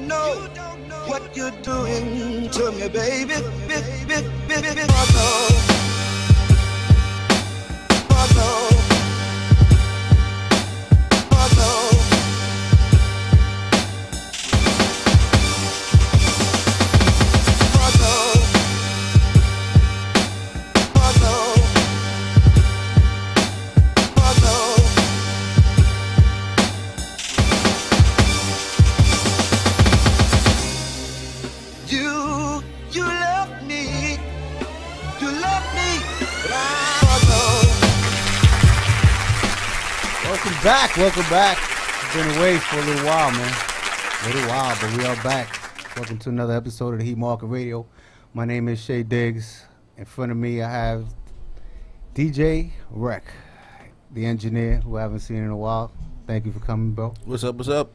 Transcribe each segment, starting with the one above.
don't know what you're doing to me, baby. You love me, but Welcome back. Been away for a little while, man. But we are back. Welcome to another episode of the Heat Market Radio. My name is Shay Diggs. In front of me, I have DJ Rec, the engineer who I haven't seen in a while. Thank you for coming, bro. What's up?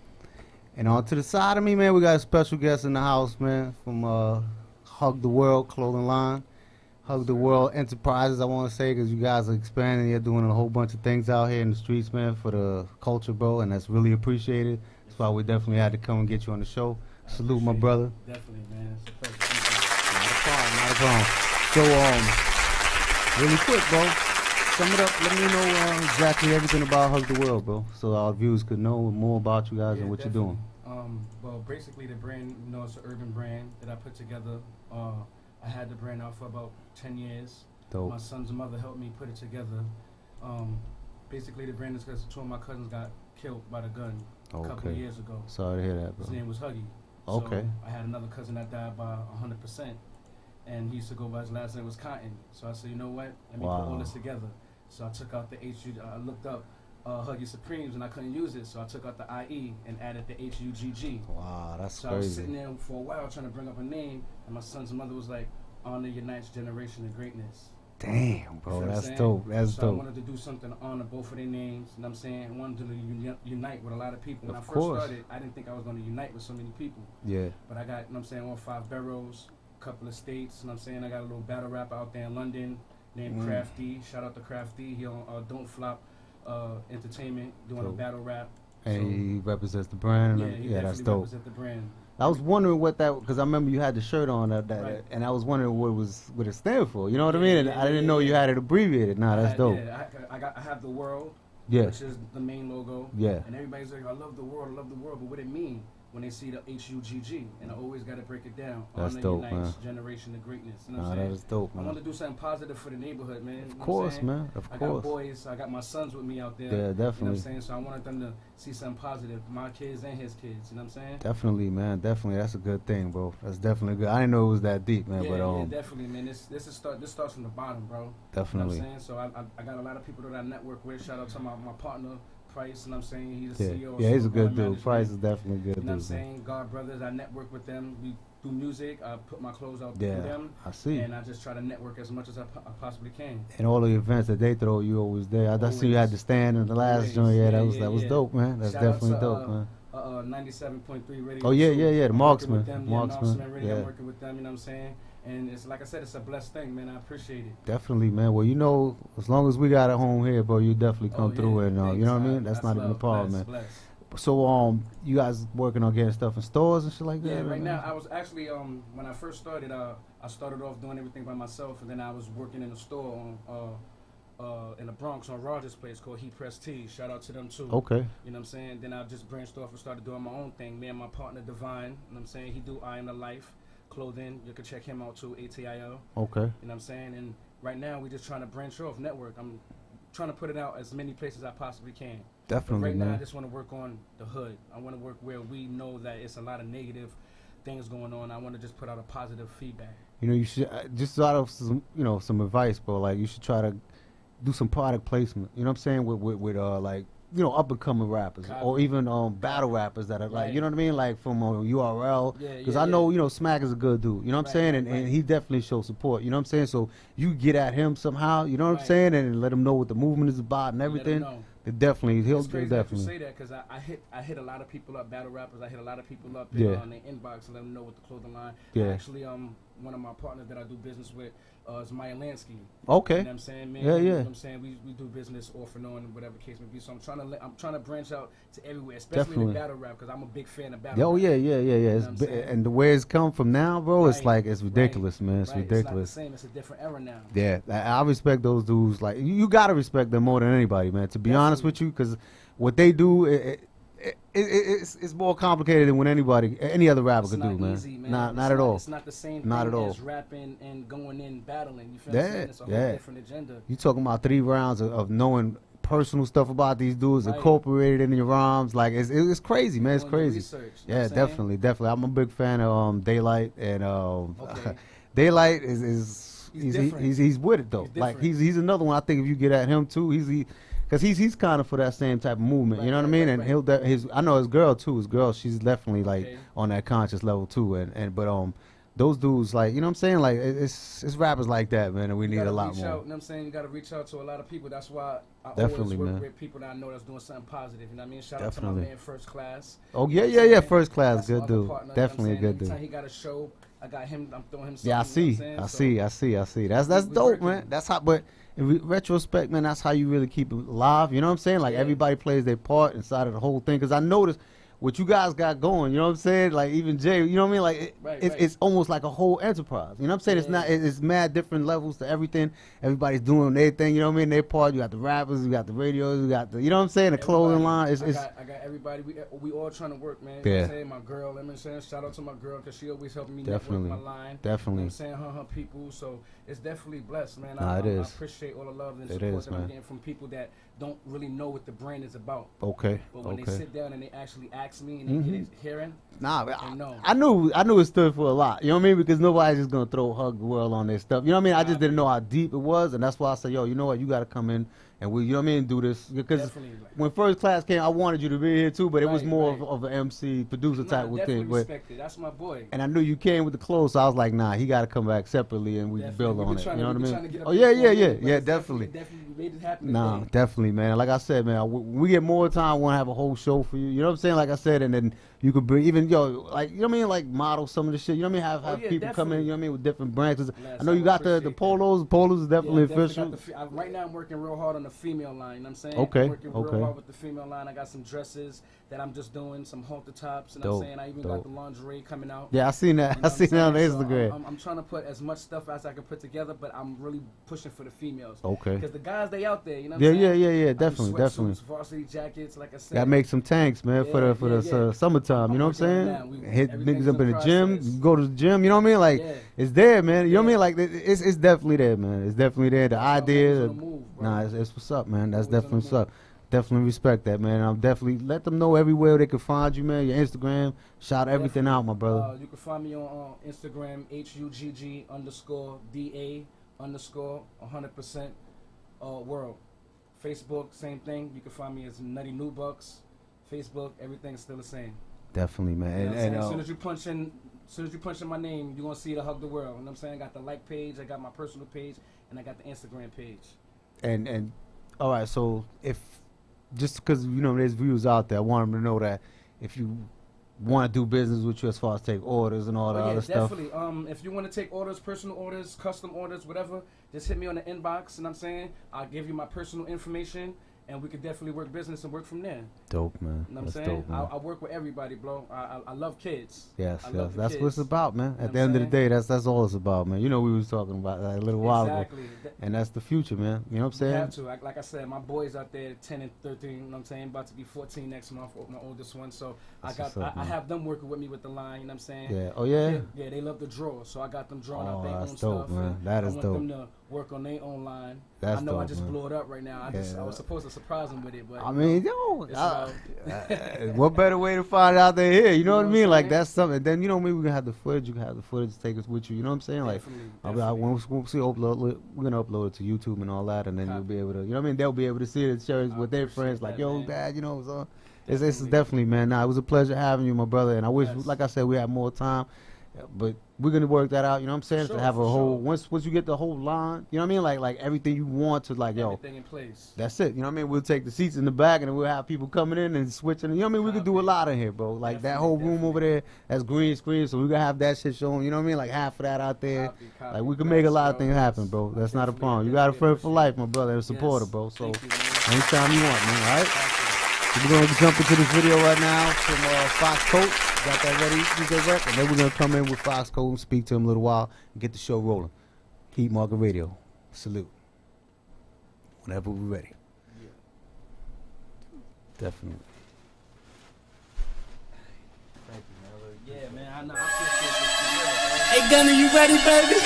And on to the side of me, man, we got a special guest in the house, man, from Hug the World clothing line. Hug the World Enterprises, I want to say, because you guys are expanding. You're doing a whole bunch of things out here in the streets, man, for the culture, bro, and that's really appreciated. That's why we definitely had to come and get you on the show. Salute, my brother. Definitely, man. It's a pleasure. Not a problem. So, really quick, bro, sum it up. Let me know exactly everything about Hug the World, bro, so our viewers could know more about you guys and what definitely. you're doing. Well, basically, the brand, it's an urban brand that I put together. I had the brand out for about 10 years. Dope. My son's mother helped me put it together. Basically, the brand is because two of my cousins got killed by the gun a couple of years ago. Sorry to hear that, bro. His name was Huggy. Okay. So I had another cousin that died by 100%, and he used to go by his last name was Cotton. So I said, you know what? Let me put all this together. So I took out the HU. I looked up Huggy Supremes, and I couldn't use it, so I took out the IE and added the HUGG. Wow, that's so crazy. I was sitting there for a while trying to bring up a name, and my son's mother was like, "Honor your next generation of greatness." Damn, bro, You know that's what I'm dope. saying? That's so dope. I wanted to do something to honor both of their names. You know what I'm saying? I wanted to unite with a lot of people. When Of I first course. started, I didn't think I was going to unite with so many people. Yeah. But I got, you know what I'm saying, all 5 boroughs, a couple of states. You know what I'm saying? I got a little battle rapper out there in London named Crafty. Shout out to Crafty. He on Don't Flop Entertainment doing a battle rap. And he represents the brand. Yeah, he that's definitely dope. represents the brand. I was wondering what that, because I remember you had the shirt on that, Right. and I was wondering what it stood for. You know what I mean? And Yeah, I didn't know you had it abbreviated. Nah, that's dope. Yeah, I have the world, Yeah. which is the main logo. Yeah. And everybody's like, I love the world, but what it mean when they see the HUGG? And I always got to break it down. That's Honor dope, your man. next generation of greatness. You know what Nah, I'm that saying? is dope, I man. want to do something positive for the neighborhood, man. Of course, man. Of I course. got boys, I got my sons with me out there. Yeah, You know what definitely. I'm saying? So I wanted them to see something positive, my kids and his kids. You know what I'm saying? Definitely, man. Definitely, that's a good thing, bro. That's definitely good. I didn't know it was that deep, man. Yeah, but yeah, definitely, man. This starts from the bottom, bro. Definitely. You know what I'm saying? So I got a lot of people that I network with. Shout out to my partner, Price, and I'm saying he's the CEO. Yeah, he's a good dude. Management. Price is definitely a good You know dude. what I'm man. saying? God Brothers, I network with them. We do music. I put my clothes out Yeah, through them. I see. And I just try to network as much as I possibly can. And all the events that they throw, you always there. I see you had the stand in the last Always. joint. Yeah, Yeah, that was yeah. dope, man. That's Shout out definitely to, dope, man. 97.3 radio. Oh, yeah, too. yeah, the I'm Marksman. working with them. Marksman, Marksman radio. yeah. I'm working with them. You know what I'm saying? And it's like I said, it's a blessed thing, man. I appreciate it. Definitely, man. Well, you know, as long as we got a home here, bro, you definitely come Oh, through yeah, and big you know what I time. mean. That's not even a love. problem, man. Bless. So, you guys working on getting stuff in stores and shit like that? Yeah, right man? now I was actually when I first started, I started off doing everything by myself, and then I was working in a store on in the Bronx on Rogers Place called Heat Press Tea. Shout out to them too. Okay. You know what I'm saying? Then I just branched off and started doing my own thing. Me and my partner Divine. You know what I'm saying? He do I Am the Life clothing. You can check him out too. ATIL. Okay. You know what I'm saying? And right now we just trying to branch off, network. I'm trying to put it out as many places I possibly can. Definitely, But right now, I man. just want to work on the hood. I want to work where we know that it's a lot of negative things going on. I want to just put out a positive feedback. You know, you should just out of some, some advice, bro. Like, you should try to do some product placement. You know what I'm saying? With like, up and coming rappers, or even battle rappers that are like, Right. you know what I mean? Like from URL. Yeah, Because yeah, I know, yeah. Smack is a good dude. You know what I'm Right, saying? right. And he definitely shows support. You know what I'm saying? So you get at him somehow. You know what I'm Right. saying? And let him know what the movement is about and Let 'em everything. know. It definitely, he'll It's crazy definitely. that you say that because I hit a lot of people up, battle rappers. I hit a lot of people up Yeah. on their inbox and let them know with the clothing line. Yeah. Actually, one of my partners that I do business with is Maya Lansky. Okay. You know what I'm saying, man? Yeah, You know yeah. what I'm saying? We do business off and on, whatever case may be. So I'm trying to branch out to everywhere, especially Definitely. in the battle rap, because I'm a big fan of battle Oh rap. yeah. You know It's what I'm saying? and the way it's come from now, bro, it's Right, like it's ridiculous, right, man. It's right. ridiculous. It's not the same. It's a different era now. Yeah, I respect those dudes. Like you gotta respect them more than anybody, man. To be honest with you, because what they do, it's more complicated than what any other rapper could do, man. Easy, man. Not at all. It's not the same Not thing at all. as rapping and going in battling. You feel what I'm saying? It's a whole different agenda. You talking about 3 rounds of knowing personal stuff about these dudes, Right. incorporated in your rhymes. Like it's crazy, man. It's Doing the crazy. research, you know Yeah, what I'm saying? definitely. I'm a big fan of Daylight, and Okay. Daylight is different. he's with it though. He's Like different. he's another one. I think if you get at him too, because he's kind of for that same type of movement. Right, You know what I right, mean? right, And right. I know his girl too. His girl, she's definitely like Okay. on that conscious level too. But those dudes, like, you know what I'm saying? Like it's rappers like that, man, and we You need gotta a lot reach more. out, you know what I'm saying? You got to reach out to a lot of people. That's why I Definitely, always work man. with people that I know that's doing something positive. You know what I mean? Shout out to Definitely. my man First Class. Oh You know yeah. what I'm saying? First class, That's my good other dude. partner, you know what I'm Definitely a saying? good dude. Anytime he got a show, I got him. I'm throwing him something. Yeah, I You know see. what I'm saying? I see. That's we dope, working. man. That's how. But in retrospect, man, that's how you really keep it alive. You know what I'm saying? Like Yeah. everybody plays their part inside of the whole thing. Because I noticed what you guys got going. You know what I'm saying? Like even Jay. You know what I mean? Like Right. it's almost like a whole enterprise. You know what I'm saying? It's Yeah. not. It's mad different levels to everything. Everybody's doing their thing. You know what I mean? Their part. You got the rappers. You got the radios. You got the. You know what I'm saying? The clothing line. I got everybody. We all trying to work, man. You know what I'm saying? My girl, you know what I'm saying? Shout out to my girl because she always helping me Definitely. network my line. Definitely. You know what I'm saying? Her people. So it's definitely blessed, man. Nah, I it is. appreciate all the love and It support is, that I'm man. getting from people that don't really know what the brand is about. Okay. But when they Okay. sit down and they actually ask me and they get it hearing, Nah, they know. I knew it stood for a lot. You know what I mean? Because nobody's just gonna throw Hug the World on their stuff. You know what I mean? I just didn't know how deep it was, and that's why I said, yo, you know what? You gotta come in and we, you know what I mean, do this. Because Definitely. when First Class came, I wanted you to be here too, but it was Right, more right. of an MC producer type Nah, of definitely thing. But respect it. That's my boy. and I knew you came with the clothes, so I was like, nah, he gotta come back separately and we can build We on been it. trying You know to- what we I trying to mean? get up Oh there yeah, for a minute, but it's definitely. Definitely made it happen. Nah, today. definitely, man. Like I said, man, we get more time. I want to have a whole show for you. You know what I'm saying? Like I said, and then you could bring even like you know what I mean, like model some of the shit. You know what I mean? Have Oh, yeah, people come in. definitely. You know what I mean, with different brands. Yes, I know I you would got the appreciate that. polos. Polos is definitely Yeah, definitely official. got right now, I'm working real hard on the female line. You know what I'm saying? Okay, I'm working okay. real hard with the female line. I got some dresses that I'm just doing, some halter tops. You know what Dope, I'm saying? I even dope. got the lingerie coming out. Yeah, I seen that. You know I seen what that on I'm saying? So Instagram. I'm trying to put as much stuff as I can put together, but I'm really pushing for the females. Okay. Because the guys, they out there, you know what Yeah, I'm saying? yeah. I do Definitely, sweatsuits, definitely. varsity jackets, like I said. Gotta make some tanks, man, for Yeah, the yeah, yeah. summertime. You know what I'm I'm saying? working on that. Hit Everything's niggas up in in the gym. process. You go to the gym. You know what I mean? Like Yeah. it's there, man. You know what I Yeah. mean? Like it's definitely there, man. It's definitely there. The That's why I'm idea. always on the move, bro. Nah, it's what's up, man. That's Always on the definitely what's move. up. Definitely respect that, man. I'm definitely let them know everywhere they can find you, man. Your Instagram, shout everything out, my brother. You can find me on Instagram, HUGG_DA_100% world. Facebook, same thing. You can find me as Nutty New Bucks. Facebook, everything's still the same. Definitely, man. You know what I'm saying? And as soon as you punch in my name, you're gonna see the Hug the World. You know what I'm saying? I got the like page, I got my personal page, and I got the Instagram page. and all right, so if just because you know there's views out there, I want them to know that if you want to do business with you as far as take orders and all that Oh, yeah, other stuff. definitely. If you want to take orders, personal orders, custom orders, whatever, just hit me on the inbox. And I'm saying I'll give you my personal information, and we could definitely work business and work from there. Dope, man. You know what I'm That's saying? dope, man. I work with everybody, bro. I love kids. Yes, I yes. love the That's what it's kids. about, man. You know At what the I'm end of the saying? day, that's all it's about, man. You know we was talking about that a little while ago. Exactly. And that's the future, man. You know what I'm We saying? have to. Like I said, my boys out there, 10 and 13. You know what I'm saying? About to be 14 next month. My oldest one. So That's what's up, I man. have them working with me with the line. You know what I'm saying? Yeah. Oh yeah. Yeah, they love to draw, so I got them drawing out Oh, their own that's dope, stuff. man. and That is I want dope. them to work on their own line. That's I know I dope, just man. blew it up right now. I Yeah. was supposed to surprise them with it, but I mean, yo, It's about- what better way to find out they're here? You know what I what mean? I'm Like saying? that's something. Then you know maybe we can have the footage. You can have the footage to take us with you. You know what I'm saying? Like definitely, I'll be like, definitely. once we upload it, we're gonna upload it to YouTube and all that, and then you'll be able to, you know what I mean? They'll be able to see it and share it I with their appreciate friends. Like, that, yo, man. dad, you know, so it's Definitely. definitely, man. Nah, it was a pleasure having you, my brother, and I wish, Yes. like I said, we had more time. But we're gonna work that out. You know what I'm saying? Sure, to have a for whole sure. once you get the whole line. You know what I mean? Like everything you want to like yo. Everything in place. That's it. You know what I mean? We'll take the seats in the back and then we'll have people coming in and switching. You know what I mean? We could do a lot in here, bro. Like that whole room over there, that's green screen. So we gonna have that shit showing. You know what I mean? Like half of that out there. Copy. Like we can make a lot of things happen, bro. That's not a problem. You got a friend for life, my brother, and a supporter, bro. So anytime you want, man. All right. So we're gonna jump into this video right now from Fox Coat. Got that ready, DJ Rec, and then we're gonna come in with Fox Coat and speak to him a little while and get the show rolling. Heat Market Radio. Salute. Whenever we're ready. Yeah. Definitely. Thank you, man. Yeah, man. I know. I appreciate this. Hey, Gunner, you ready, baby?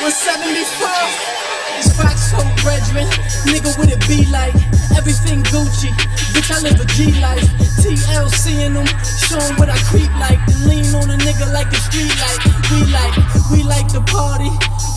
174. It's Fox Coat brethren. Nigga, what it be like? Everything Gucci. Bitch, I live a G life. TLC in them. Show 'em what I creep like. Then lean on a nigga like a street light. We like the party.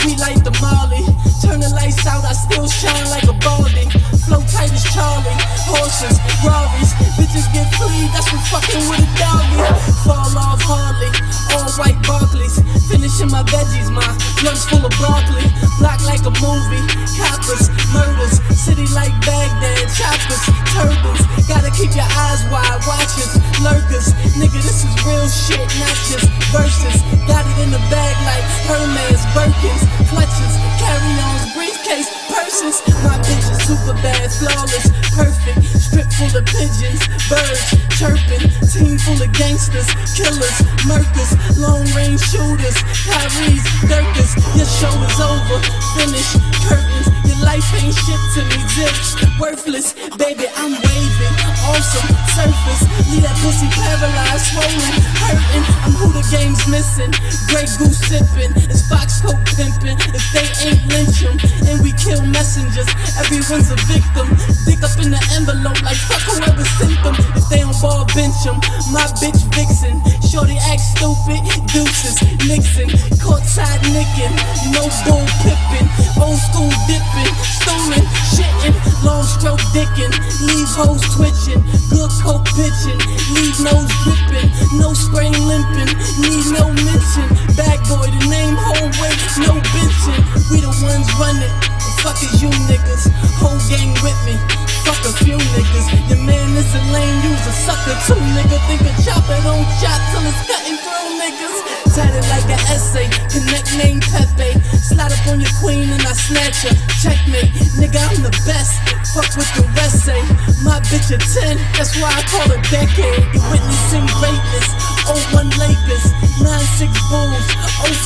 We like the Molly. Turn the lights out, I still shine like a baldy. Flow tight as Charlie. Horses, Rarries. Bitches get free, that's for fucking with a doggy. Fall off Harley. All white Barclays. Finishing my veggies, my lunch full of broccoli. Block like a movie. Coppers, murders. City like Baghdad. Choppers, turbans. Gotta keep your eyes wide. Watchers, lurkers. Nigga, this is real shit, not just verses. Got it in the bag like Hermes, Birkins, Fletchers, carry-ons, briefcase, purses. My bitch is super bad, flawless, perfect. Strip full of pigeons, birds, chirping. Team full of gangsters, killers, murkers, long-range shooters, Kyrie's, Dirkers. Your show is over, finish, curtains. Your life ain't shit to me, zips, worthless. Baby, I'm waving, awesome, surface. Leave that pussy paralyzed, swollen, hurting. I'm who the game's missing. Grey Goose sipping, it's Fox Coat pimping. If they ain't lynch 'em, and we kill messengers, everyone's a victim. Dick up in the envelope like fuck whoever sent them. If they on ball, bench 'em. My bitch vixen, shorty act stupid. Deuces, Nixon, courtside nicking, no bull pippin', old school dipping, stolen, shitting, long stroke dicking, leave hoes twitching, good coke pitching, leave nose dripping, no sprain limping, need no mention. Bad boy, the name whole way, no benching. We the ones running. The fuck is you niggas? Whole gang with me. Fuck a few niggas. Your man is a lame, you's a sucker too, nigga. Think a chopper don't chop till it's cutting through, niggas. Tatted like an essay, connect name Pepe. Slide up on your queen and I snatch her. Checkmate, nigga, I'm the best. Fuck what the rest say. My bitch a 10, that's why I call it decade. You're witnessing greatness. 01 Lakers, 96 Bulls,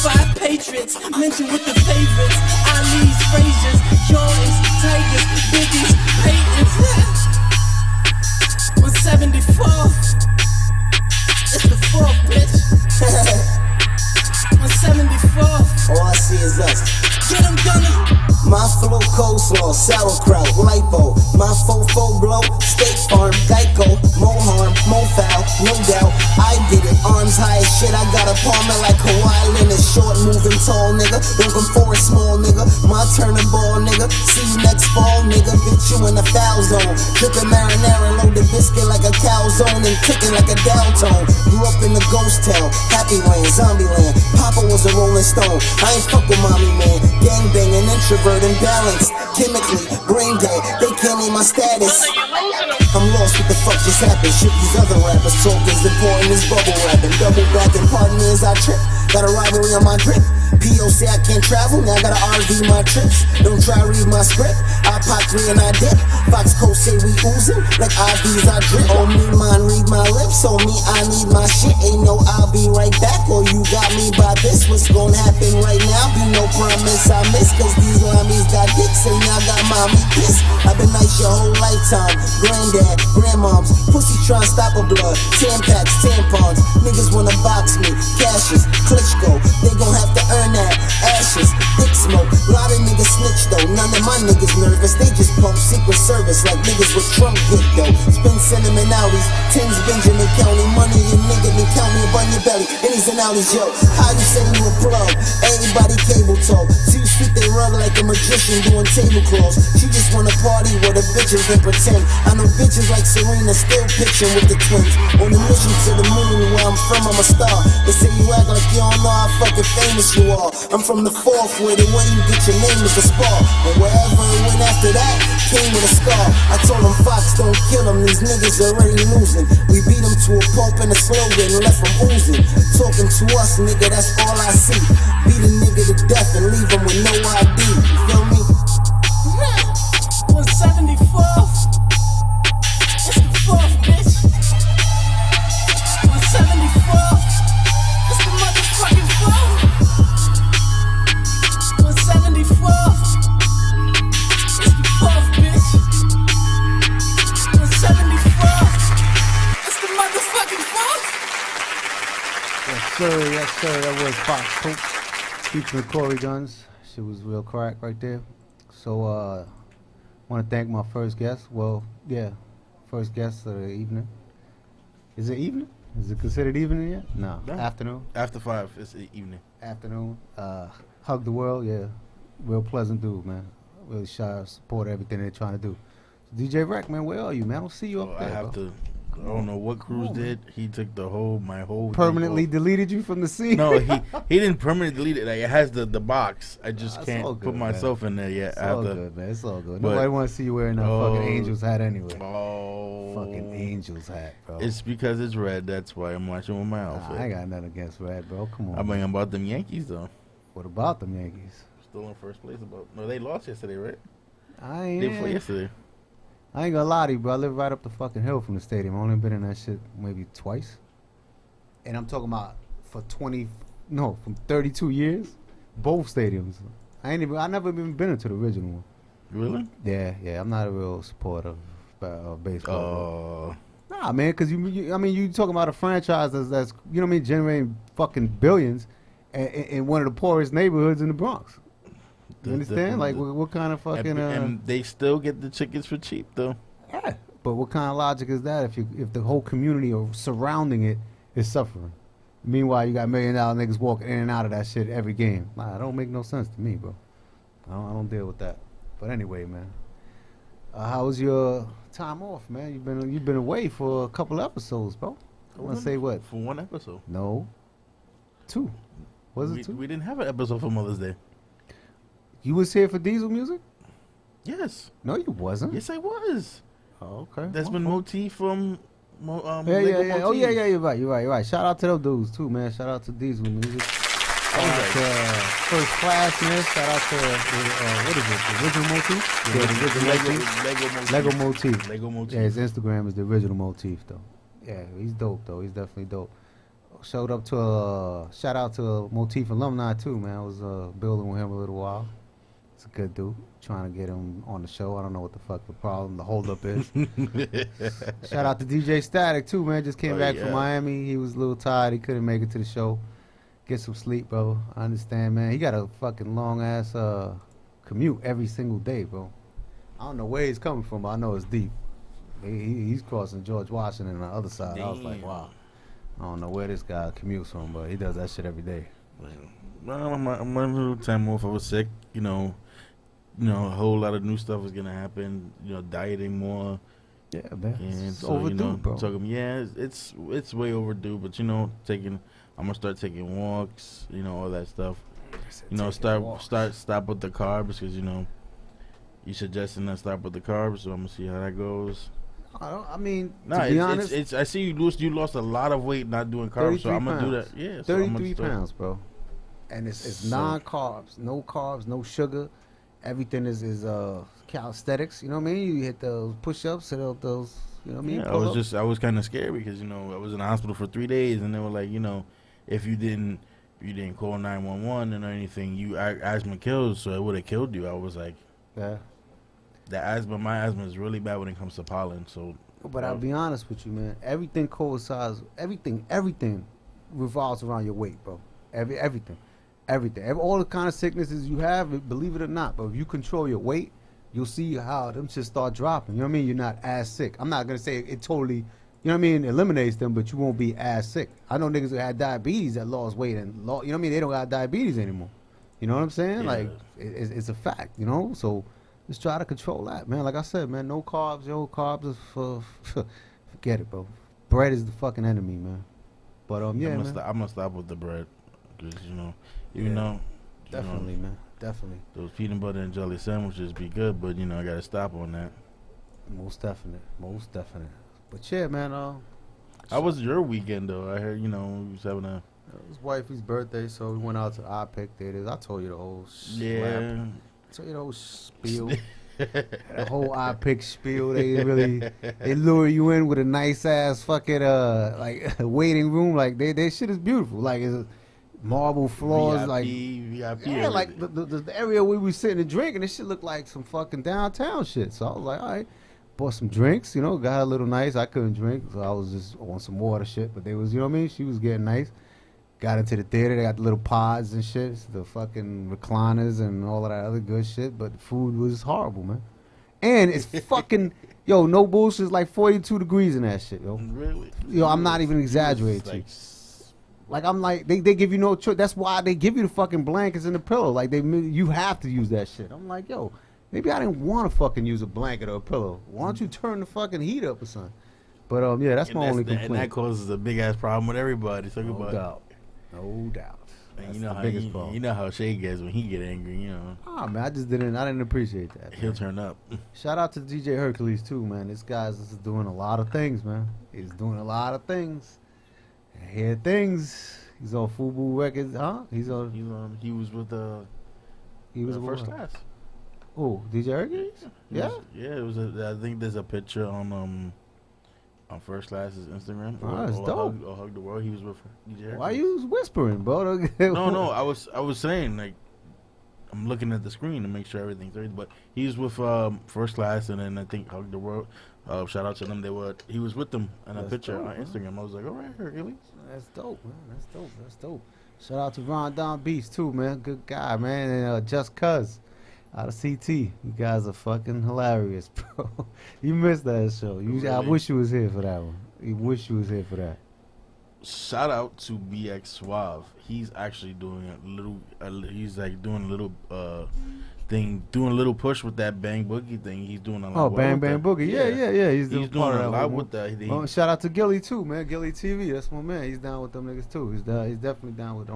05 Patriots. Mention with the favorites. Ali's, Fraziers, Jordans, Tigers, Biggies, Paytons. 174. It's the 4th, bitch. 174. All I see is us. Get 'em, Gunner. My flow coleslaw, sauerkraut, lipo. My fofo blow, State Farm, Geico. More harm, more foul, no doubt. I did it, arms high as shit. I got a palmer like Kawhi Leonard. Short, moving, tall, nigga. Don't come for a small nigga. My turn to ball, nigga. See you next fall, nigga. Bitch, you in the foul zone. Drippin' marinara, load the biscuit like a calzone and kicking like a Dow tone. Grew up in the ghost town, happy land, zombie land. Papa was a rolling stone. I ain't fuck with mommy, man. Gang banging, introvert, imbalanced. Chemically, brain dead. They can't name my status. I'm lost, what the fuck just happened? Shit, these other rappers talk is important as bubble rapping. Double back and pardon me as I trip. Got a rivalry on my grip. POC, I can't travel, now I gotta RV my trips. Don't try to read my script. I pop 3 and I dip. Fox Coast say we oozing, like IVs I drip. Oh me, mine, read my lips. Oh me, I need my shit. Ain't no I'll be right back, or you got me by this. What's gonna happen right now? Be no promise I miss, cause these lammies got dicks and y'all got mommy pissed. I've been nice your whole lifetime. Granddad, grandmoms, pussy tryna stop a blood. Tampons, tampons. Niggas wanna box me. Cashes, Klitschko, they gon' have to earn that. ashes, thick smoke. Lot of niggas snitch though, none of my niggas nervous. They just pump Secret Service like niggas with Trump get though. Spend cinnamon outies, Tins Benjamin County. Money and nigga then count me up on your belly. Innies and outies, yo. How you say you a plug? Everybody cable talk. See you sweep they rug like a magician doing tablecloths. She just wanna party with the bitches and pretend. I know bitches like Serena still pitching with the twins. On a mission to the moon, where I'm from, I'm a star. They say you act like you don't know how fucking famous you are. I'm from the fourth, where the way you get your name is a spar. And wherever it went after that, came with a scar. I told them Fox don't kill them, these niggas already losing. We beat them to a pulp and a slogan, left them oozing. Talking to us, nigga, that's all I see. Beat a nigga to death and leave him with no ID. You feel me? 174th. It's the 4th, bitch. 174th. It's the motherfucking 4th. 174th. It's the 4th, bitch. 174th. It's the motherfucking 4th. Yes, sir. That was Fox Coach featuring Corey Guns. Shit was real crack right there. So, want to thank my first guest. Well, yeah, first guest of the evening. Is it evening? Is it considered evening yet? No. Afternoon. After 5, it's the evening. Afternoon. Hug the World. Yeah, real pleasant dude, man. Really shy, support everything they're trying to do. So DJ Rec, man, where are you, man? I don't see you up there. I have bro. to. I don't know what Cruz did. He took my whole permanently deleted you from the scene. No, he didn't permanently delete it. Like, it has the box. I just can't good, put myself in there yet. It's all good, man. It's all good. Nobody want to see you wearing that fucking Angels hat anyway. Oh, fucking Angels hat, bro. It's because it's red. That's why I'm watching with my outfit. I ain't got nothing against red, bro. Come on. I mean, about them Yankees though. What about them Yankees? Still in first place. No, they lost yesterday, right? I ain't. They played yesterday. I ain't gonna lie to you, bro. I live right up the fucking hill from the stadium. I only been in that shit maybe twice. And I'm talking about from 32 years, both stadiums. I never even been into the original one. Really? Yeah. I'm not a real supporter of baseball. Oh. Nah, man, because you talking about a franchise that's you know what I mean, generating fucking billions in one of the poorest neighborhoods in the Bronx. You understand? Like, what kind of fucking... And they still get the tickets for cheap, though. Yeah. But what kind of logic is that if the whole community surrounding it is suffering? Meanwhile, you got $1 million niggas walking in and out of that shit every game. Nah, it don't make no sense to me, bro. I don't deal with that. But anyway, man. How was your time off, man? You've been away for a couple episodes, bro. I want to say what? For one episode. No. 2. Was it 2? We didn't have an episode for Mother's Day. You was here for Diesel music? Yes. No, you wasn't. Yes, I was. Oh, okay. That's been Motif from yeah. Motif. Oh, yeah, you're right. Shout out to those dudes, too, man. Shout out to Diesel music. Shout out to First Class, man. Shout out to, what is it, the Original Motif? Yeah, the original Motif. Lego Motif. Yeah, his Instagram is the Original Motif, though. Yeah, he's dope, though. He's definitely dope. Shout out to a Motif alumni, too, man. I was building with him a little while. It's a good dude. Trying to get him on the show. I don't know what the fuck the holdup is. Shout out to DJ Static too, man. Just came back from Miami. He was a little tired. He couldn't make it to the show. Get some sleep, bro. I understand, man. He got a fucking long ass commute every single day, bro. I don't know where he's coming from, but I know it's deep. He's crossing George Washington on the other side. Damn. I was like, wow. I don't know where this guy commutes from, but he does that shit every day. Well, my little time off, I was sick, a whole lot of new stuff was gonna happen. Dieting more. Yeah, man. And it's so, overdue, bro. It's way overdue. But I'm gonna start taking walks. All that stuff. Stop with the carbs because you suggesting I stop with the carbs. So I'm gonna see how that goes. To be honest, I see you lost a lot of weight not doing carbs. So I'm gonna do that. Yeah, 33 pounds, bro. And it's non-carbs, no sugar. Everything is calisthenics. You know what I mean? You hit those push-ups, hit out those. You know what I mean? Yeah, I was kind of scared because I was in the hospital for 3 days, and they were like, if you didn't call 911 or anything, asthma kills, so it would have killed you. I was like, yeah. My asthma is really bad when it comes to pollen. So, but I'll be honest with you, man. Everything coincides. Everything revolves around your weight, bro. Everything. Everything. All the kind of sicknesses you have, believe it or not. But if you control your weight, you'll see how them shit start dropping. You know what I mean? You're not as sick. I'm not going to say it totally, you know what I mean, eliminates them, but you won't be as sick. I know niggas who had diabetes that lost weight and, you know what I mean? They don't got diabetes anymore. You know what I'm saying? Yeah. Like, it's a fact, you know? So just try to control that, man. Like I said, man, no carbs. Yo, carbs is for, forget it, bro. Bread is the fucking enemy, man. But, yeah, I'm man. gonna stop with the bread. Because, you know, even though. Definitely, man. Definitely. Those peanut butter and jelly sandwiches be good, but, you know, I got to stop on that. Most definite. Most definite. But, yeah, man. How was your weekend, though? I heard, you know, you was having a. It was wifey's birthday, so we went out to iPick Theaters. I told you the whole Yeah. I told you the whole spiel. The whole iPick spiel. They lure you in with a nice ass fucking like waiting room. Like they shit is beautiful. Like it's marble floors. VIP, like VIP. yeah, like the area where we sitting and drinking. This shit looked like some fucking downtown shit. So I was like, all right. Bought some drinks, you know, got a little nice. I couldn't drink, so I was just on some water shit. But they was, you know what I mean? She was getting nice. Got into the theater. They got the little pods and shit, the fucking recliners and all of that other good shit. But the food was horrible, man. And it's fucking, yo, no bullshit. It's like 42 degrees in that shit, yo. Really? Yo, I'm not even exaggerating to you. Like, I'm like, they give you no choice. That's why they give you the fucking blankets and the pillow. Like, you have to use that shit. I'm like, yo, maybe I didn't want to fucking use a blanket or a pillow. Why don't you turn the fucking heat up or something? But, yeah, that's my only complaint. And that causes a big-ass problem with everybody. So no doubt. No doubt. And That's you know the how biggest problem. You know how Shay gets when he get angry, you know. Oh, man, I didn't appreciate that. He'll Man. turn up. Shout out to DJ Hercules, too, man. This guy's just doing a lot of things, man. He's doing a lot of things. I hear things. He's on Fubu Records, huh? He was with First Class. Oh, DJ Hercules? Yeah? Yeah, it was. I think there's a picture on First Class's Instagram. That's dope. Hug the World. He was with DJ Hercules. Why you whispering, bro? No. I was saying, like, I'm looking at the screen to make sure everything's ready. But he was with First Class, and then I think Hug the World. Shout out to them. He was with them in a picture on Instagram. I was like, all right, Hercules. That's dope, man. That's dope. Shout out to Ron Don Beast too, man. Good guy, man. And Just Cuz out of CT. You guys are fucking hilarious, bro. You missed that show. Really? I wish you was here for that one. You wish you was here for that. Shout out to BX Suave. He's actually doing a little. He's like doing a little thing, doing a little push with that Bang Boogie thing. He's doing a lot. Oh, Bang Bang Boogie. Yeah. He's doing a lot with that. Shout out to Gilly too, man. Gilly TV. That's my man. He's down with them niggas too. He's definitely down with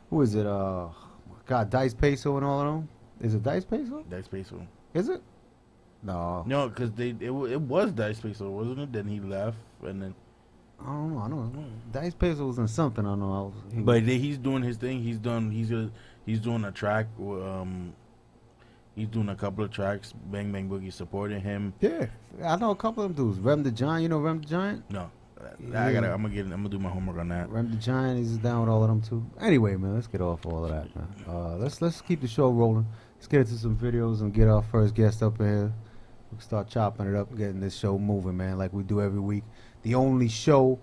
who is it? God, Dice Peso and all of them. Is it Dice Peso? Dice Peso. Is it? No, because it was Dice Peso, wasn't it? Then he left, and then I don't know. Dice Peso was in something. I don't know. He's doing his thing. He's doing a track. He's doing a couple of tracks. Bang Bang Boogie supporting him. Yeah, I know a couple of them dudes. Rem the Giant. You know Rem the Giant? No. Yeah. I'm gonna do my homework on that. Rem the Giant is down with all of them too. Anyway, man, let's get off all of that, man. Let's keep the show rolling. Let's get into some videos and get our first guest up in here. We'll start chopping it up, getting this show moving, man, like we do every week. The only show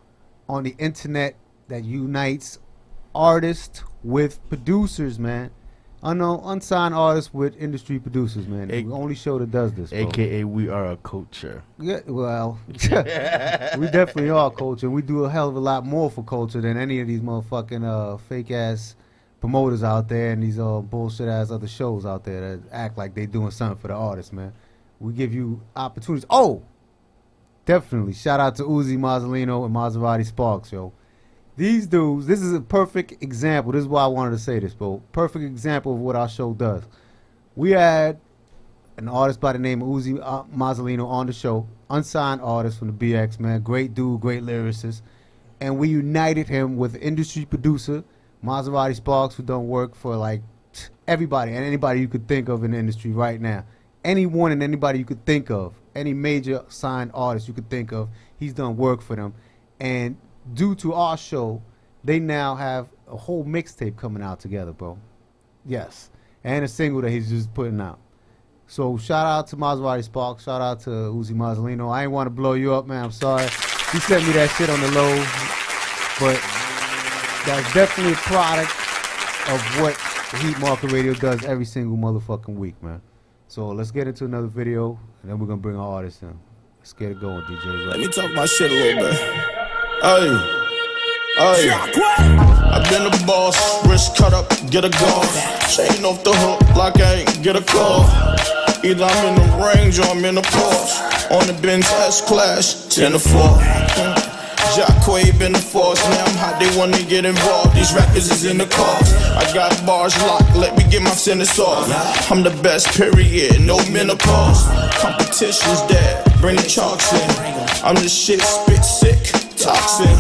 on the internet that unites artists with producers, man. Unsigned artists with industry producers, man. The only show that does this, bro. AKA we are a culture. Yeah, well, we definitely are culture. We do a hell of a lot more for culture than any of these motherfucking fake-ass promoters out there and these bullshit-ass other shows out there that act like they doing something for the artists, man. We give you opportunities. Oh, definitely. Shout out to Uzi Mazzolino and Maserati Sparks, yo. These dudes, this is a perfect example. This is why I wanted to say this, bro. Perfect example of what our show does. We had an artist by the name of Uzi Mazzolino on the show. Unsigned artist from the BX, man. Great dude, great lyricist. And we united him with industry producer, Maserati Sparks, who done work for like everybody and anybody you could think of in the industry right now. Anyone and anybody you could think of. Any major signed artist you could think of. He's done work for them. And due to our show, they now have a whole mixtape coming out together, bro. Yes. And a single that he's just putting out. So shout out to Maserati Sparks. Shout out to Uzi Mazzolino. I ain't want to blow you up, man. I'm sorry. He sent me that shit on the low. But that's definitely a product of what Heat Market Radio does every single motherfucking week, man. So let's get into another video, and then we're gonna bring our artists in. Let's get it going, DJ. Let me talk my shit a little bit. Hey, I've been a boss, wrist cut up, get a golf. Chain off the hook like I ain't get a call. Either I'm in the range or I'm in the Porsche. On the Benz S-Class, 10 to 4. Jacquay been the force, now I'm hot, they wanna get involved. These rappers is in the cars. I got bars locked, let me get my sentence off. I'm the best, period, no menopause. Competition's dead, bring the chalks in. I'm the shit, spit sick, toxin.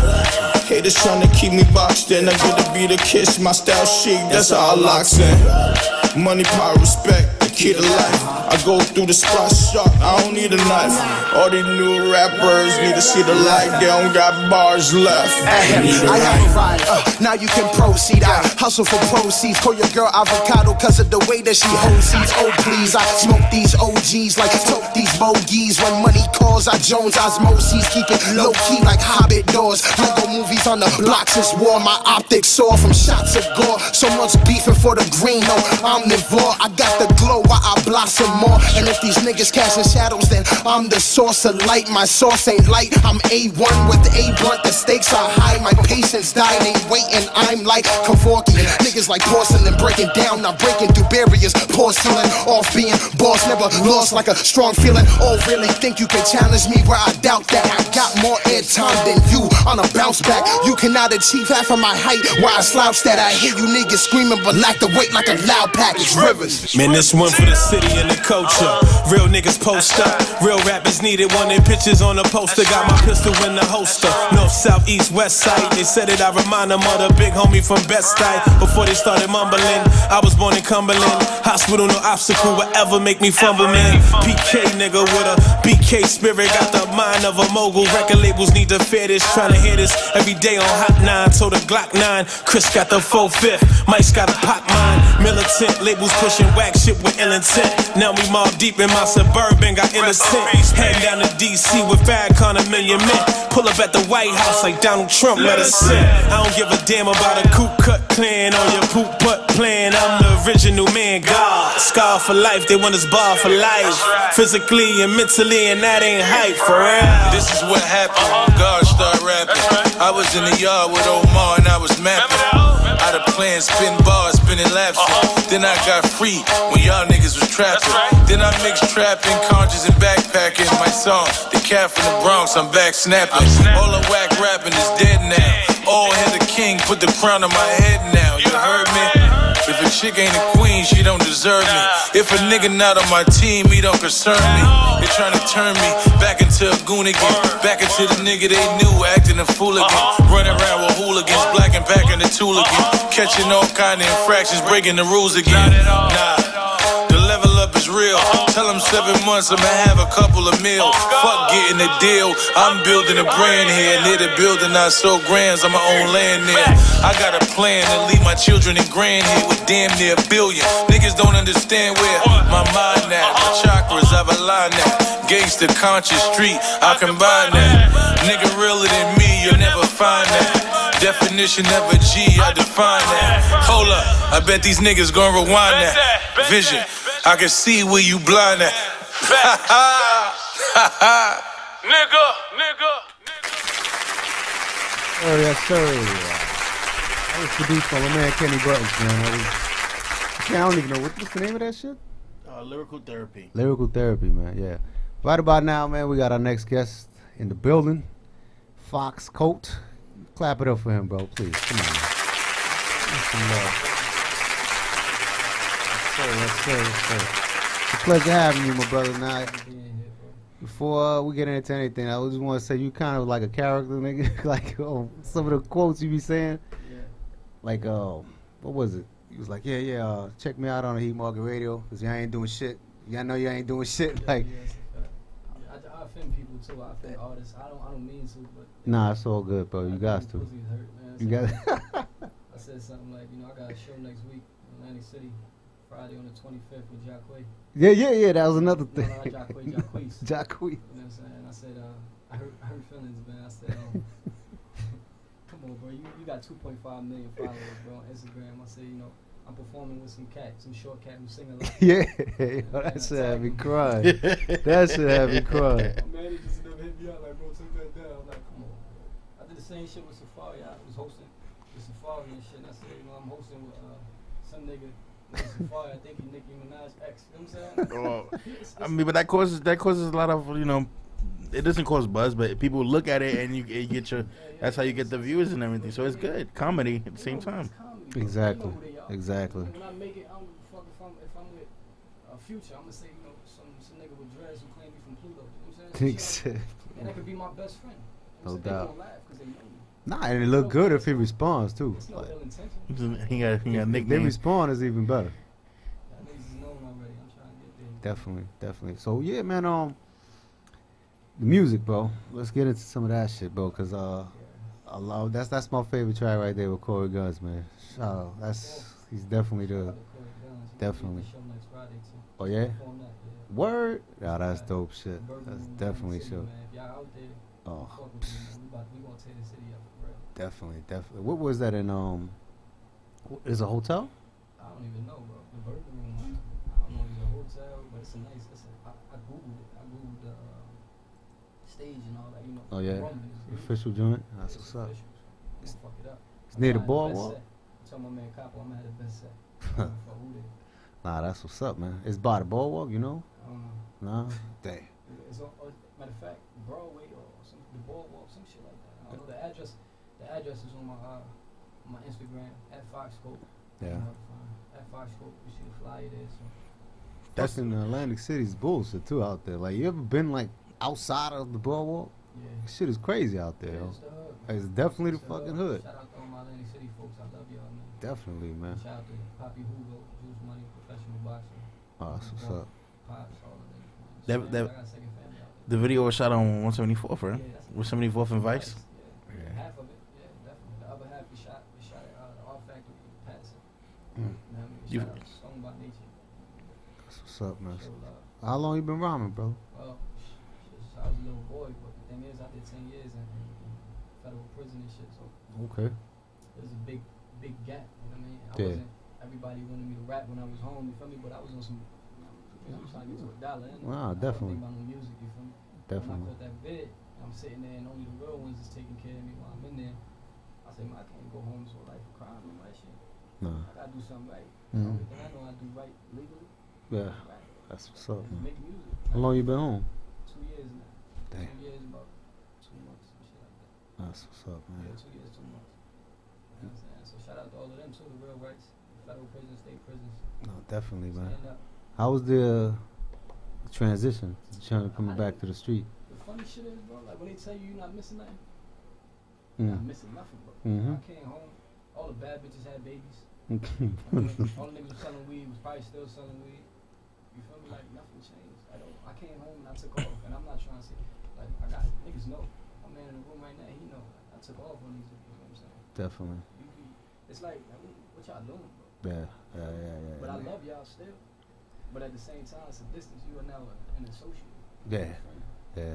Haters tryna keep me boxed in. I get to be the kiss, my style chic, that's how I locks in. Money, power, respect, the key to life. I go through the spot sharp, I don't need a knife. All these new rappers need to see the light, they don't got bars left. I have a ride, now you can proceed. I hustle for proceeds, call your girl avocado cause of the way that she holds seeds. Oh please, I smoke these OGs like tote these bogeys. When money calls, I Jones osmosis, keep it low key like Hobbit doors. Lego movies on the block since war, my optics soar from shots of gore. So much beefing for the green, no omnivore. I got the glow while I blossom more. And if these niggas casting shadows, then I'm the source of light. My source ain't light, I'm A1 with A blunt. The stakes are high, my patience died, ain't waiting. I'm like Kevorkian, niggas like porcelain, breaking down, not breaking through barriers. Porcelain, off being boss, never lost like a strong feeling. Oh really think you can challenge me where I doubt that? I got more airtime than you on a bounce back. You cannot achieve half of my height where I slouch that. I hear you niggas screaming but lack the weight like a loud package. Rivers. Man, this one for the city and the culture. Real niggas post up, real rappers needed. Wanted pictures on the poster, got my pistol in the holster. North, south, east, west side. They said it, I remind them of the big homie from Bed-Stuy. Before they started mumbling, I was born in Cumberland. Hospital, no obstacle will ever make me fumble, man. PK nigga with a BK spirit, got the mind of a mogul. Record labels need to fear this, trying to hear this every day on Hot 9. Told a Glock 9, Chris got the 4-5, Mike's got a pop mine. Militant labels pushing whack shit with ill intent. Now we mob deep in my suburban, got innocent. Heading down to DC with Farrakhan, $1 million men. Pull up at the White House like Donald Trump, let us in. I don't give a damn about a coup cut clan or your poop putt plan. I'm the original man, God. Scar for life, they want us bar for life. Physically and mentally, and that ain't hype for real. This is what happened when God started rapping. I was in the yard with Omar and I was mapping. Out of plan, spin bars, spinning laps. Then I got free when y'all niggas was trapping. Then I mixed trapping, conscious and backpacking. My song, the cat from the Bronx, I'm back snapping. All the whack rapping is dead now. All head the king, put the crown on my head now. You heard me? If a chick ain't a queen, she don't deserve me. If a nigga not on my team, he don't concern me. They trying to turn me back into a goon again. Back into the nigga they knew, acting a fool again. Running around with hooligans, black and packing the tool again. Catching all kind of infractions, breaking the rules again. Nah, the level up is real. Tell them 7 months, I'ma have a couple of meals. Fuck getting a deal, I'm building a brand here. Near the building, I sold grands on my own land there. I got a plan to leave my children in grand here with damn near $1 billion. Niggas don't understand where my mind at. My chakras, I've aligned that. Gangster, conscious, street, I combine that. Nigga realer than me, you'll never find that. Definition of a G, I define that. Hold up, I bet these niggas gon' rewind that. Vision, I can see where you blind at. Nigga. Oh yes sir. That was produced by my man Kenny Buttons, man. I don't even know what's the name of that shit? Lyrical Therapy. Lyrical Therapy, man, yeah. Right about now, man, we got our next guest in the building. Fox Coat. Clap it up for him, bro, please. Come on, man. Some love. Yes, sir. It's a pleasure having you, my brother. Now, before we get into anything, I just want to say you kind of like a character, nigga. Like, some of the quotes you be saying. Yeah. Like, what was it? He was like, yeah, check me out on the Heat Market Radio, because y'all ain't doing shit. Y'all know you ain't doing shit. Like, I offend people too. I offend artists. I don't mean to, but nah, it's all good, bro. You got to. Hurt, man. You got. I said something like, I got a show next week in Atlantic City, Friday on the 25th with Jacquay. Yeah. That was another thing. No, Jacquay. Jacquay. You know what I'm saying? I said, I hurt feelings, man. I said, Come on, bro. You got 2.5 million followers, bro, on Instagram. I say, you know, I'm performing with some short cat who sing a lot. Yeah, yo, that shit had me crying. That shit had me crying. My man, he just never hit me out like, bro, take that down. I'm like, come on, bro. I did the same shit with Safari. I was hosting with Safari and shit. And I said, you know, I'm hosting with some nigga with Safari. I think he Nicki Minaj ex. You know what I'm saying? I mean, but that causes a lot of, you know, it doesn't cause buzz, but people look at it and you get your. That's how you get the views and everything. So it's good comedy at the same time. Exactly. Exactly. When I make it, I don't give a fuck if I'm with Future. I'm gonna say, you know, some nigga with dreads who claim me from Pluto. You know what I'm saying? And that could be my best friend. You know No They doubt. gonna laugh because they know me. Nah, and it look good if he responds too. It's no Like, ill intention. He got if they nickname. respond is even better. That niggas is known already. I'm trying to get there. Definitely. So yeah, man. The music, bro. Let's get into some of that shit, bro. Cause I love that's my favorite track right there with Corey Guns, man. Shout out. He's definitely the. Definitely. Oh yeah. Word. Yeah, that's dope shit. That's definitely sure. Oh. Definitely. What was that in is a hotel? I don't even know, bro. The Burger Room. I don't know if it's a hotel, but it's a nice. I googled it. I googled the stage and all that. You know. Oh yeah. Official joint. That's what's up. Fuck it up. It's near the boardwalk. Tell my man Capo I'm gonna have the best set. Nah, that's what's up, man. It's by the boardwalk, you know? I don't know. Nah, dang. It's matter of fact, Broadway or the boardwalk, some shit like that. I don't know the address. The address is on my Instagram at Foxscope. Yeah. At Foxscope, you see the flyer there. So. That's in Atlantic City's bullshit too out there. Like, you ever been like outside of the boardwalk? Yeah. Shit is crazy out there. Yeah, Yo. it's the hood. It's definitely the fucking hood. Shout out to all my Atlantic City folks. I love y'all, man. Definitely, man. Shout out to Poppy Hugo, Juice Money, professional boxer. Oh, that's what's up. Pops, all of them. That- I got a second family out there. The video was shot on 174th, right? Yeah, that's 174th and Vice. Yeah. Half of it, yeah, definitely. The other half we shot at the R Factory in Patterson. Mm. You know what I mean? You- Shout out to Stone by Nature. That's what's up, man. Show love. How long you been rhyming, bro? Well, I was a little boy, but the thing is, I did 10 years in federal prison and shit, so Okay. there's a big gap, you know what I mean? Everybody wanted me to rap when I was home, you feel me? But I was on some, I'm trying to get to $1. Wow, I definitely. don't think about no music, you feel me? Definitely. When I put that bid, I'm sitting there and only the real ones is taking care of me while I'm in there. I say, man, I can't go home to a life of crime and that shit. Nah. I gotta do something right. Mhm. The only thing I know I do right legally, Yeah. right, That's what's up, is man. make music. How long you been home? 2 years now. Damn. 2 years, about 2 months, some shit like that. That's what's up, Yeah, man. 2 years, 2 months. You know what I'm saying? So shout out to all of them too, the real rights, federal prisons, state prisons. No, definitely, man. Stand up. How was the transition? Trying to coming back to the street? The funny shit is, bro, like when they tell you you're not missing nothing, Mm. you're not missing nothing, bro. Mhm. I came home, all the bad bitches had babies. I mean, all the niggas was selling weed, was probably still selling weed. You feel me? Like nothing changed. I came home and I took off, and I'm not trying to say, like, I got niggas know. My man in the room right now, he know. I took off on these, you know what I'm saying? Definitely. It's like, what y'all doing, bro? Yeah. But I love y'all still. But at the same time, it's a distance. You are now an associate. Yeah. Yeah.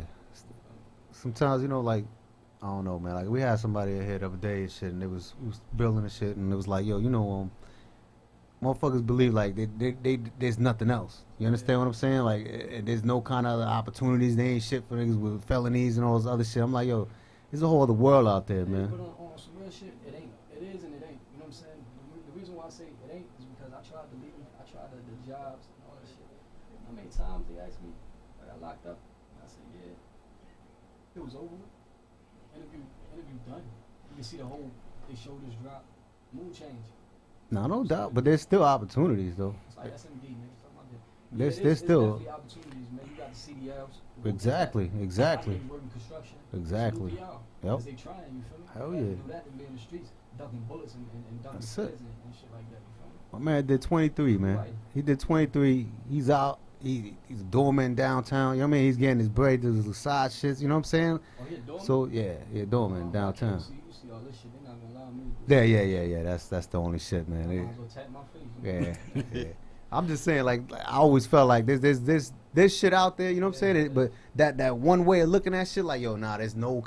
Sometimes, you know, like, I don't know, man. Like, we had somebody here the other day and shit, and we was building the shit, and it was like, yo, you know, motherfuckers believe, like, there's nothing else. You understand what I'm saying? Like, there's no kind of other opportunities. They ain't shit for niggas with felonies and all this other shit. I'm like, yo, there's a whole other world out there, man. But on some real shit, it ain't. It is and it ain't. You know what I'm saying? The reason why I say it ain't is because I tried to leave. I tried the jobs and all that shit. How many times they asked me, I got locked up? And I said, yeah. It was over. Interview done. You can see the whole, they shoulders drop. Mood change. No doubt. But there's still opportunities, though. It's like SMD, nigga. There's still definitely opportunities, man. You got the CDLs. Exactly. Working construction. Exactly. Yep. Yep. They trying, you feel me? Hell You yeah. do that than be in the streets, ducking bullets and ducking That's kids it. and shit like that, you feel me? My man did 23, man. Right. He did 23. He's out. He's doorman downtown. You know what I mean? He's getting his bread, does his side shits. You know what I'm saying? Oh, he a doorman? So yeah, doorman downtown. You see all this shit, they not gonna allow me to do Yeah. That's the only shit, man. I might as well tap my face. Yeah. I'm just saying, like, I always felt like there's shit out there, you know what I'm saying? But that one way of looking at shit, like, yo, nah, there's no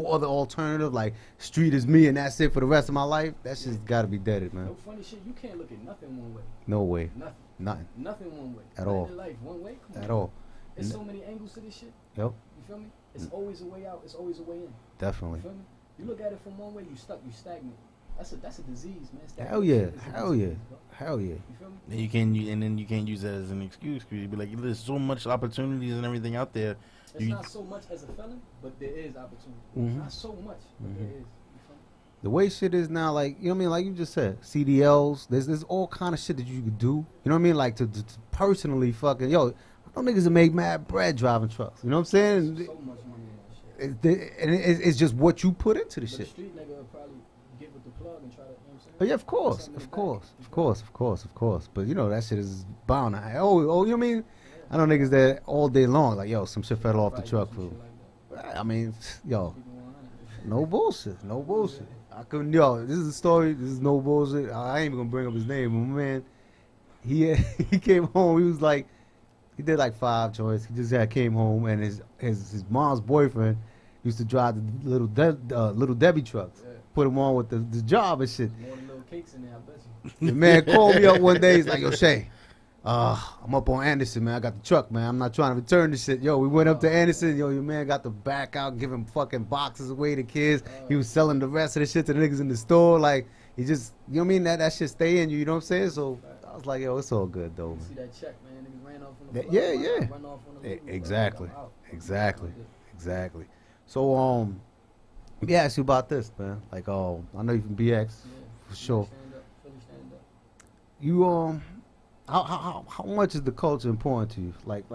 other alternative. Like, street is me and that's it for the rest of my life. That shit's got to be deaded, man. No funny shit. You can't look at nothing one way. No way. Nothing. Nothing. Nothing one way. At all. In life, one way. Come At on. all. There's so many angles to this shit. Yep. You feel me? It's always a way out. It's always a way in. Definitely. You feel me? You look at it from one way, you stuck. You stagnant. That's a disease, man. Hell yeah. Hell yeah. Hell yeah. You feel me? And then you can't use that as an excuse because you be like, there's so much opportunities and everything out there. It's not so much as a felon, but there is opportunity. Not so much, but there is. You feel me? The way shit is now, like, you know what I mean? Like you just said, CDLs, there's all kind of shit that you could do. You know what I mean? Like to personally fucking, yo, I know niggas that make mad bread driving trucks. You know what I'm saying? So much money in that shit. It's just what you put into the But shit. the street nigga will probably get with the plug and try to, you know what I'm saying? Oh, yeah, of course. But you know that shit is bound. You know what I mean? I know niggas that all day long, like, yo, some shit fell off the truck, fool. I mean, yo, no bullshit. I couldn't, yo, this is a story. This is no bullshit. I ain't even gonna bring up his name, but man, he came home. He was like, he did like 5 joints. He just came home, and his mom's boyfriend used to drive the little Debbie trucks. Yeah. Put him on with the job and shit. More than little cakes in there, I bet you. The man called me up one day. He's like, yo, Shay, I'm up on Anderson, man. I got the truck, man. I'm not trying to return this shit. Yo, we went up to Anderson. Yo, your man got the back out, giving fucking boxes away to kids. He was selling the rest of the shit to the niggas in the store. Like, he just, you know what I mean? That shit stay in you, you know what I'm saying? So I was like, yo, it's all good, though, man. See that check, man. Niggas ran off on the yeah. Run off on the Exactly. So, let me ask you about this, man. Like, I know you from BX, for sure. You, how much is the culture important to you? Like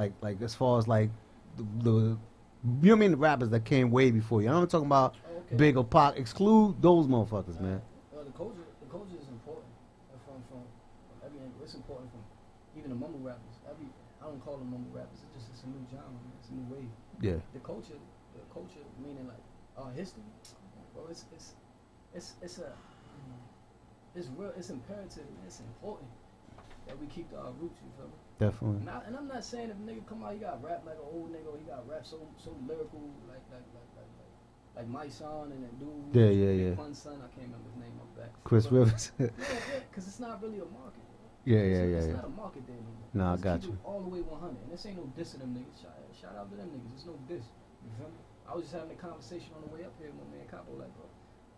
as far as like the you know what I mean, the rappers that came way before you. I'm not talking about Big or Pac. Exclude those motherfuckers, man. The culture is important. From every angle. It's important from even the mumble rappers. I don't call them mumble rappers. It's a new genre, man. It's a new wave. Yeah. The culture meaning like our history. Bro, it's real. It's imperative, man. It's important that we keep our roots. You feel me? Definitely. And I'm not saying if a nigga come out, he got rap like an old nigga, or he got rap so lyrical, like my son and that dude. Yeah. Fun son, I can't remember his name. I'm back. Chris Rivers. yeah, because it's not really a market. Yeah. It's not a market there anymore. Nah, I got you. All the way 100, and this ain't no diss to them niggas. Shout out to them niggas. It's no diss. You feel me? I was just having a conversation on the way up here with my man Capo, like, bro,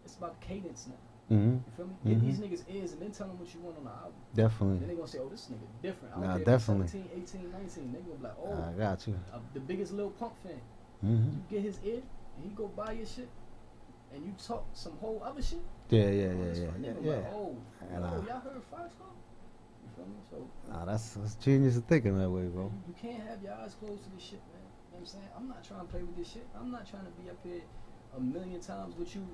it's about cadence now. You feel me? Get these niggas ears and then tell them what you want on the album. Definitely. Then they gonna say, oh, this nigga different. Nah, definitely. 17, 18, 19. They gonna be like, oh, I got you. The biggest Lil Pump fan. You get his ear and he go buy your shit and you talk some whole other shit. Yeah. Like, oh, y'all heard Five Star? You feel me? So that's genius of thinking that way, bro. You can't have your eyes closed to this shit, man. You know what I'm saying? I'm not trying to play with this shit. I'm not trying to be up here a million times with you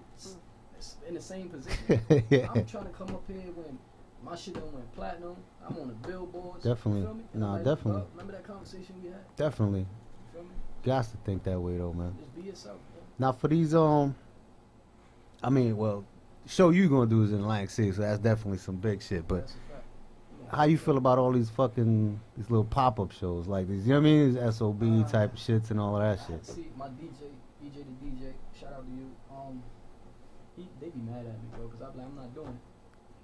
in the same position. I'm trying to come up here when my shit done went platinum. I'm on the billboards. Definitely. You feel me? Nah, like, definitely. Remember that conversation we had? Definitely. You feel me? Got to think that way, though, man. Just be yourself, man. Now, for these, I mean, well, the show you gonna do is in Atlantic City, so that's definitely some big shit. But how you feel about all these little pop-up shows like these? You know what I mean? These SOB type of shits and all of that shit. See, my DJ the DJ, shout out to you. They be mad at me, bro, because I'm like, I'm not doing it.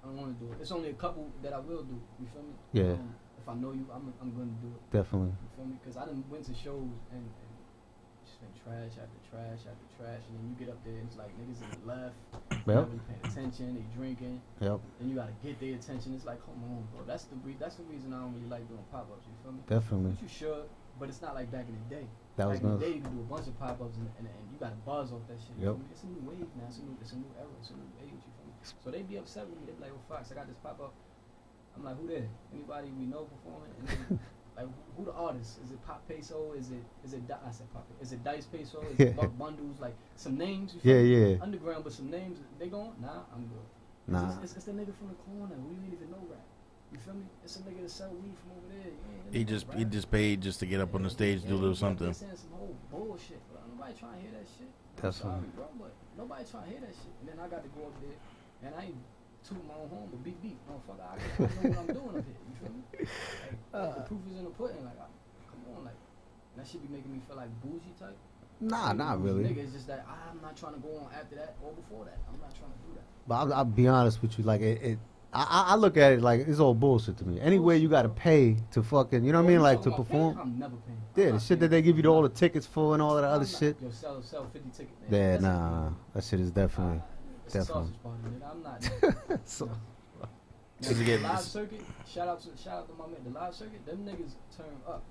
I don't want to do it. It's only a couple that I will do. You feel me? Yeah. If I know you, I'm gonna do it. Definitely. You feel me? Because I done went to shows and just been trash after trash after trash, and then you get up there and it's like niggas in the left, not really paying attention, they drinking. Yep. Then you gotta get their attention. It's like, come on, bro. That's the reason I don't really like doing pop-ups. You feel me? Definitely. But you should, but it's not like back in the day. Back in the day, you can do a bunch of pop-ups and you got to buzz off that shit. You feel me? It's a new wave now. It's a new era. It's a new age. You feel me? So they be upset with me. They be like, "Well, Fox, I got this pop-up." I'm like, "Who there? Anybody we know performing?" And then, like, who the artist? Is it Pop Peso? Is it? I said Pop. Is it Dice Peso? Is it Buck Bundles? Like some names. You feel me? Underground, but some names. They going? Nah, I'm good. Nah. It's the nigga from the corner. We ain't even know rap. You feel me? It's a nigga that sell weed from over there. He just paid just to get up on the stage, do a little something. He's saying some whole bullshit, but nobody trying to hear that shit. That's sorry, bro, but nobody trying to hear that shit. And then I got to go up there, and I ain't toot my own horn, but beat, motherfucker. I know what I'm doing up here. You feel me? Like, the proof is in the pudding. Like, come on, like that should be making me feel like bougie type. Nah, not really. Nigga, it's just that I'm not trying to go on after that or before that. I'm not trying to do that. But I'll be honest with you, like I look at it like it's all bullshit to me. Anyway, you gotta pay to fucking, you know what I mean, like to perform. I'm never paying. Yeah, the shit that they give you all the tickets for and all of that other shit. Yo, sell 50 tickets. Yeah, nah, that shit is definitely. It's a sausage party, nigga. I'm not. So, the live circuit, shout out to my man. The live circuit, them niggas turn up.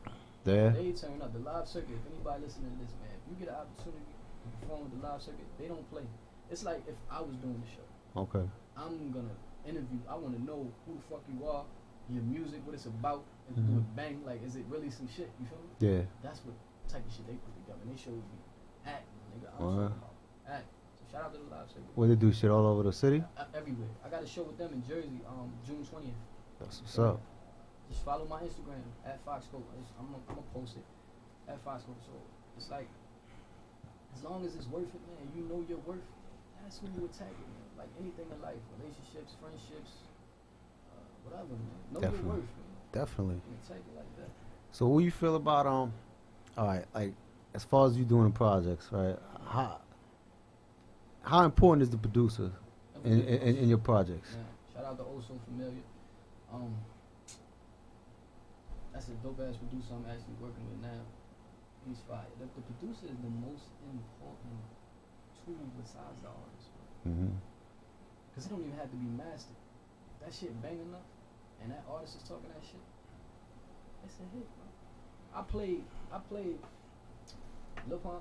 Yeah. They turn up. The live circuit. If anybody listening to this, man, if you get an opportunity to perform with the live circuit, they don't play. It's like if I was doing the show. Okay. I'm gonna interview. I want to know who the fuck you are, your music, what it's about, and do it bang. Like, is it really some shit? You feel me? Yeah. That's what type of shit they put together. And they showed me acting, nigga. I'm talking about acting. So shout out to the live circuit. Where they do shit all over the city? Everywhere. I got a show with them in Jersey, June 20th. That's what's up. Just follow my Instagram at Foxco. I'm gonna post it at Foxco. So it's like, as long as it's worth it, man, you know your worth. That's when you attack it, man. Like anything in life, relationships, friendships, whatever, man. Know your worth, man. Definitely. You attack it like that. So what you feel about all right, like as far as you doing projects, right? How important is the producer in your projects? Yeah. Shout out to Also Familiar. That's a dope ass producer I'm actually working with now. He's fire. The producer is the most important tool besides the artist, because it don't even have to be mastered. If that shit bang enough, and that artist is talking that shit, it's a hit, bro. I played Lil Pump,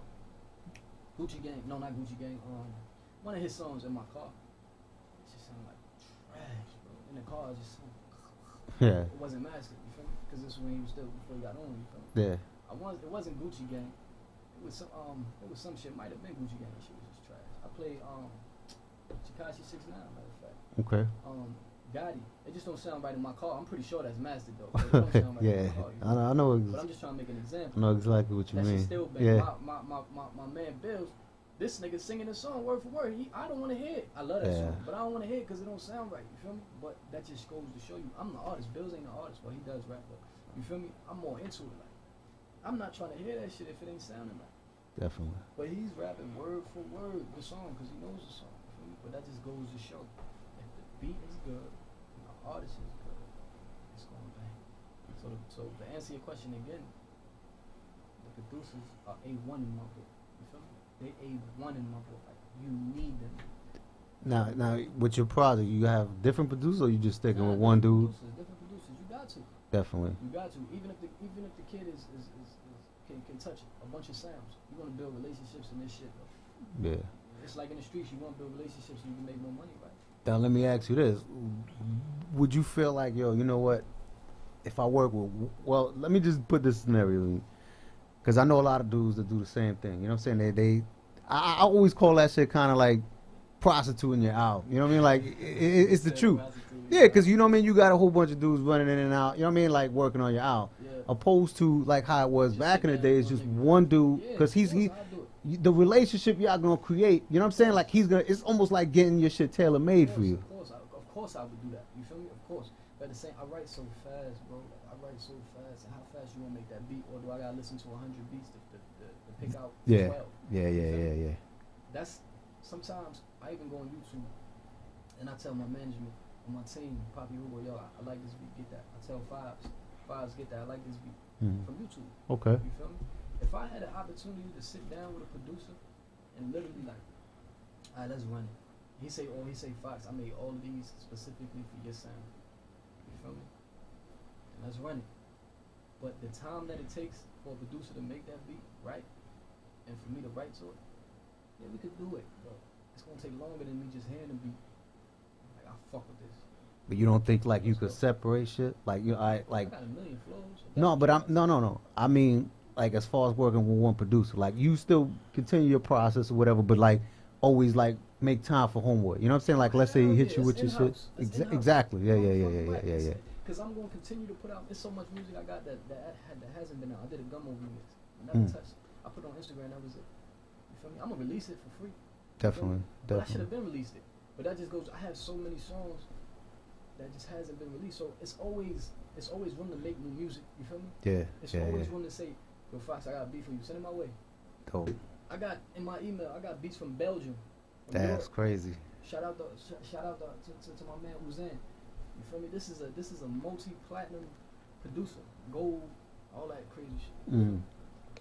Gucci Gang. No, not Gucci Gang. One of his songs in my car. It just sounded like trash, bro. In the car, it just sounded. Yeah. It wasn't mastered, you feel me? Because this was when he was still before he got on, you feel me? Yeah. It wasn't Gucci Gang. It was some shit. Might have been Gucci Gang. That shit was just trash. I played Tekashi 6ix9ine, matter of fact. Okay. Gotti. It just don't sound right in my car. I'm pretty sure that's mastered though. It don't sound right in my car, I know. But I'm just trying to make an example. I know exactly what you mean. That shit still bang. Yeah. My man Bills. This nigga singing this song word for word. I don't want to hear it. I love that song, but I don't want to hear it because it don't sound right. You feel me? But that just goes to show you, I'm the artist. Bills ain't the artist, but he does rap. But you feel me? I'm more into it. Like, I'm not trying to hear that shit if it ain't sounding right. Definitely. But he's rapping word for word the song because he knows the song. You feel me? But that just goes to show, if the beat is good and the artist is good, it's going bang. So to answer your question again, the producers are A1 in my book. You feel me? They A1 in my book. Like, you need them. Now, with your project, you have different producers, or you just sticking with one dude? Different producers. You got to. Definitely. You got to. Even if the kid can touch a bunch of sounds, you want to build relationships in this shit, though. Yeah. It's like in the streets, you want to build relationships so you can make more money, right? Now, let me ask you this: would you feel like, yo, you know what? If I work with, well, let me just put this scenario. Because I know a lot of dudes that do the same thing. You know what I'm saying? I always call that shit kind of like prostituting your out. You know what I mean? Like, it's the truth. Yeah, because you know what I mean? You got a whole bunch of dudes running in and out. You know what I mean? Like, working on your out. Yeah. Opposed to, like, how it was back in the day, it's just one dude. Because the relationship y'all going to create, you know what I'm saying? Like, it's almost like getting your shit tailor-made for you. Of course I would do that. You feel me? Of course. But at the same, I write so fast, bro. I write so fast. And how fast you want to make that beat? Or do I got to listen to 100 beats to pick out 12? Yeah. That's, sometimes I even go on YouTube and I tell my management and my team, Poppy Hugo, yo, I like this beat, get that. I tell Fives, get that, I like this beat from YouTube. Okay. You feel me? If I had an opportunity to sit down with a producer and literally like, all right, let's run it. He say, Fox, I made all of these specifically for your sound. You feel me? And let's run it. But the time that it takes for a producer to make that beat, right? And for me to write to it, yeah, we could do it, but it's gonna take longer than me just hearing the beat. Like, I fuck with this. But you don't think like you could separate shit? Like I got a million flows. No, but no. I mean, like as far as working with one producer, like you still continue your process or whatever, but like always like make time for homework. You know what I'm saying? Like let's say he hit you with your shit. Exactly. Yeah. Because I'm gonna continue to put out. There's so much music I got that hasn't been out. I did a Gummo remix. Never touched. I put it on Instagram. That was it. You feel me? I'm gonna release it for free. Definitely. But I should have been released it. But that just goes. I have so many songs that just hasn't been released. So it's always room to make new music. You feel me? Yeah. It's always room to say, yo, Fox, I got a beat for you. Send it my way. Dope. I got in my email. I got beats from Belgium. From That's Europe. crazy. Shout out to my man Uzan. You feel me? This is a multi-platinum producer, gold, all that crazy shit.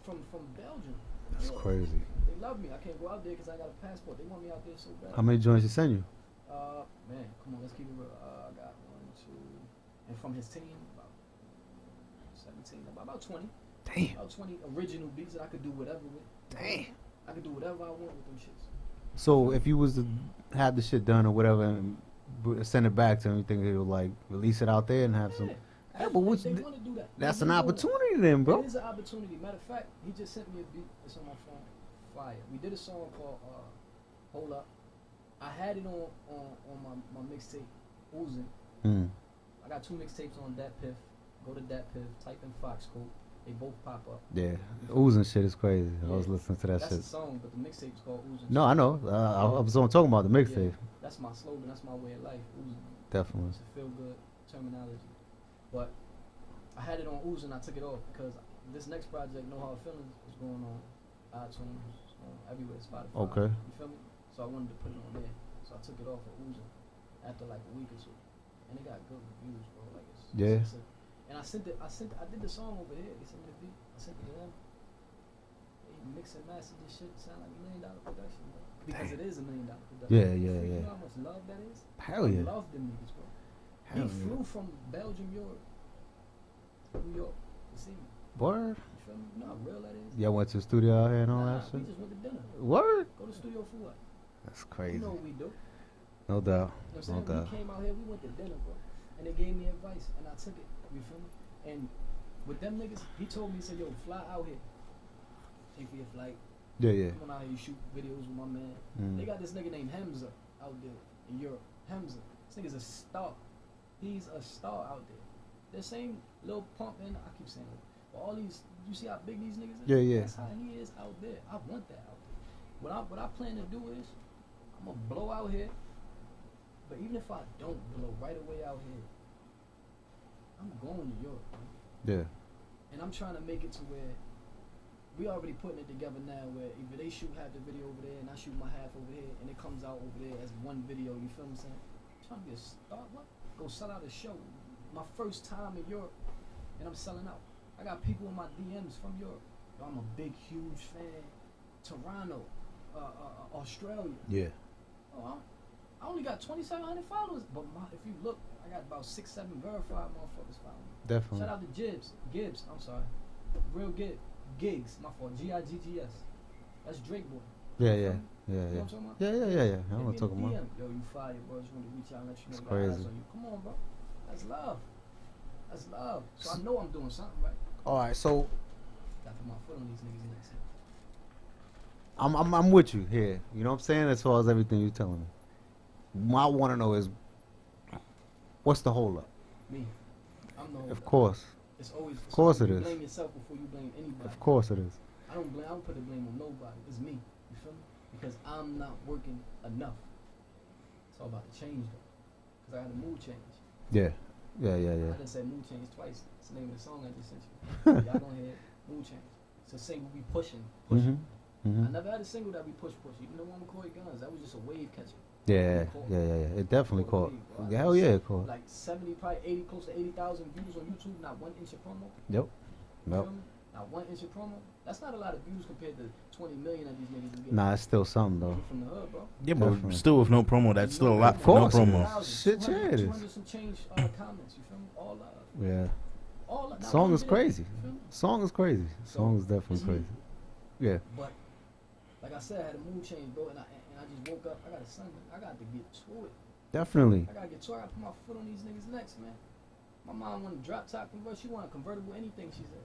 From Belgium. That's crazy. They love me. I can't go out there because I got a passport. They want me out there so bad. How many joints you send you? Man, come on, let's keep it real. I got 1, 2, and from his team about 17, about 20. Damn. About 20 original beats that I could do whatever with. Damn. I could do whatever I want with them shits. So if you was to have the shit done or whatever and send it back to him, you think they would like release it out there and have some? Yeah, but what's they want to do that. That's an opportunity then, bro. It is an opportunity. Matter of fact, he just sent me a beat. It's on my phone. Fire. We did a song called Hold Up. I had it on my mixtape, Oozing. I got 2 mixtapes on Dat Piff. Go to Dat Piff, type in Fox Code. They both pop up. Yeah, Oozing shit is crazy. Yeah. I was listening to that That's shit. That's a song, but the mixtape's called Oozing. No, I know. I was on talking about the mixtape. Yeah, that's my slogan. That's my way of life. Oozing. Definitely. It's a feel good terminology. But I had it on Oozing. I took it off because this next project, No Hard Feelings, is going on iTunes, everywhere, Spotify. Okay. You feel me? So I wanted to put it on there. So I took it off of Oozing after like a week or so, and it got good reviews, bro. Like it's and I did the song over here. They sent me the beat. I sent it to them. They mix and master this shit. Sound like $1 million production, bro. Because it is $1 million production. Yeah. You know how much love that is? Hell yeah. I love them niggas, bro. Hell He flew from Belgium, Europe, New York to see me. Word. You feel me? You know how real that is? Y'all went to the studio out here and all that We shit? just went to dinner. Word. Go to the studio for what? That's crazy. You know what we do. No doubt. You know what I'm saying? We came out here, we went to dinner, bro. And they gave me advice, and I took it. You feel me? And with them niggas, he told me, he said, yo, fly out here. Pay for your flight. Yeah. Come on out here, you shoot videos with my man. They got this nigga named Hamza out there in Europe. Hamza. This nigga's a star. He's a star out there. The same little pump, and I keep saying it. But all these, you see how big these niggas is? Yeah. That's how he is out there. I want that out there. What I plan to do is, I'm gonna blow out here. But even if I don't blow right away out here, I'm going to Europe, man. Yeah. And I'm trying to make it to where we already putting it together now where either they shoot half the video over there and I shoot my half over here and it comes out over there as one video, you feel what I'm saying? I'm trying to get a start, what? Go sell out a show. My first time in Europe and I'm selling out. I got people in my DMs from Europe. Yo, I'm a big, huge fan. Toronto, Australia. Yeah. Oh, I only got 2,700 followers, but if you look, I got about 6, 7 verified motherfuckers following me. Definitely. Shout out to Gibbs, I'm sorry. Real Gigs, my fault, Giggs. That's Drake boy. Yeah. You know what I'm talking about? Yeah. I want to talk about. Yo, you fire, bro. Just want to reach out and let you know It's that I crazy. eyes on you. Come on, bro. That's love. That's love. So I know I'm doing something right. All right, so Got to put my foot on these niggas next. I'm with you here. You know what I'm saying? As far as everything you're telling me. What I want to know is, what's the hold up? Me. I'm the Of course. It's always. Of course it you is. blame yourself before you blame anybody. Of course it is. I don't put the blame on nobody. It's me. You feel me? Because I'm not working enough. It's all about the change though. Because I had a mood change. Yeah. I done said mood change twice. It's the name of the song I just sent you. Y'all gonna hear mood change. It's a single we pushing. I never had a single that we push. Even the one with Corey Guns, that was just a wave catcher. Yeah. It definitely caught. Hell yeah, it caught. Like 70, probably 80, close to 80,000 views on YouTube. Not 1 inch of promo. Yep. You feel me? Not 1 inch of promo. That's not a lot of views compared to 20 million that these niggas are getting. Nah, it's still something though. From the hood, bro. Yeah, but Definitely. still with no promo, that's still a lot Of for no course. promo. Shit, yeah, it is. 200 some change comments. You feel me? All love. Yeah. All love. Not Song one is video, crazy. you feel me? Song is crazy. So, Song is definitely it's me. crazy. Yeah. But like I said, I had a mood change, bro, and I just woke up. I got a son. I got to get to it. Definitely. I gotta get to it. I gotta put my foot on these niggas' necks, man. My mom wanted a drop top convert. She wanted a convertible anything. She said,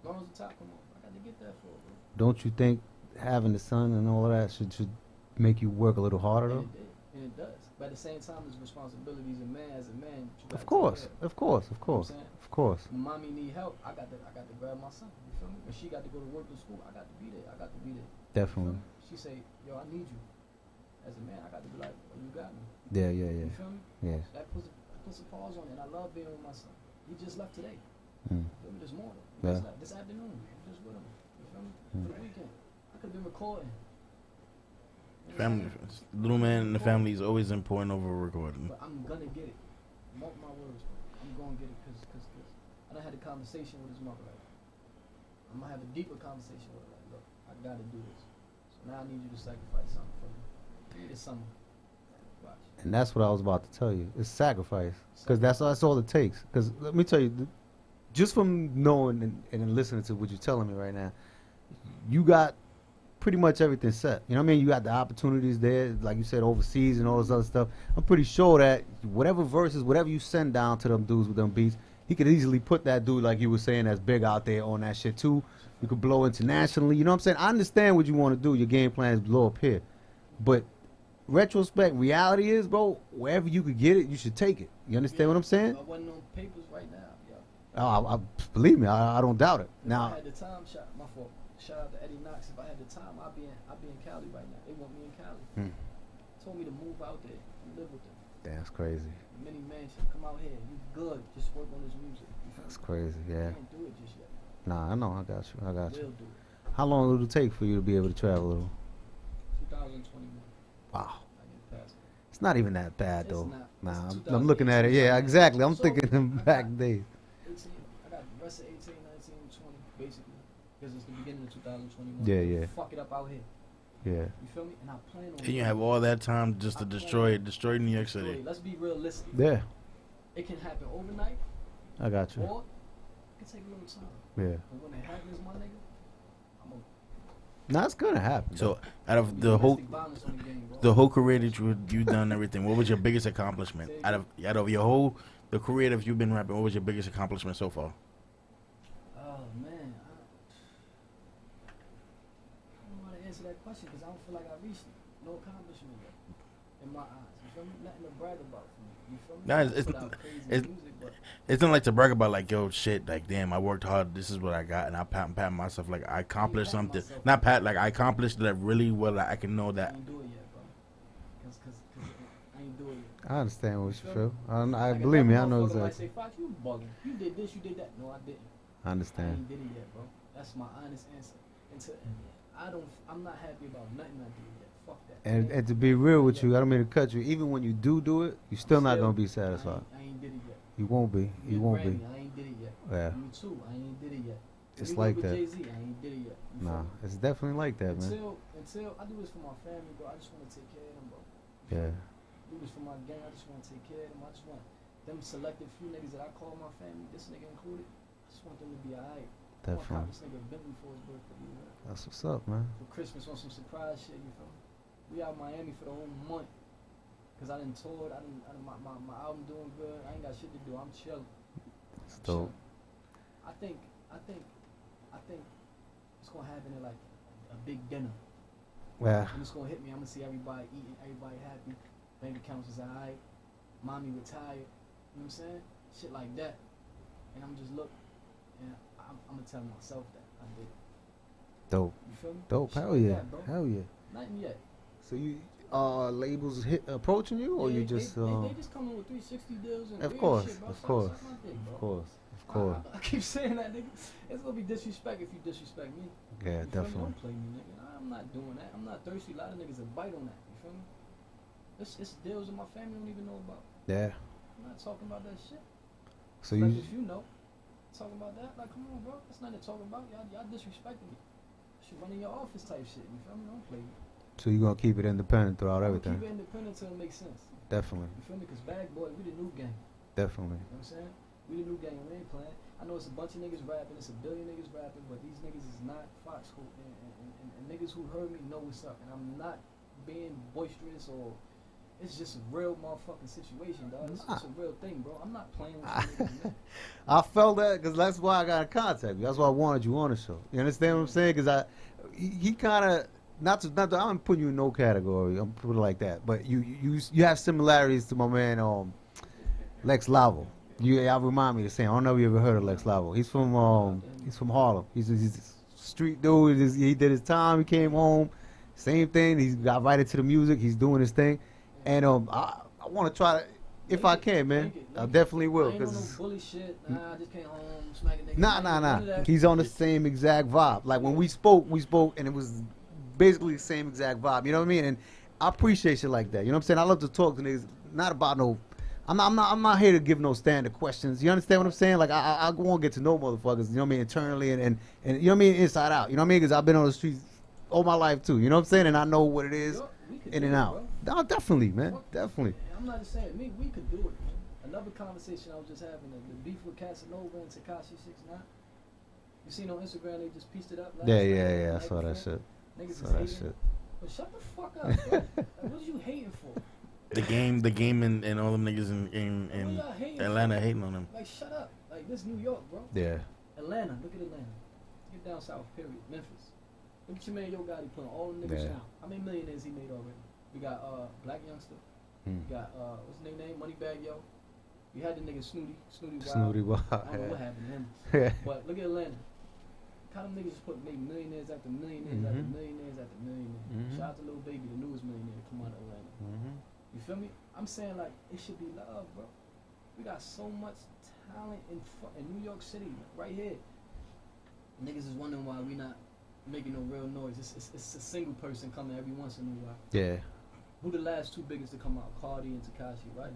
as long as the top come off, I got to get that for her, bro. Don't you think having the son and all of that should make you work a little harder though? And it did, and it does. But at the same time, there's responsibilities. A man, as a man, you gotta Of course. take care Of course. You know what I'm saying? Of course. When mommy need help, I got to grab my son. You feel me? When she got to go to work to school, I got to be there. I got to be there. Definitely. She say, yo, I need you. as a man, I got to be like, oh, you got me. Yeah. You feel me? Yeah. That puts a pause on it. And I love being with my son. He just left today. Mm. You feel me? This morning. Yeah. This afternoon. I'm just with him. You feel me? For the weekend. I could have been recording. Family, little man in the family is always important over recording. But I'm gonna get it. Mark my words, bro. I'm gonna get it because I done had a conversation with his mother. Like, I'm gonna have a deeper conversation with her. Like, look, I gotta do this. So now I need you to sacrifice something for me. Give me this summer. Watch. And that's what I was about to tell you. It's sacrifice. Because that's all it takes. Because let me tell you, just from knowing and listening to what you're telling me right now, you got pretty much everything set. You know what I mean? You got the opportunities there, like you said, overseas and all this other stuff. I'm pretty sure that whatever verses, whatever you send down to them dudes with them beats, he could easily put that dude, like you were saying, that's big out there on that shit too. You could blow internationally. You know what I'm saying? I understand what you want to do. Your game plan is blow up here. But retrospect, reality is, bro, wherever you could get it, you should take it. You understand what I'm saying? I wasn't on papers right now, yo. I believe me, I don't doubt it. If Now, I had the time, my fault. Shout out to Eddie Knox. If I had the time, I'd be in Cali right now. They want me in Cali. Told me to move out there and live with them. that's crazy. Mini mansion, come out here. You good? Just work on this music. That's crazy. Yeah. I can't do it just yet. Nah, I know. I got you. Will do it. How long will it take for you to be able to travel a little? 2021. Wow. I get past it. It's not even that bad, It's though. not. Nah, It's I'm looking at it. Yeah, exactly. I'm So, thinking them I back got days. 18. I got the rest of 18, 19, 20, basically. Because it's the beginning of 2021. Yeah. Fuck it up out here. Yeah. You feel me? And I plan on And you have all that time just to destroy New York City. Let's be realistic. Yeah. It can happen overnight, I got you. or it can take a little time. Yeah. But when it happens, my nigga, I'm gonna Nah, it's gonna happen. So out of the whole career that you've done everything, what was your biggest accomplishment? Out of your whole the career that you've been rapping, what was your biggest accomplishment so far? Oh man, I don't know how to answer that question because I don't feel like I reached no accomplishment yet in my eyes. You feel me? Nothing to brag about for me. You feel me? Nah, I put out crazy music, but it's not like to brag about like, yo, shit, like, damn, I worked hard, this is what I got, and I pat myself like I accomplished something. Not pat, like I accomplished that really well, like I can know I that. ain't do it yet, bro. Cause I ain't do it yet. I understand what you feel. I Like, believe me. I another know motherfucker might exactly. say, Fox, you bugging. You did this, you did that. No, I didn't. I I understand. ain't did it yet, bro. That's my honest answer. I'm not happy about nothing I did yet. Fuck that. And to be real with you, I don't mean to cut you. Even when you do it, you're still not gonna be satisfied. I ain't did it yet. You won't be. You won't be. I ain't did it yet. Yeah. Me too. I ain't did it yet. It's Me like with that. Jay-Z, I ain't did it yet. You feel Nah, me? it's definitely like that, man. Until I do this for my family, bro. I just want to take care of them, bro. Yeah. Do this for my gang. I just want to take care of them. I just want them selected few niggas that I call my family, this nigga included. I just want them to be alright. I want to cop Definitely. this nigga a Bentley for his birthday. You know? That's what's up, man. For Christmas on some surprise shit, you feel me? We out in Miami for the whole month. Cause I done toured, my album doing good. I ain't got shit to do. I'm chilling. It's dope. I think it's gonna happen at like a big dinner. Yeah. And it's gonna hit me. I'm gonna see everybody eating, everybody happy. Bank accounts is alright. Mommy retired. You know what I'm saying? Shit like that. And I'm just look, and I'm gonna tell myself that I did. Dope. You feel me? Dope. Shit Hell like yeah. that, bro. Hell yeah. Nothing yet. So you labels approaching you, or Yeah, you just they just come in with 360 deals and Of weird course, shit, bro. of Suck course, my dick, bro. of course, of course. I keep saying that, nigga. It's gonna be disrespect if you disrespect me. Yeah, You feel me? definitely. Don't play me, nigga. I'm not doing that. I'm not thirsty. A lot of niggas will bite on that. You feel me? It's deals that my family don't even know about. Yeah. I'm not talking about that shit. So Like, you if you know, talking about that, like, come on, bro. That's nothing to talk about. Y'all disrespecting me. Should run in your office type shit. You feel me? Don't play me. so you gonna keep it independent throughout I'ma everything? Keep it independent till it makes sense. Definitely, You feel me? Cause Bag Boy, we the new gang. definitely. You know what I'm saying? We the new gang, we ain't playing. I know it's a bunch of niggas rapping, it's a billion niggas rapping, but these niggas is not Fox who, and niggas who heard me know what's up. And I'm not being boisterous or, it's just a real motherfucking situation, dog. It's a real thing, bro. I'm not playing with you niggas, man. I felt that because that's why I got in contact with you. That's why I wanted you on the show. You understand what I'm saying? Because he kind of not to I'm putting you in no category. I'm putting it like that. But you have similarities to my man Lex Lavo. Y'all remind me the same. I don't know if you ever heard of Lex Lavo. He's from Harlem. He's a street dude. He did his time. He came home. Same thing. He's got right into the music. He's doing his thing, and I want to try to, if I can, man. I definitely will. I ain't on no bully shit. Nah, I just came home, smacking niggas. Nah. He's on the same exact vibe. Like when we spoke, and it was basically the same exact vibe. You know what I mean? And I appreciate shit like that. You know what I'm saying? I love to talk to niggas, not about no. I'm not here to give no standard questions. You understand what I'm saying? Like I want to get to know motherfuckers. You know what I mean? Internally and you know what I mean? Inside out. You know what I mean? Because I've been on the streets all my life too. You know what I'm saying? And I know what it is in and out. No, definitely, man. Definitely. I'm not just saying me. We could do it. Man. Another conversation I was just having, the beef with Casanova and Tekashi 6ix9ine. You seen on Instagram they just pieced it up. Yeah. I saw that shit. Niggas is hating. But shut the fuck up, bro. Like, what are you hating for? The game, and all them niggas in Atlanta hating on him. Like, shut up. Like, this New York, bro. Yeah. Atlanta, look at Atlanta. Get down south, period. Memphis. Look at your man Yo Gotti putting all them niggas down. How many millionaires he made already? We got Black Youngster. We got what's his name? Moneybag Yo. We had the nigga Snooty Wild. I don't know what happened to him. But look at Atlanta. Kind of niggas just make millionaires after millionaires after millionaires after millionaires. Shout out to Lil Baby, the newest millionaire to come out of Atlanta. You feel me? I'm saying like it should be love, bro. We got so much talent in New York City, right here. Niggas is wondering why we not making no real noise. It's a single person coming every once in a while. Yeah. Who the last two biggest to come out? Cardi and Tekashi, right?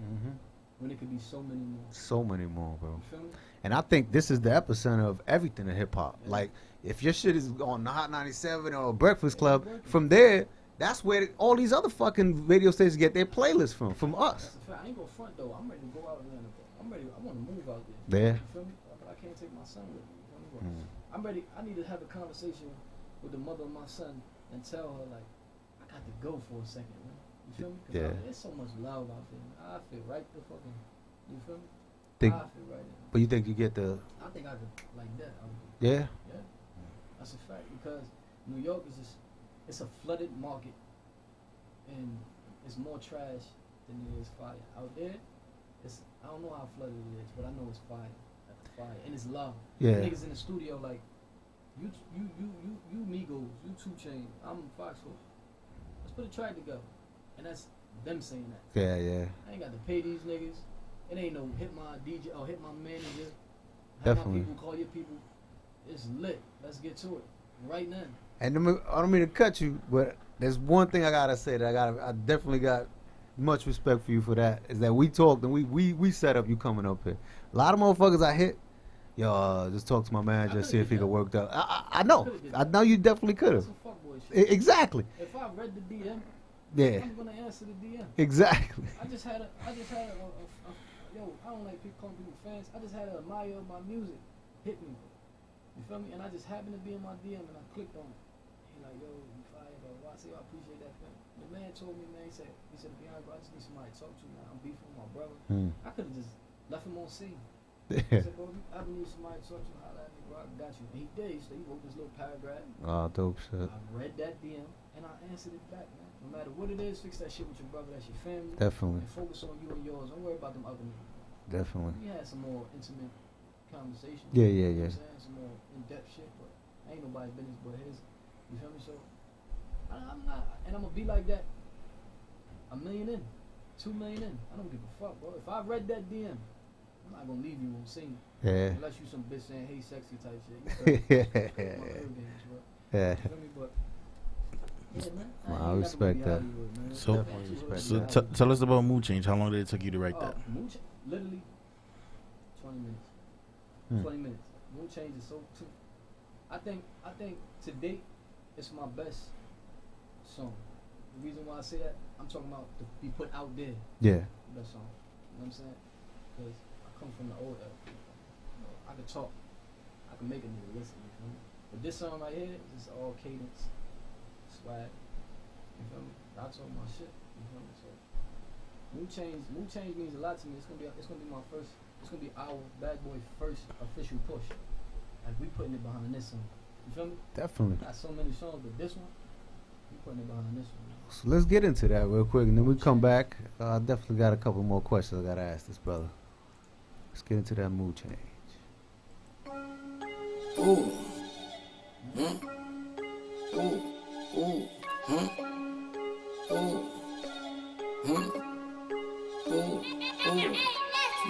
When it could be so many more. So many more, bro. You feel me? And I think this is the epicenter of everything in hip hop. Yeah. Like, if your shit is on the Hot 97 or Breakfast Club, from there, that's where all these other fucking radio stations get their playlists from us. That's a fact. I ain't gonna front though. I'm ready to go out Atlanta, bro. I want to move out there. Yeah. You feel me? But I can't take my son with me. You feel me? I'm ready. I need to have a conversation with the mother of my son and tell her like, I got to go for a second, man. You feel me? Because there's so much love out there. Man. I feel right the fucking. You feel me? I feel right in. But you think you get the? I think I could like that. Yeah. Yeah. That's a fact because New York is just it's a flooded market, and it's more trash than it is fire out there. It's I don't know how flooded it is, but I know it's fire, and it's love. Yeah. The niggas in the studio like you Migos, you 2 Chainz, I'm Foxhole. Let's put a track together, and that's them saying that. Yeah. I ain't got to pay these niggas. It ain't no hit my DJ or hit my manager. Definitely. Have my people call your people. It's lit. Let's get to it right now. And I don't mean to cut you, but there's one thing I gotta say that I definitely got much respect for you for that. Is that we talked and we set up you coming up here. A lot of motherfuckers I hit. Yo, just talk to my manager, see if he could work out. I know. I know you definitely could have. Exactly. If I read the DM, I'm gonna answer the DM. Exactly. I just had a yo, I don't like people calling people fans. I just had a admirer of my music hit me. You feel me? And I just happened to be in my DM and I clicked on it. He like, yo, you fire, bro. I say, I appreciate that, man. The man told me, man, he said, Beyond, bro, I just need somebody to talk to, man. I'm beefing with my brother. I could have just left him on scene. He said, bro, I need somebody to talk to, holla at me, bro. I got you. And he did. He wrote this little paragraph. Oh, dope shit. I read that DM and I answered it back, man. No matter what it is, fix that shit with your brother, that's your family. Definitely. And focus on you and yours. Don't worry about them other niggas. Definitely. We had some more intimate conversations. Yeah. You know what I'm saying? Some more in-depth shit, but ain't nobody's business but his. You feel me? So, I'm not, and I'm gonna be like that. $1 million in, 2 million in. I don't give a fuck, bro. If I read that DM, I'm not gonna leave you on scene. Yeah. Unless you some bitch saying, hey, sexy type shit. Yeah. You feel me? But, yeah, man. I respect that. So tell us about Mood Change. How long did it take you to write that? Literally 20 minutes. 20 minutes. Mood Change is so too. I think to date it's my best song. The reason why I say that, I'm talking about to be put out there. Yeah. Best song. You know what I'm saying? Because I come from the old era. You know, I can talk. I can make a nigga listen. You feel me? But this song right here is all cadence, swag. You feel me? I told my shit. You feel me? So Mood Change means a lot to me. It's gonna be my first. It's gonna be our Bad Boy first official push. Like we putting it behind this one. You feel me? Definitely. Got so many songs, but this one, we putting it behind this one. So let's get into that real quick, and then we come back. I definitely got a couple more questions I gotta ask this brother. Let's get into that Mood Change. Ooh.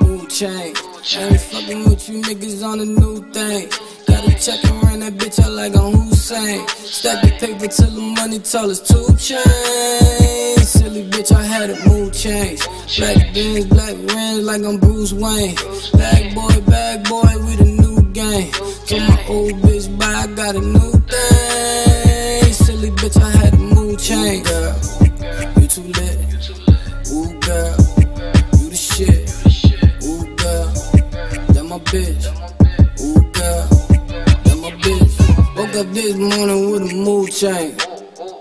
Mood change. I ain't fucking with you niggas on a new thing. Gotta check and run that bitch out like I'm Hussein. Stack the paper till the money tall as 2 chains. Silly bitch, I had a mood change. Black beans, black rims like I'm Bruce Wayne. Bad boy, we the new gang. Told my old bitch bye, I got a new thing. Silly bitch, I had a mood change. Girl, you too lit. Ooh, girl, you the shit. Ooh, girl, that my bitch. Ooh, girl, that my bitch. Woke up this morning with a mood change.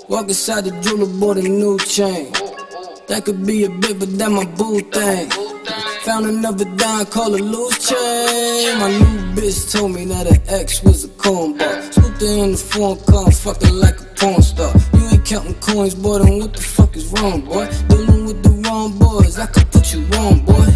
Walk inside the jeweler, bought a new chain. That could be a bit, but that my boo thing. Found another dime, call a loose chain. My new bitch told me that her ex was a cornball. Scooped her in the phone car, fucked her like a porn star. You ain't counting coins, boy, then what the fuck is wrong, boy? Dealing with the wrong boys, I could put you on, boy.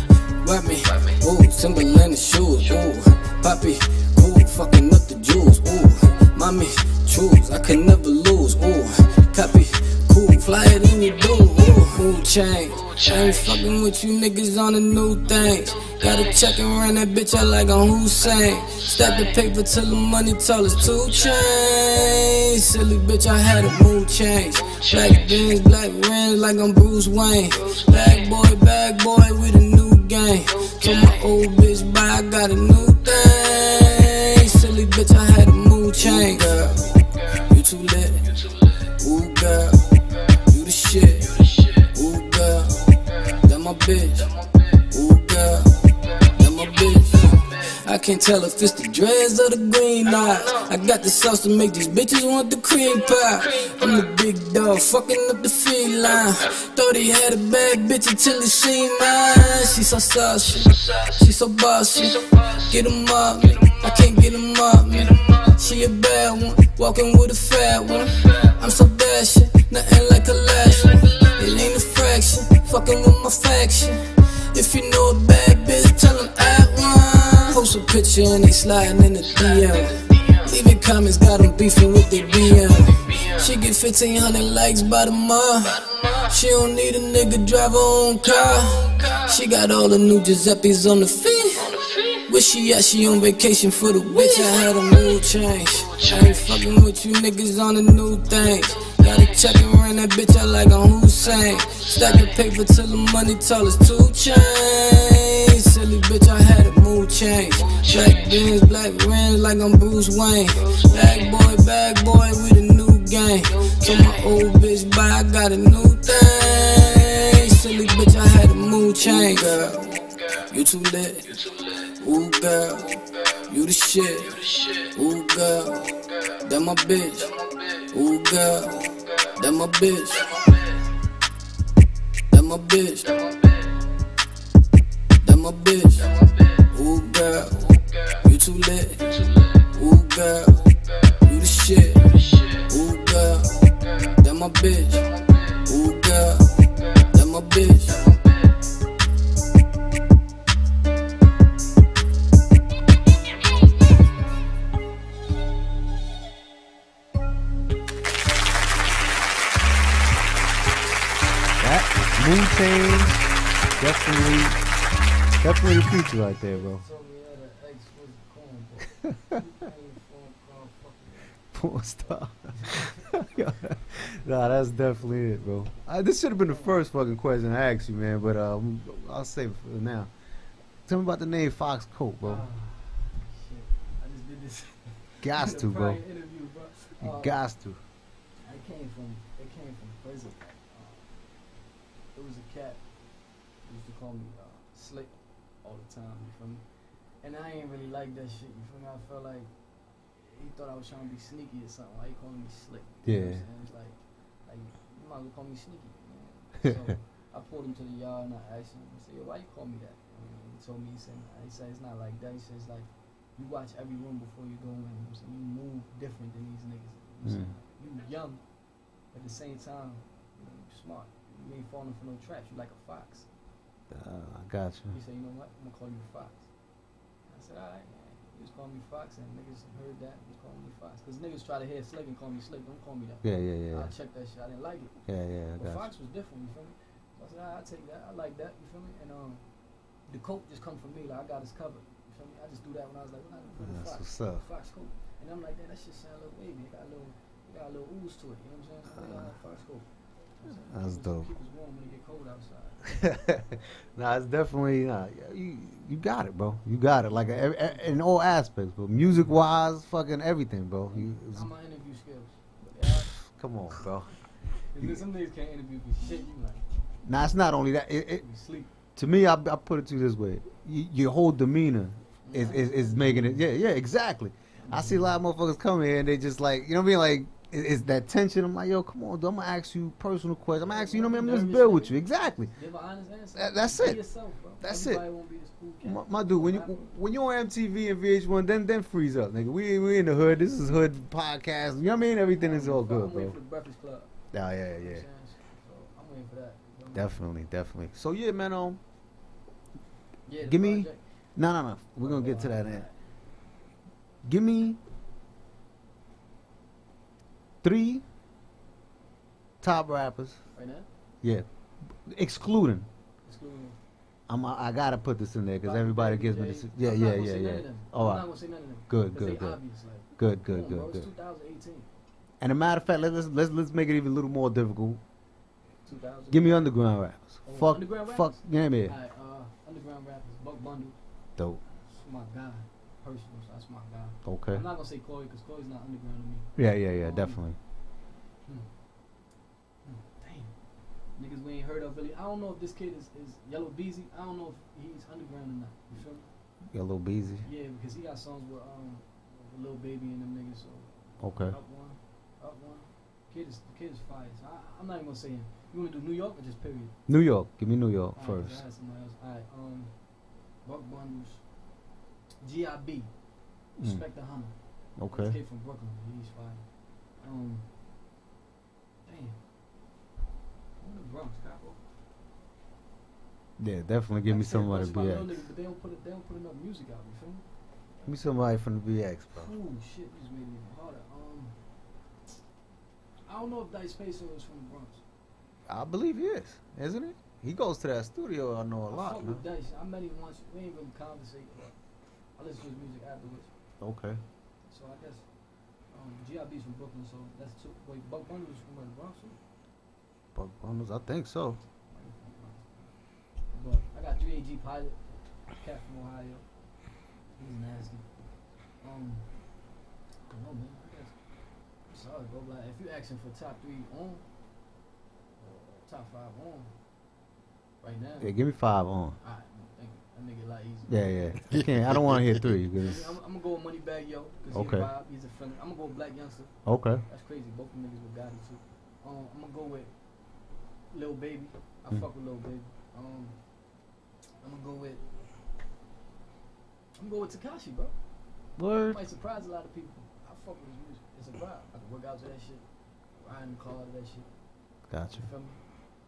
Rap me, ooh, Timberland shoes, ooh. Poppy, ooh, fucking up the jewels, ooh. Mommy, choose, I can never lose, ooh. Copy, cool, fly it in your do, ooh. Mood change. I ain't fucking with you niggas on the new things. Gotta check and run that bitch out like I'm Hussein. Stack the paper till the money tall as 2 chains. Silly bitch, I had a mood change. Black beans, black rims like I'm Bruce Wayne. Bad boy, we the new gang. Told my old bitch bye, I got a new thing. Silly bitch, I had a mood change. Girl, you too lit. Ooh, girl, you the shit. Ooh, girl, that my bitch. Ooh, girl, that my bitch. I can't tell if it's the dreads or the green eyes. I got the sauce to make these bitches want the cream pie. I'm the big dog, fucking up the feline. Thought he had a bad bitch until he seen mine. She so saucy, she so bossy. Get him up, I can't get him up. She a bad one, walking with a fat one. I'm so dashing, nothing like a last one. It ain't a fraction, fucking with my faction. If you know a bad bitch, tell him add one. Post a picture and they sliding in the DM. Leaving comments, got them beefing with their BM. She get 1,500 likes by the month. She don't need a nigga drive her own car. She got all the new Giuseppe's on the feet. Where she at? She on vacation for the bitch. I had a mood change. I ain't fucking with you niggas on the new things. Gotta check and run that bitch out like I'm Hussein. Stack the paper till the money tall as 2 chains. Silly bitch, I had a mood change. Black beans, black rims like I'm Bruce Wayne. Bad boy, we the new gang. Told my old bitch bye, I got a new thing. Silly bitch, I had a mood change. Girl, you too lit. Ooh, girl, you the shit. Ooh, girl, that my bitch. Ooh, girl, that my bitch. That my bitch. That my bitch. Ooh, girl, you too lit. Ooh, girl, you the shit. Ooh, girl, that my bitch. Ooh, girl, that my bitch. Mood change, definitely the future right there, bro. Porn star. Nah, that's definitely it, bro. This should have been the first fucking question I asked you, man, but I'll save it for now. Tell me about the name Fox Coat, bro. Shit. I just did this. Gots to, bro. Interview, bro. You gots to. It came from prison. It was a cat who used to call me Slick all the time, you feel me? And I ain't really like that shit, you feel me? I felt like he thought I was trying to be sneaky or something. Why he calling me Slick? You know what I'm saying? It's like you might as well call me Sneaky, man. So I pulled him to the yard and I asked him, I said, yo, why you call me that? He told me, he said it's not like that. He said it's like you watch every room before you go in. You know what I'm saying? You move different than these niggas. You know what I'm saying? You young, but at the same time, you know, you smart. You ain't falling for no traps. You like a fox. I got you. He said, you know what? I'm gonna call you a fox. I said, all right, man. You just call me Fox, and niggas heard that, just call me Fox. Cause niggas try to hear Slick and call me Slick. Don't call me that. Yeah. I checked that shit. I didn't like it. Yeah. But Fox was different. You feel me? So I said, I take that. I like that. You feel me? And the coat just come from me. Like I got his cover. You feel me? I just do that when I was like, when I put the That's Fox, what's up. Fox coat. And I'm like, that shit sound a little wavy. It got a little ooze to it. You know what I'm saying? So I got Fox coat. That's dope. Keep us warm when it get cold outside. Nah, it's definitely you got it, bro. You got it, like in all aspects, bro. Music wise, fucking everything, bro. I'm my interview skills. Yeah. Come on, bro. Some niggas can't interview for shit. You like. Nah, it's not only that. You sleep. To me, I put it to you this way: your whole demeanor is making it. Yeah, exactly. I see a lot of motherfuckers come here and they just like, you know what I mean, like. It's that tension. I'm like, yo, come on, dude. I'm gonna ask you personal questions. I'm gonna ask you, you know what I mean? I'm just build with you. Exactly. Give an honest answer. That's be it. Yourself, bro. That's Everybody it. Won't be this cool cat. My dude, when you're on MTV and VH1, then freeze up, nigga. We in the hood. This is hood podcast. You know what I mean? Everything is all good, I'm bro. waiting for the Breakfast Club. Yeah. So I'm waiting for that. Definitely. So yeah, man. Yeah, give me. project. No. We're gonna get to that end. Give me 3 top rappers. Right now? Yeah. Excluding. Excluding. I gotta put this in there because everybody gives me this. Yeah. I'm not gonna say none of them. Oh, I'm not gonna say none of them. Good. They obvious, like, Good. come on, bro, it's 2018. And a matter of fact, let's make it even a little more difficult. 2000. Give me underground rappers. Oh, underground rappers? Fuck, yeah, man. Alright, underground rappers. Buck Bundle. Dope. That's my guy. Personal, so that's my guy. Okay. I'm not gonna say Chloe because Chloe's not underground to me. Yeah, definitely. Damn. Niggas we ain't heard of really. I don't know if this kid is Yellow Beezy. I don't know if he's underground or not. You feel me? Yellow Beezy. Yeah, because he got songs with Lil Baby and them niggas. So Okay. Up one. The kid is fire. So I'm not even gonna say him. You wanna do New York or just period? New York. Give me New York All right, first. I had somebody else. Alright, Buck Bundles. G.I.B. Respect the Hummer. Okay. This kid from Brooklyn. He's fire. Damn. I'm in the Bronx, Capo. Yeah, definitely give me somebody But BX. they don't put enough music out. You feel me? Give me somebody from the BX, bro. Oh shit, you just made it even harder. I don't know if Dice Peso is from the Bronx. I believe he is, isn't he? He goes to that studio. I know a I lot. fuck Man. with Dice. I met him once. We ain't really conversate, but I listen to his music afterwards. Okay. So I guess G.I.B.'s from Brooklyn, so that's two. Wait, Buck Bundles from where, the Bronx? Too? Buck Bundles, I think so. But I got 3AG Pilot, cat from Ohio. He's nasty. I don't know, man. I guess. I'm sorry, bro. Like, if you asking for top 3 on, top 5 on, right now. Yeah, give me 5 on. Alright, thank you. That nigga a lot easier. Yeah. I can't. I don't want to hear 3. I'm gonna go with Moneybagg Yo, because Okay. he's a vibe, he's a friend. I'm gonna go with Black Youngster. Okay. That's crazy. Both of them niggas with Gotti too. I'm gonna go with Lil Baby. I fuck with Lil Baby. I'm gonna go with Tekashi, bro. Word. Might surprise a lot of people. I fuck with his music. It's a vibe. I can work out to that shit. Ride in the car to that shit. Gotcha. You feel me?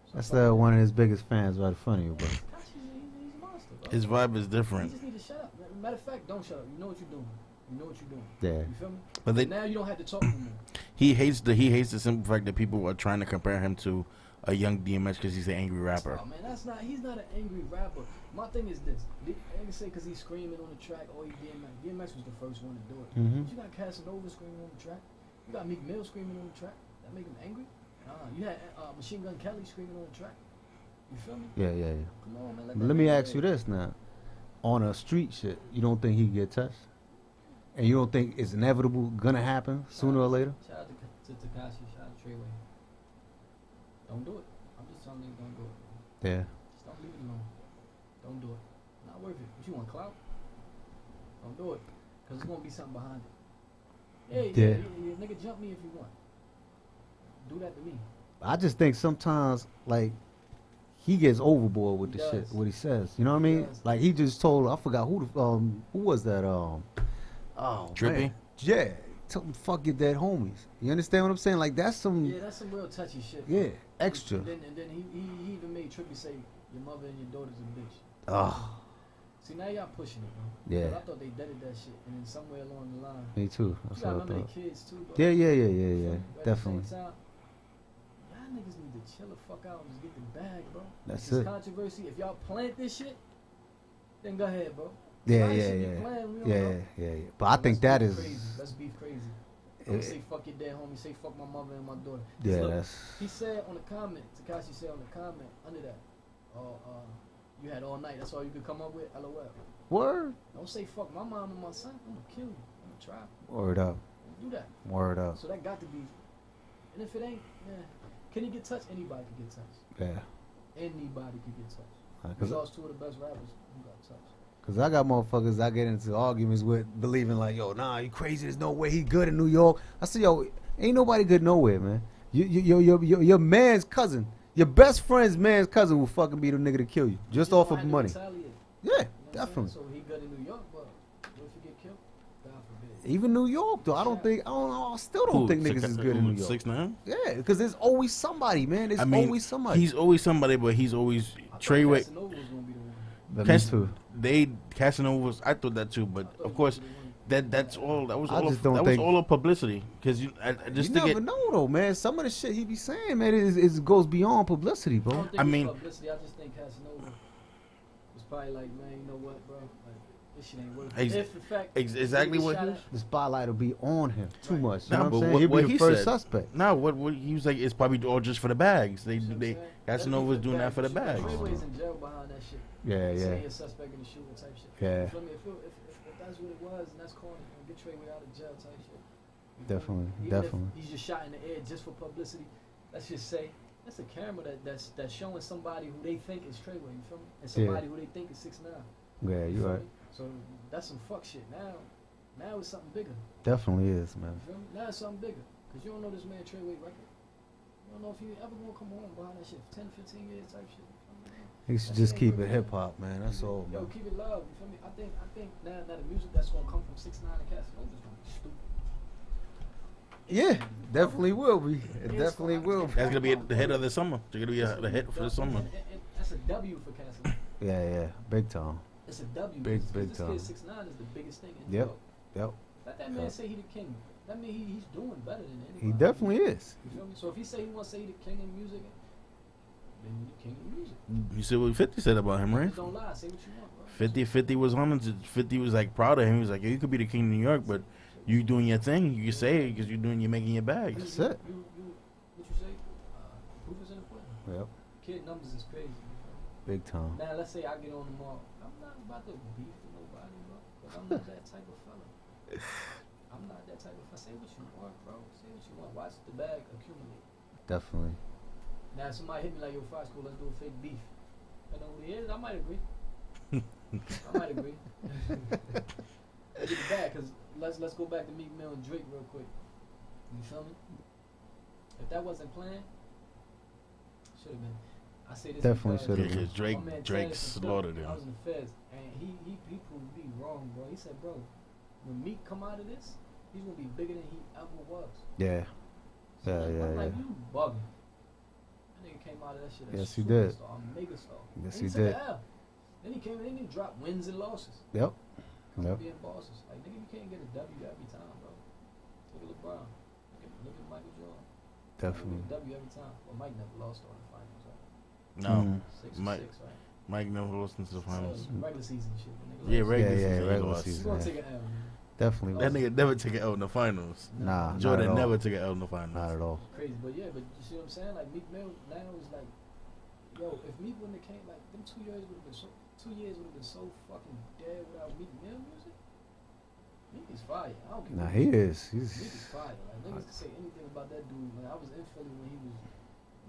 So That's I fuck one of his biggest fans right in front of you, bro. with Tekashi, he's a monster, bro. His vibe is You different. just need to shut up. Matter of fact, don't shut up. You know what you're doing. You know what you're doing. Yeah. You feel me? But they- now you don't have to talk no more. He hates the simple fact that people are trying to compare him to a young DMX because he's an angry rapper. Oh man, he's not an angry rapper. My thing is this. I ain't say because he's screaming on the track, oh, he DMX. DMX was the first one to do it. But you got Casanova screaming on the track. You got Meek Mill screaming on the track. That make him angry? You had Machine Gun Kelly screaming on the track. You feel me? Yeah. Come on, man. Let me ask you this now. On a street shit, you don't think he get touched? And you don't think it's inevitable gonna happen sooner or later? Shout out to Tekashi. Shout out to Treyway. Don't do it. I'm just telling you, don't do it. Yeah. Just don't leave it alone. Don't do it. Not worth it. What you want, clout? Don't do it. Because there's going to be something behind it. Yeah. Nigga, jump me if you want. Do that to me. I just think sometimes, like, he gets overboard with He the shit, does. what he says. You know what I mean? does. Like, he just told, I forgot who was that? Trippy? Man. Yeah. Tell him, fuck your dead homies. You understand what I'm saying? Like, that's some, Yeah, that's some real touchy shit. yeah, extra. And then he even made Trippy say, your mother and your daughter's a bitch. Oh. See, now y'all pushing it, bro. Yeah. I thought they deaded that shit, and then somewhere along the line. Me too. You That's gotta what I remember thought. the kids too, bro. Yeah. But Definitely. At the same time, y'all niggas need to chill the fuck out and just get the bag, bro. That's this it. controversy. If y'all plant this shit, then go ahead, bro. Yeah. Y'all should be playing, we don't know. Yeah. But I think that is. Crazy. Let's be crazy. Don't say fuck your dead homie. Say fuck my mother and my daughter. Yeah, Look, that's. he said on the comment. Takashi said on the comment under that. You had all night. That's all you could come up with. LOL. Word. Don't say fuck my mom and my son. I'm gonna kill you. I'm gonna try. Word up. Don't do that. Word up. So that got to be. And if it ain't, can he get touched? Anybody can get touched. Yeah. Anybody can get touched. Cause We lost two of the best rappers who got touched. Cause I got motherfuckers I get into arguments with, believing like, yo, nah, you crazy. There's no way he good in New York. I said, yo, ain't nobody good nowhere, man. Your man's cousin, your best friend's man's cousin will fucking be the nigga to kill you just off of money. Yeah, definitely. So he good in New York, but what if he get killed? God forbid. Even New York though, I still don't think niggas is good in New York. 6ix9ine? Yeah, because there's always somebody, man. There's always somebody. He's always somebody, but he's always Treyway. Casanova was. I thought that too, but of course, that's all. That was all of publicity. Because you never know though, man. Some of the shit he be saying, man, it goes beyond publicity, bro. I mean, publicity. I just think Casanova was probably like, man, you know what, bro? Like, this shit ain't worth it. If in fact, exactly what he was. The spotlight will be on him too much. You Nah, know but what I'm saying? He'll be the first suspect. No, what he was like, it's probably all just for the bags. Casanova was doing that for the bags. Treyway's in jail behind that shit. Yeah. Saying a suspect in the shooting type shit. Yeah. You feel me? If that's what it was, and that's corny, get Treyway out of jail type shit. Definitely. If he's just shot in the air just for publicity. Let's just say that's a camera that's showing somebody who they think is Treyway. You feel me? And somebody who they think is 6ix9ine. Yeah, you're right. So that's some fuck shit. Now it's something bigger. Definitely is, man. You feel me? Now it's something bigger. Because you don't know this man Treyway record. You don't know if he ever gonna come home behind that shit for 10, 15 years type shit. He should just keep it hip hop, man. That's all, man. Yo, keep it love. You feel me? I think now the music that's gonna come from 6ix9ine and Casanova is gonna be stupid. Yeah, definitely will be. It definitely will be. That's gonna be the hit of the summer. They're gonna be the hit for the summer. And that's a W for Casanova. Yeah, big time. It's a W. Big this time. Kid 6ix9ine is the biggest thing in Yep. Let that man say he the king. That mean he's doing better than anybody. He definitely is. You feel me? So if he say he wants to say he the king of music, then he the king of music. You see what 50 said about him, right? Just don't lie. Say what you want, bro. 50 was on him. 50 was like proud of him. He was like, yo, you could be the king of New York, but you doing your thing. You can say it because you're making your bags. That's it. What you say? Proof is in the pudding. Yep. Kid numbers is crazy. Big time. Now let's say I get on tomorrow. I'm not about to beef with nobody, bro. Because I'm not that type of fella. I'm not that type of fella. Say what you want, bro. Say what you want. Watch the bag accumulate. Definitely. Now somebody hit me like, yo, Fox School, let's do a fake beef. I know what it is. I might agree. I might agree. Get it back, because let's go back to Meek Mill and Drake real quick. You feel me? If that wasn't planned, should have been. I say this definitely should have been. Because Drake slaughtered him. I was in the feds, and he proved me wrong, bro. He said, bro, when Meek come out of this, he's gonna be bigger than he ever was. Yeah. So I'm like, you bugging. That nigga came out of that shit. Yes, he did. A mega star. Yes, he he did. Then he came in and dropped wins and losses. Yep. Being bosses. Like, nigga, you can't get a W every time, bro. Look at LeBron. Look at Michael Jordan. Definitely. W every time. Well, Mike never lost on the finals, right? No. 6 Mike, 6, right? Mike never lost into the finals. Regular season shit. Regular season. He's gonna take an L, man. Definitely. That nigga never took an L in the finals. Nah, Jordan never took an L in the finals. Not at all. Crazy, but yeah, but you see what I'm saying? Like Meek Mill now is like, yo, if Meek wouldn't have came, like them 2 years would have been so, 2 years would have been so fucking dead without Meek Mill music. Meek is fire. I don't care. Nah, he is. Meek is fire. Like niggas can say anything about that dude. Man, I was in Philly when he was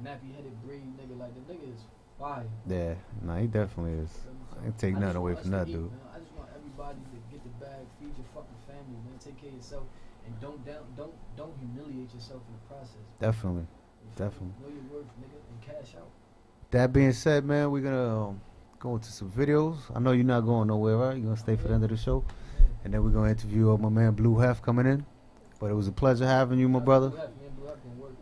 nappy headed braid nigga. Like the nigga is fire. Yeah, nah, he definitely is. I ain't take nothing away from that dude. Man. I just want everybody to get the bag, feed your fucking family, man. Take care of yourself, and don't humiliate yourself in the process. Definitely, definitely. Know your worth, nigga, and cash out. That being said, man, we're gonna go into some videos. I know you're not going nowhere, right? You're gonna stay for the end of the show, and then we're gonna interview my man Blue Hef coming in. But it was a pleasure having you, my brother.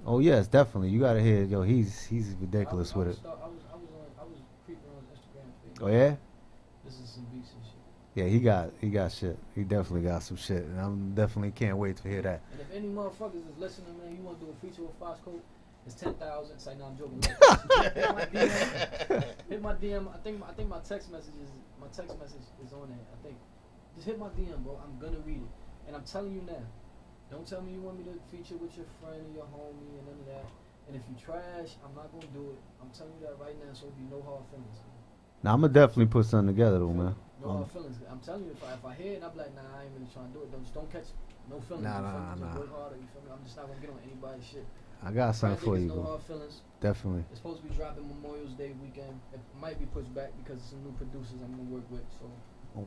Oh yes, definitely. You gotta hear, yo. He's ridiculous with it. I was creeping on his Instagram page. Oh yeah. This is some beats and shit. Yeah, he got shit. He definitely got some shit, and I'm definitely can't wait to hear that. And if any motherfuckers is listening, man, you want to do a feature with Fox Coat, it's 10,000. Say, no, I'm joking. Hit my DM. I think my text message is on there. I think just hit my DM, bro. I'm gonna read it, and I'm telling you now. Don't tell me you want me to feature with your friend or your homie and none of that. And if you trash, I'm not gonna do it. I'm telling you that right now, so it'll be no hard feelings. Now I'm gonna definitely put something together though, man. No hard feelings. I'm telling you, if I hear it and I'm like, nah, I ain't really trying to do it. Don't catch no feelings. Nah. Work harder, you feel me? I'm just not gonna get on anybody's shit. I got something for you, no bro. hard feelings. Definitely. It's supposed to be dropping Memorial's Day weekend. It might be pushed back because of some new producers I'm gonna work with. So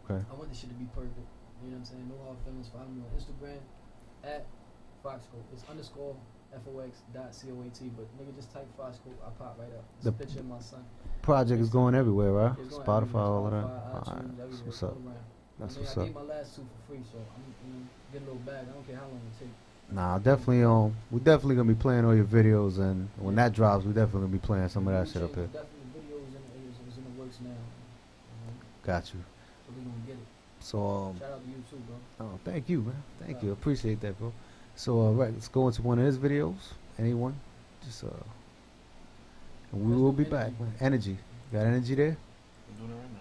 okay. I want this shit to be perfect. You know what I'm saying? No hard feelings. Follow me on Instagram at Foxcoat. It's _FOX.COAT, but nigga just type Foxcoat, I pop right up. It's a picture of my son. Project is going everywhere, right? It's going Spotify, all of that. iTunes, That's what's up. That's I what's I up. gave my last 2 for free, so I'm get a little bag. I don't care how long it takes. Nah, definitely we definitely gonna be playing all your videos, and when that drops, we definitely gonna be playing some of that shit up here. Definitely videos is in the works now. Got you. So we gonna get it. So shout out to you too, bro. Oh, thank you, man. Thank you. Appreciate that, bro. So right, let's go into one of his videos. Anyone? Just and we will be back, man. Energy. Got energy there? I'm doing it right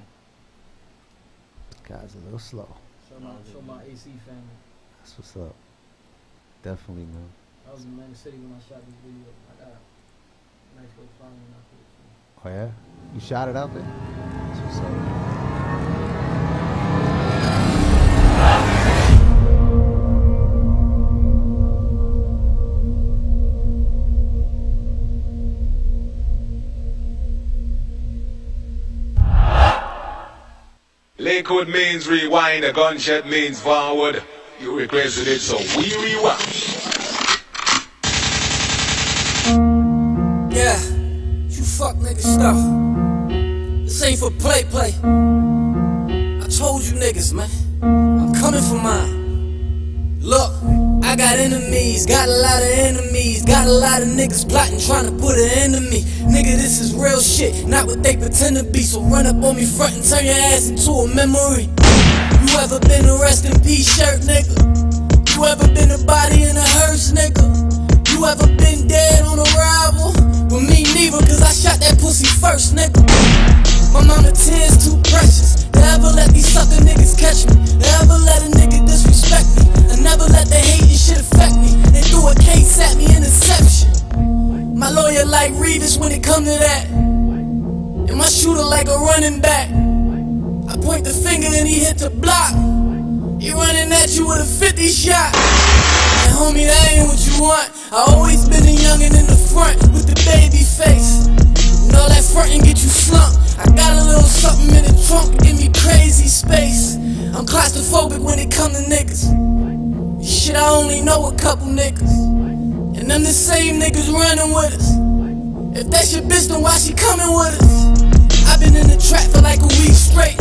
now. Guys a little slow. Show my AC family. That's what's up. Definitely, man. I was in Atlantic City when I shot this video. I got a nice little following out there. Oh yeah? You shot it out there? That's what's up. Lakewood means rewind, a gunshot means forward. You requested it, so we rewind. Yeah, you fuck niggas stuff. This ain't for play. I told you niggas, man, I'm coming for mine. Look, I got enemies, got a lot of enemies, got a lot of niggas plotting, trying to put an end to me. Nigga, this is real shit, not what they pretend to be. So run up on me front and turn your ass into a memory. You ever been a rest in peace shirt, nigga? You ever been a body in a hearse, nigga? You ever been dead on arrival? Well, me neither, cause I shot that pussy first, nigga. My mama tears too precious to ever let these sucker niggas catch me, to ever let a nigga disrespect me, and never let the hating shit affect me. They threw a case at me, interception. My lawyer like Reeves when it come to that, and my shooter like a running back. I point the finger and he hit the block. He running at you with a 50 shot. And homie, that ain't what you want. I always been a youngin' in the front with the baby face. And all that frontin' get you slumped. I got a little something in the trunk to give me crazy space. I'm claustrophobic when it come to niggas. Shit, I only know a couple niggas, and them the same niggas running with us. If that's your bitch, then why she coming with us? I've been in the trap for like a week straight.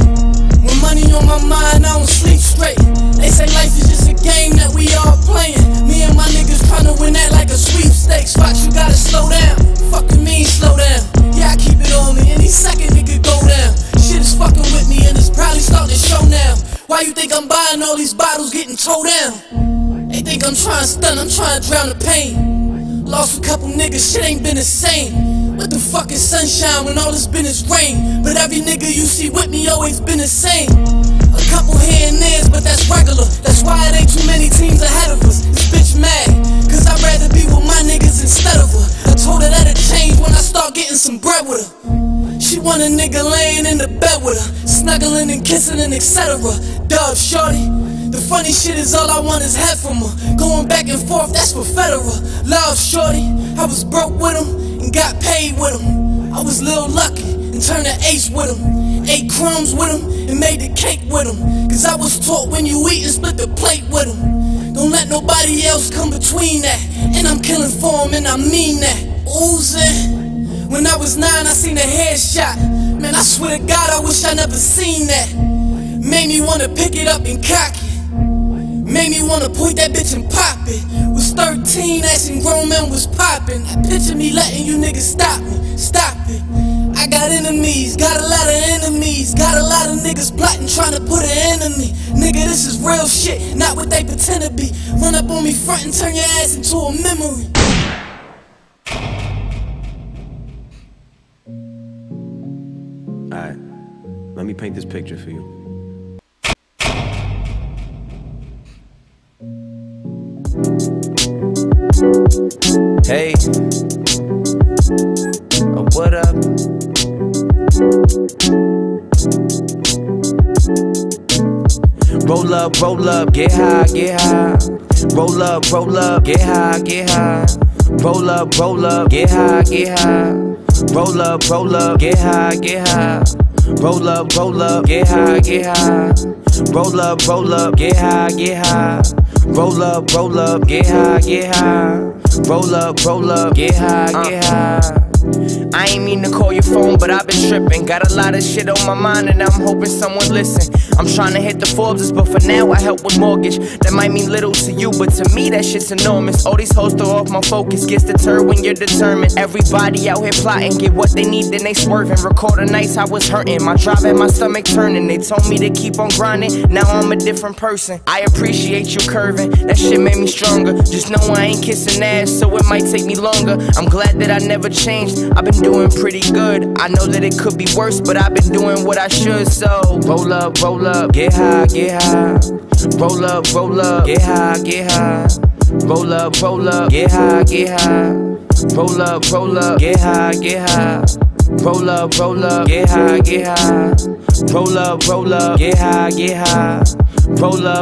When money on my mind, I don't sleep straight. They say life is just a game that we all playing. Me and my niggas tryna win that like a sweepstakes. Fox, you gotta slow down. Fucking mean slow down. Yeah, I keep it on me. Any second it could go down. Shit is fucking with me and it's probably starting to show now. Why you think I'm buying all these bottles getting towed down? They think I'm trying to stun, I'm trying to drown the pain. Lost a couple niggas, shit ain't been the same. What the fuck is sunshine when all it's been is rain? But every nigga you see with me always been the same. A couple here and there's, but that's regular. That's why it ain't too many teams ahead of us. This bitch mad, cause I'd rather be with my niggas instead of her. I told her that'll change when I start getting some bread with her. She want a nigga laying in the bed with her, snuggling and kissing and etc. Dub shorty. The funny shit is all I want is head from her. Going back and forth, that's for federal. Love shorty, I was broke with him and got paid with him. I was Lil Lucky and turned an ace with him. Ate crumbs with him and made the cake with him. Cause I was taught when you eat and split the plate with him. Don't let nobody else come between that. And I'm killing for him and I mean that. Oozing. When I was 9 I seen a headshot. Man, I swear to God I wish I never seen that. Made me wanna pick it up and cock it. Made me wanna point that bitch and pop it. Was 13, asking grown men was popping. I picture me letting you niggas stop me, stop it. I I got enemies, got a lot of enemies, got a lot of niggas plotting, trying to put an end to me. Nigga, this is real shit, not what they pretend to be. Run up on me front and turn your ass into a memory. Alright, let me paint this picture for you. Hey, what up? Roll up, get high, get high. Roll up, get high, get high. Roll up, get high, get high. Roll up, get high, get high. Roll up, get high, get high. Roll up, get high, get high. Roll up, get high, get high. Roll up, get high, get high. I ain't mean to call your phone, but I've been tripping. Got a lot of shit on my mind and I'm hoping someone listen. I'm trying to hit the Forbes, but for now I help with mortgage. That might mean little to you, but to me that shit's enormous. All these hoes throw off my focus, gets deterred when you're determined. Everybody out here plotting, get what they need, then they swerving. Record the nights I was hurting, my drive and my stomach turning. They told me to keep on grinding, now I'm a different person. I appreciate you curving, that shit made me stronger. Just know I ain't kissing ass, so it might take me longer. I'm glad that I never changed, I've been doing pretty good. I know that it could be worse, but I've been doing what I should. So roll up, get high, get high. Roll up, get high, get high. Roll up, get high, get high. Roll up, get high, get high. Roll up, get high, get high. Roll up, get high, get high. Roll up,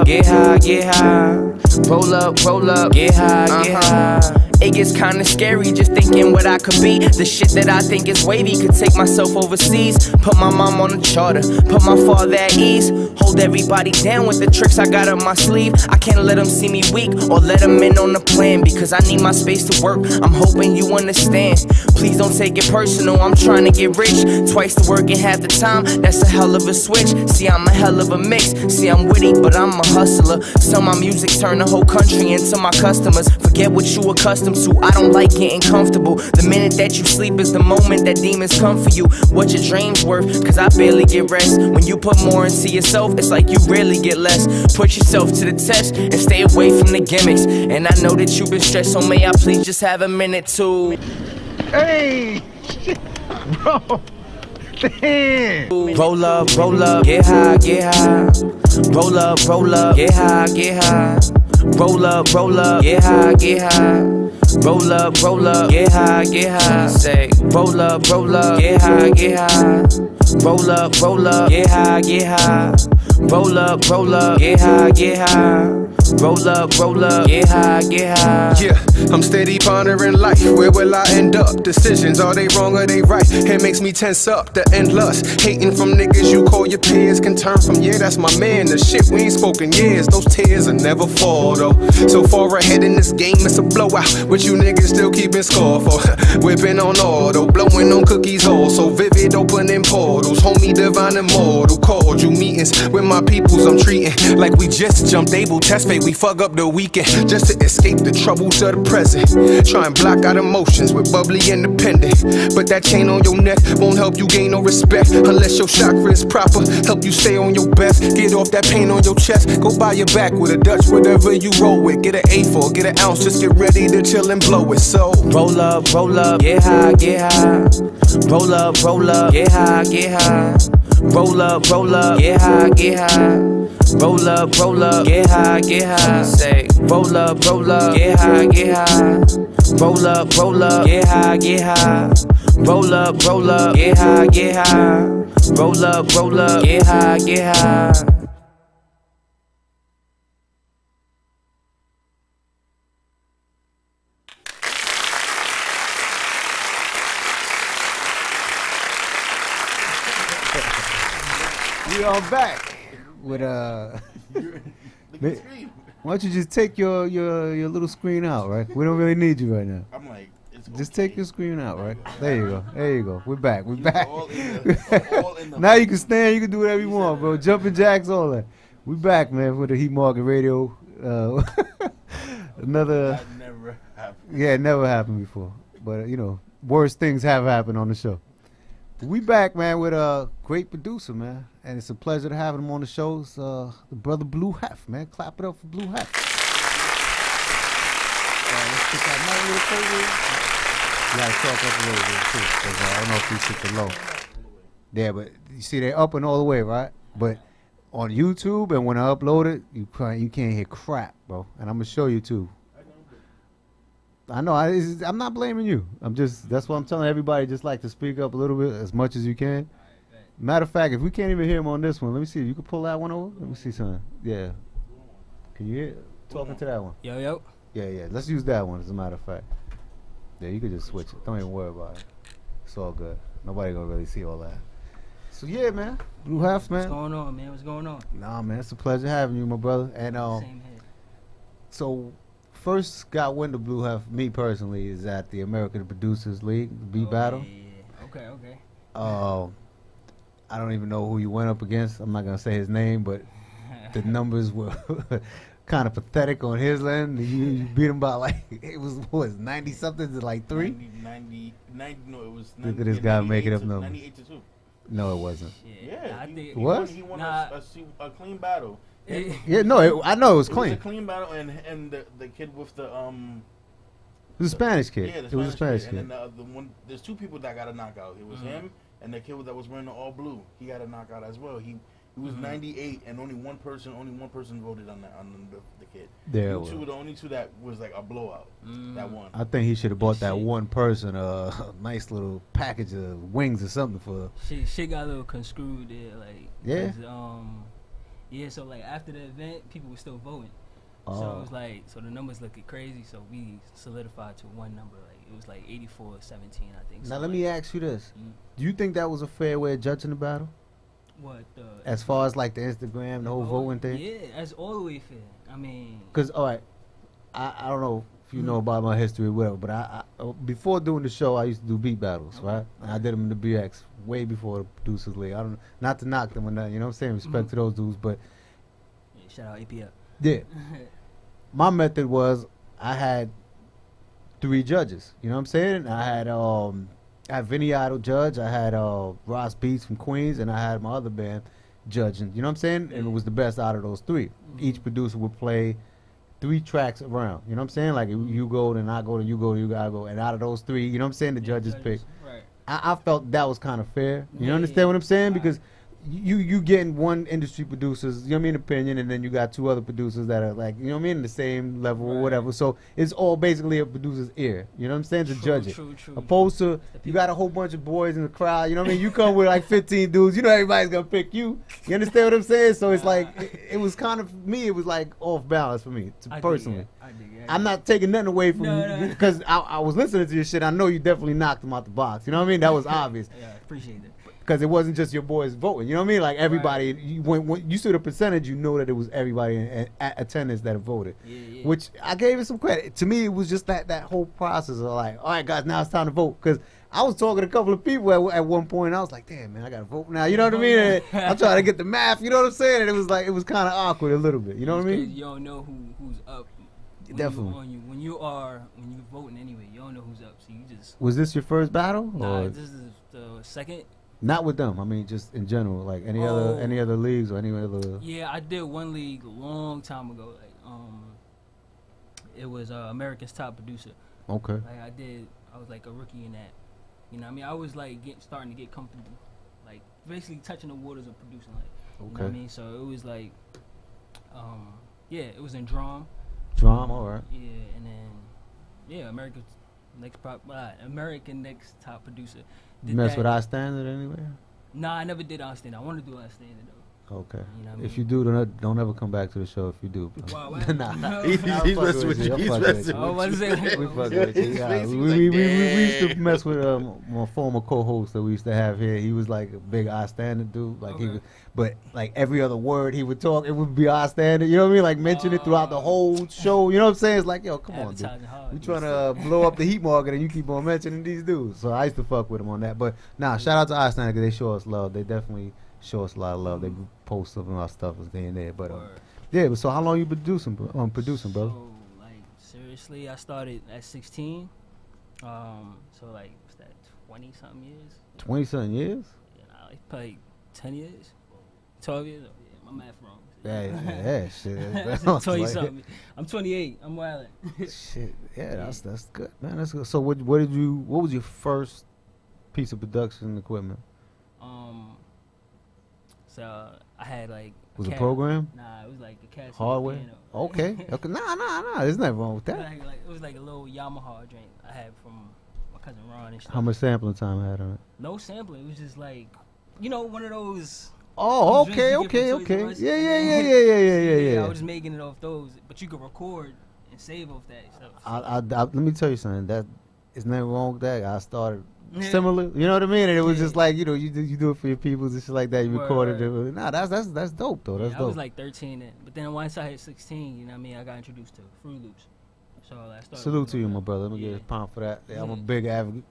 get high, get high. Roll up, get high, get high. It gets kinda scary just thinking what I could be. The shit that I think is wavy could take myself overseas. Put my mom on a charter, put my father at ease. Hold everybody down with the tricks I got up my sleeve. I can't let them see me weak or let them in on the plan, because I need my space to work. I'm hoping you understand. Please don't take it personal, I'm trying to get rich. Twice the work in half the time, that's a hell of a switch. See, I'm a hell of a mix. See, I'm witty, but I'm a hustler. So my music turn the whole country into my customers. Forget what you accustomed to, I don't like getting comfortable. The minute that you sleep is the moment that demons come for you. What your dreams worth, cause I barely get rest. When you put more into yourself, it's like you rarely get less. Put yourself to the test and stay away from the gimmicks. And I know that you've been stressed, so may I please just have a minute to. Hey, shit, bro. Damn. Roll up, get high, get high. Roll up, get high, get high. Roll up, get high, get high. Roll up, get high, get high. Say, roll up, get high, get high. Roll up, get high, get high. Roll up, get high, get high. Roll up, get high, get high. Yeah, I'm steady pondering life. Where will I end up? Decisions, are they wrong or they right? It makes me tense up, the endless. Hating from niggas you call your peers can turn from, yeah, that's my man. The shit we ain't spoken years, those tears will never fall though. So far ahead in this game, it's a blowout. But you niggas still keeping score for. Whipping on auto, blowing on cookies all so vivid, opening portals. Homie divine immortal, called you meetings with my peoples I'm treating like we just jumped able test fate. We fuck up the weekend just to escape the troubles of the present. Try and block out emotions with bubbly independent. But that chain on your neck won't help you gain no respect unless your chakra is proper. Help you stay on your best. Get off that pain on your chest. Go buy your back with a Dutch, whatever you roll with. Get an A4, get an ounce, just get ready to chill and blow it. So roll up, get high, get high. Roll up, get high, get high. Roll up, get high, get high. Roll up, get high, get high. Say, roll up, get high, get high. Roll up, get high, get high. Roll up, get high, get high. Roll up, get high, get high. We are back with why don't you just take your little screen out, right? We don't really need you right now. I'm like, it's just okay. take your screen out, right? There you go. There you go. We're back. We're back. Now you can stand. You can do whatever you want, bro. Jumping jacks, all that. We back, man, with the Heat Market Radio. Another. That never happened. Yeah, it never happened before. But you know, worse things have happened on the show. We back, man, with a great producer, man, and it's a pleasure to have him on the show. It's, the brother Blue Hef, man. Clap it up for Blue Hef. Let's get that mic real quick. You gotta talk up a little bit too, 'cause, I don't know if these shit are low. Yeah, but you see they're up and all the way, right? But on YouTube and when I upload it, you can't hear crap, bro. And I'm gonna show you too. I know. I'm not blaming you. That's what I'm telling everybody. Just like to speak up a little bit as much as you can. Matter of fact, if we can't even hear him on this one, let me see. You can pull that one over. Let me see something. Yeah. Can you hear? Talking to that one. Yo. Yeah. Let's use that one. As a matter of fact. Yeah, you could just switch it. Don't even worry about it. It's all good. Nobody gonna really see all that. So yeah, man. Blue Hef, man. What's going on, man? What's going on? Nah, man. It's a pleasure having you, my brother. And Same here. So. First got wind of Blue Hef, me personally, is at the American Producers League, the beat battle. Yeah. Okay. I don't even know who you went up against. I'm not gonna say his name, but the numbers were kind of pathetic on his end. You beat him by like it was 90 something to like 3. 90, no, it was. Look at this guy making up numbers. 98 to 2. No, it wasn't. Yeah, it was. He won a clean battle. Yeah, no, I know it was clean. It was a clean battle, and the kid with the It was a Spanish kid. Yeah, it was a Spanish kid. And then the one, there's 2 people that got a knockout. It was him and the kid that was wearing the all blue. He got a knockout as well. He was 98, and only one person voted on the kid. There were the only 2 that was like a blowout. That one. I think he should have bought that one person a nice little package of wings or something for. Shit got a little construed there, like. Yeah. Yeah, so like after the event, people were still voting. So it was like, so the numbers looking crazy. So we solidified to one number. Like it was like 84-17, I think. Now let me ask you this: do you think that was a fair way of judging the battle? What? As far as like the Instagram, the whole voting thing. Yeah, that's all the way fair. I mean. Because all right, I don't know if you know about my history or whatever, but I before doing the show, I used to do beat battles, right? And I did them in the BX way before the Producers League. I don't, not to knock them or nothing, you know what I'm saying? Respect to those dudes, but yeah, shout out APL. Yeah, my method was I had 3 judges. You know what I'm saying? I had Vinny Idol judge, I had Ross Beats from Queens, and I had my other band judging. You know what I'm saying? And it was the best out of those 3. Each producer would play 3 tracks around. You know what I'm saying? Like you go, then I go, then you go, then you gotta go. And out of those 3, you know what I'm saying? The judges pick. Right. I felt that was kind of fair. You understand what I'm saying? Because you getting one industry producers, you know what I mean, opinion, and then you got 2 other producers that are like, you know what I mean, the same level or whatever. So it's all basically a producer's ear. You know what I'm saying? To judge it. True. Opposed to you got a whole bunch of boys in the crowd. You know what I mean? You come with like 15 dudes. You know everybody's gonna pick you. You understand what I'm saying? So it's like it was kind of me. It was like off balance for me personally. I'm not taking nothing away from you because I was listening to your shit. I know you definitely knocked them out the box. You know what I mean? That was obvious. Yeah, appreciate it. Because it wasn't just your boys voting. You know what I mean? Like everybody, when you see the percentage, you know that it was everybody in attendance that voted. Yeah. Which I gave it some credit. To me, it was just that whole process of like, all right, guys, now it's time to vote. Because I was talking to a couple of people at one point, and I was like, damn, man, I got to vote now. You know what I mean? And I'm trying to get the math. You know what I'm saying? And it was kind of awkward a little bit. You know what I mean? You don't know who's up. Definitely. When you're voting anyway, you don't know who's up. So you just. Was this your first battle? Nah, or? this is the second. Not with them. I mean, just in general, like any other leagues or any other. Yeah, I did one league a long time ago. Like, it was America's Top Producer. Okay. Like I was like a rookie in that. You know what I mean? I was like starting to get comfortable, like basically touching the waters of producing. Like, you know what I mean? So it was like, it was in Drum. Drum, all right. Yeah, and then American Next Top Producer. You mess with our standard anyway? Nah, I never did our standard. I want to do our standard though. Okay. You know what I mean? If you do, don't ever come back to the show if you do. Wow, nah. He's messing with you. He's messing with you. We fuck with you. Yeah. We used to mess with my former co-host that we used to have here. He was like a big our standard dude. Like he would, but like every other word he would talk, it would be our standard. You know what I mean? Like mention it throughout the whole show. You know what I'm saying? It's like, yo, come on, dude. We trying to blow up the heat market, and you keep on mentioning these dudes. So I used to fuck with him on that. But shout out to our standard because they show us love. They definitely show us a lot of love. They post some of our stuff as day and there. But but so how long you been producing, bro? So like seriously, I started at 16. So like, what's that? 20-something years. 20-something years. Yeah, nah, like probably 10 years, 12 years. Oh, yeah, my math wrong. Yeah, shit. That's 20-something. Like, I'm 28. I'm wilding. Shit, yeah, that's good, man. That's good. So what was your first piece of production equipment? So I had like. Was it a program? Nah, it was like a Casio hardware. piano. Okay. Nah. There's nothing wrong with that. It was like a little Yamaha drink I had from my cousin Ron and stuff. How much sampling time I had on it? No sampling. It was just like, one of those. Oh, okay. Yeah. I was making it off those, but you could record and save off that stuff. Let me tell you something. That is nothing wrong with that. I started similar, you know what I mean? And it was just like, you do it for your peoples and shit like that. You recorded it. Nah, that's dope though. That's dope. I was like 13 then, but then once I hit 16, you know what I mean, I got introduced to Fruit Loops. So I started. Salute to you, my brother. Let me get a pound for that. Yeah, I'm a big advocate.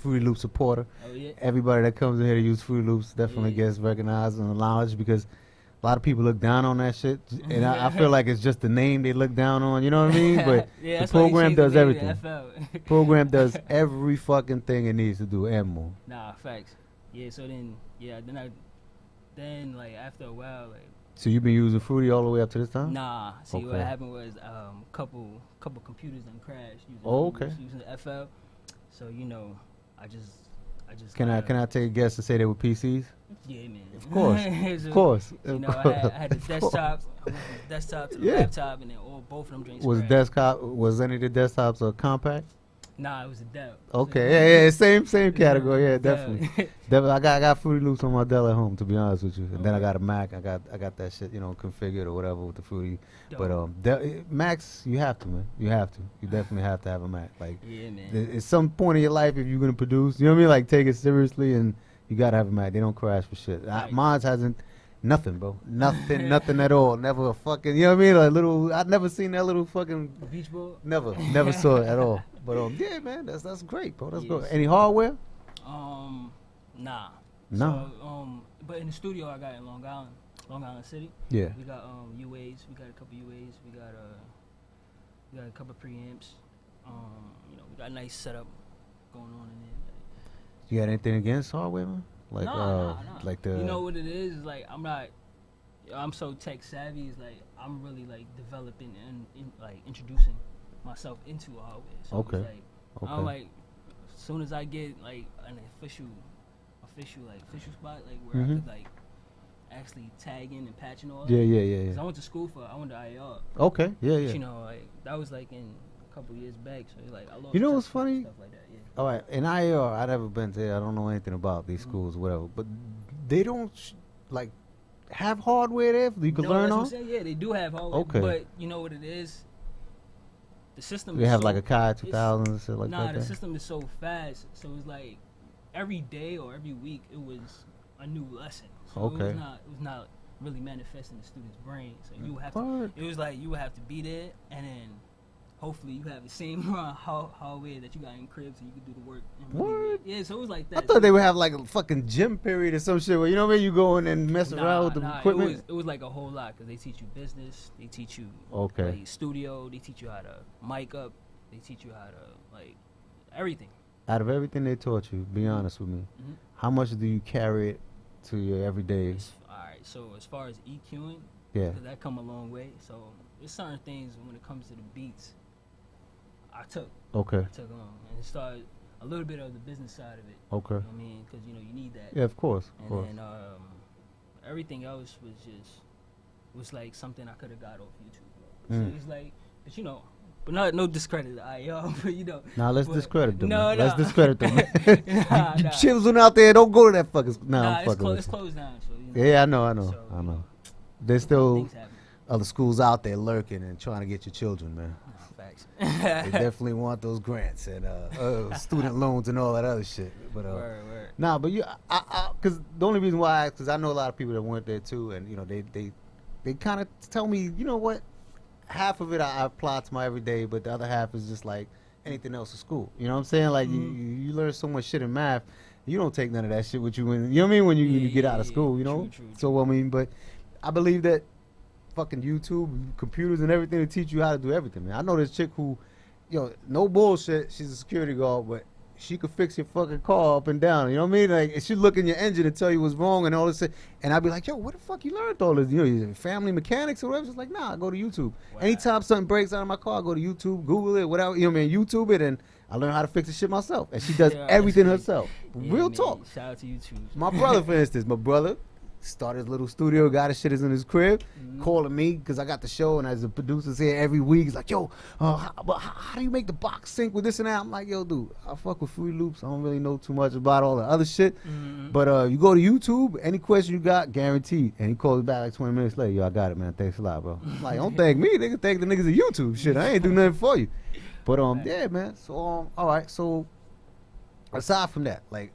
Fruity Loop supporter. Oh, yeah. Everybody that comes in here to use Fruity Loops definitely gets recognized and acknowledged because a lot of people look down on that shit, and I feel like it's just the name they look down on. You know what I mean? But the program does everything. Program does every fucking thing it needs to do and more. Nah, facts. Yeah. So then like after a while, like. So you've been using Fruity all the way up to this time? Nah. See, what happened was couple computers done crashed using the FL. So I just. Can I take a guess and say they were PCs? Yeah, man. Of course. Of course. I had the desktop. I went from the desktop to the laptop, and then both of them drinks. Was any of the desktops compact? Nah, it was a Dell. Okay, yeah, same category. Yeah, definitely. I got Fruity Loops on my Dell at home, to be honest with you. And then I got a Mac. I got that shit, configured or whatever with the Fruity. Dope. But Macs, you have to, man. You have to. You definitely have to have a Mac. Like, yeah, man. At some point in your life, if you're gonna produce, you know what I mean? Like, take it seriously, and you gotta have a Mac. They don't crash for shit. Right. Mine hasn't. Nothing, bro. Nothing at all. Never a fucking, you know what I mean? Like I've never seen that little fucking beach ball. Never saw it at all. But yeah, man, that's great, bro. That's good. Any hardware? Nah. So, but in the studio I got in Long Island City. Yeah. We got UAs. We got a couple UAs. We got a couple preamps. We got a nice setup going on in there. You got anything against hardware, man? Like, no. Like the. You know what it is? Like I'm so tech savvy. It's like I'm really like developing and like introducing myself into hardware. So okay. It's like, I'm like, as soon as I get like an official spot, like where I could like actually tag in and patch and all that. Yeah. 'Cause I went to IAR. Okay. Yeah. But, like that was like in a couple years back. So like I lost. You know what's funny? Stuff like that. Yeah. All right, in IAR, I've never been there. I don't know anything about these schools, whatever. But they don't like have hardware there you can learn on. Yeah, they do have hardware. Okay. But you know what it is? The system. They have like a Kai 2000 and shit like that. Nah, the system is so fast. So it's like every day or every week it was a new lesson. So okay. It was not really manifesting the student's brain. So you have to. It was like you would have to be there and then. Hopefully you have the same hardware that you got in cribs and you can do the work. What? Yeah, so it was like that. I thought they would have like a fucking gym period or some shit where, you know what I mean? You go in and mess around with the equipment. It was like a whole lot because they teach you business, they teach you like, studio, they teach you how to mic up, they teach you how to like everything. Out of everything they taught you, be honest with me, how much do you carry it to your everyday? Alright, so as far as EQing, because that come a long way. So there's certain things when it comes to the beats. I took on and started a little bit of the business side of it. Okay. You know what I mean, because you need that. Yeah, of course. And then everything else was like something I could have got off YouTube. So it's like, but no discredit to IO, but Nah, let's discredit them. No, let's discredit them. Nah. Children out there, don't go to that fucking. Nah, it's closed down. So, yeah, I know. There's still other schools out there lurking and trying to get your children, man. Facts. They definitely want those grants and student loans and all that other shit. But word. Nah, but because the only reason why, because I know a lot of people that went there too, and they kind of tell me, you know what, half of it I apply to my everyday, but the other half is just like anything else in school. You know what I'm saying? Like you learn so much shit in math, you don't take none of that shit with you when you know what I mean when you get out of school. You know, true. So I mean, but I believe that. Fucking YouTube, computers, and everything to teach you how to do everything, man. I know this chick who yo, no bullshit. She's a security guard, but she could fix your fucking car up and down. You know what I mean? Like, she look in your engine and tell you what's wrong and all this shit. And I'd be like, yo, where the fuck you learned all this? You know, you family mechanics or whatever? She's like, nah, I go to YouTube. Wow. Anytime something breaks out of my car, I go to YouTube, Google it, whatever. You know what I mean? YouTube it, and I learn how to fix the shit myself. And she does everything herself. Yeah, Real man. talk. Shout out to YouTube. My brother, for instance, started his little studio, got his shit is in his crib, calling me because I got the show, and as the producer's here every week, he's like, yo, how do you make the box sync with this and that? I'm like, yo, dude, I fuck with free loops. I don't really know too much about all the other shit. But you go to YouTube, any question you got, guaranteed. And he calls back like 20 minutes later, yo, I got it, man. Thanks a lot, bro. I'm like, don't thank me, nigga. Thank the niggas at YouTube. Shit, I ain't do nothing for you. But yeah, man. So all right. So aside from that, like,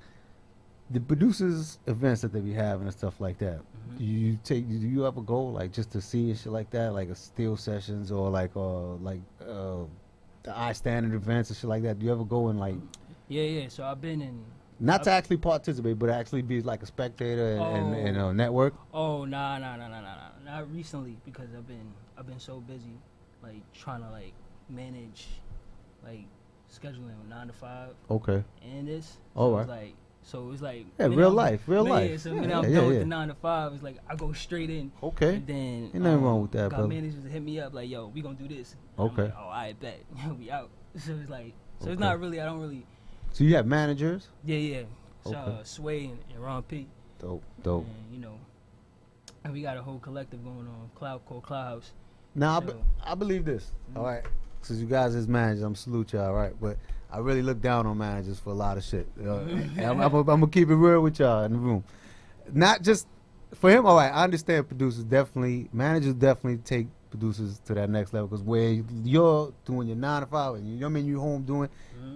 the producers events that they be having and stuff like that, do you ever go like just to see and shit like that, like a steel sessions or like the I Standard events and shit like that? Do you ever go and like? Yeah. So I've been in. Not to actually participate, but actually be like a spectator and network. Oh nah. Not recently, because I've been so busy, like trying to like manage, like scheduling 9 to 5. Okay. And this. All so right. So it's like real life. Yeah, so when I'm done with the 9 to 5, it's like I go straight in. Okay. And then ain't nothing wrong with that, got brother. managers to hit me up like, yo, we gonna do this. And Okay. I'm like, oh, I bet. We out. So it's like, it's not really. I don't really. So you have managers? Yeah. So Okay. Sway and Ron P. Dope. And, you know, and we got a whole collective going on, called Cloud House. Now So, I believe this. All right. Since you guys as managers, I'm salute y'all, right? But I really look down on managers for a lot of shit. And I'm gonna keep it real with y'all in the room. Not just for him. All right, I understand managers definitely take producers to that next level, because where you're doing your 9 to 5 and you're home doing,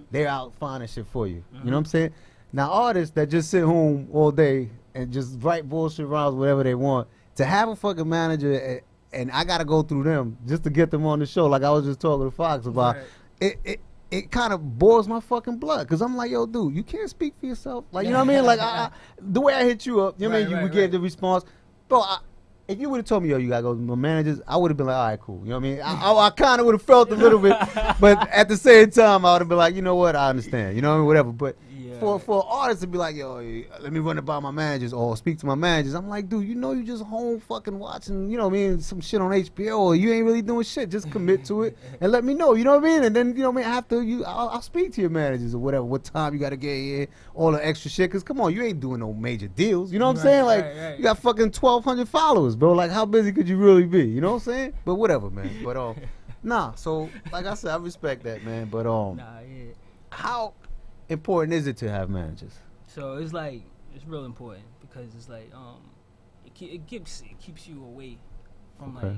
they're out finding shit for you. You know what I'm saying? Now artists that just sit home all day and just write bullshit rhymes, whatever they want, to have a fucking manager and I gotta go through them just to get them on the show, like I was just talking to Fox about, it kind of boils my fucking blood, because I'm like, yo, dude, you can't speak for yourself. Like, you know what I mean? Like, the way I hit you up, you know what I mean? You get the response. Bro, if you would have told me, yo, you got to go to my managers, I would have been like, all right, cool. You know what I mean? I kind of would have felt a little bit, but at the same time, I would have been like, you know what? I understand. You know what I mean? Whatever. But for artists to be like, yo, let me run it by my managers or speak to my managers, I'm like, dude, you just home fucking watching, you know what I mean, some shit on HBO, or you ain't really doing shit. Just commit to it and let me know, you know what I mean? And then, you know what I mean, after I'll speak to your managers or whatever, what time you got to get here, all the extra shit, because come on, you ain't doing no major deals. You know what I'm saying? Like, you got fucking 1,200 followers, bro. Like, how busy could you really be? You know what I'm saying? But whatever, man. But, nah, so, like I said, I respect that, man. But, how important is it to have managers? So it's like, it's real important, because it's like it keeps you away from like,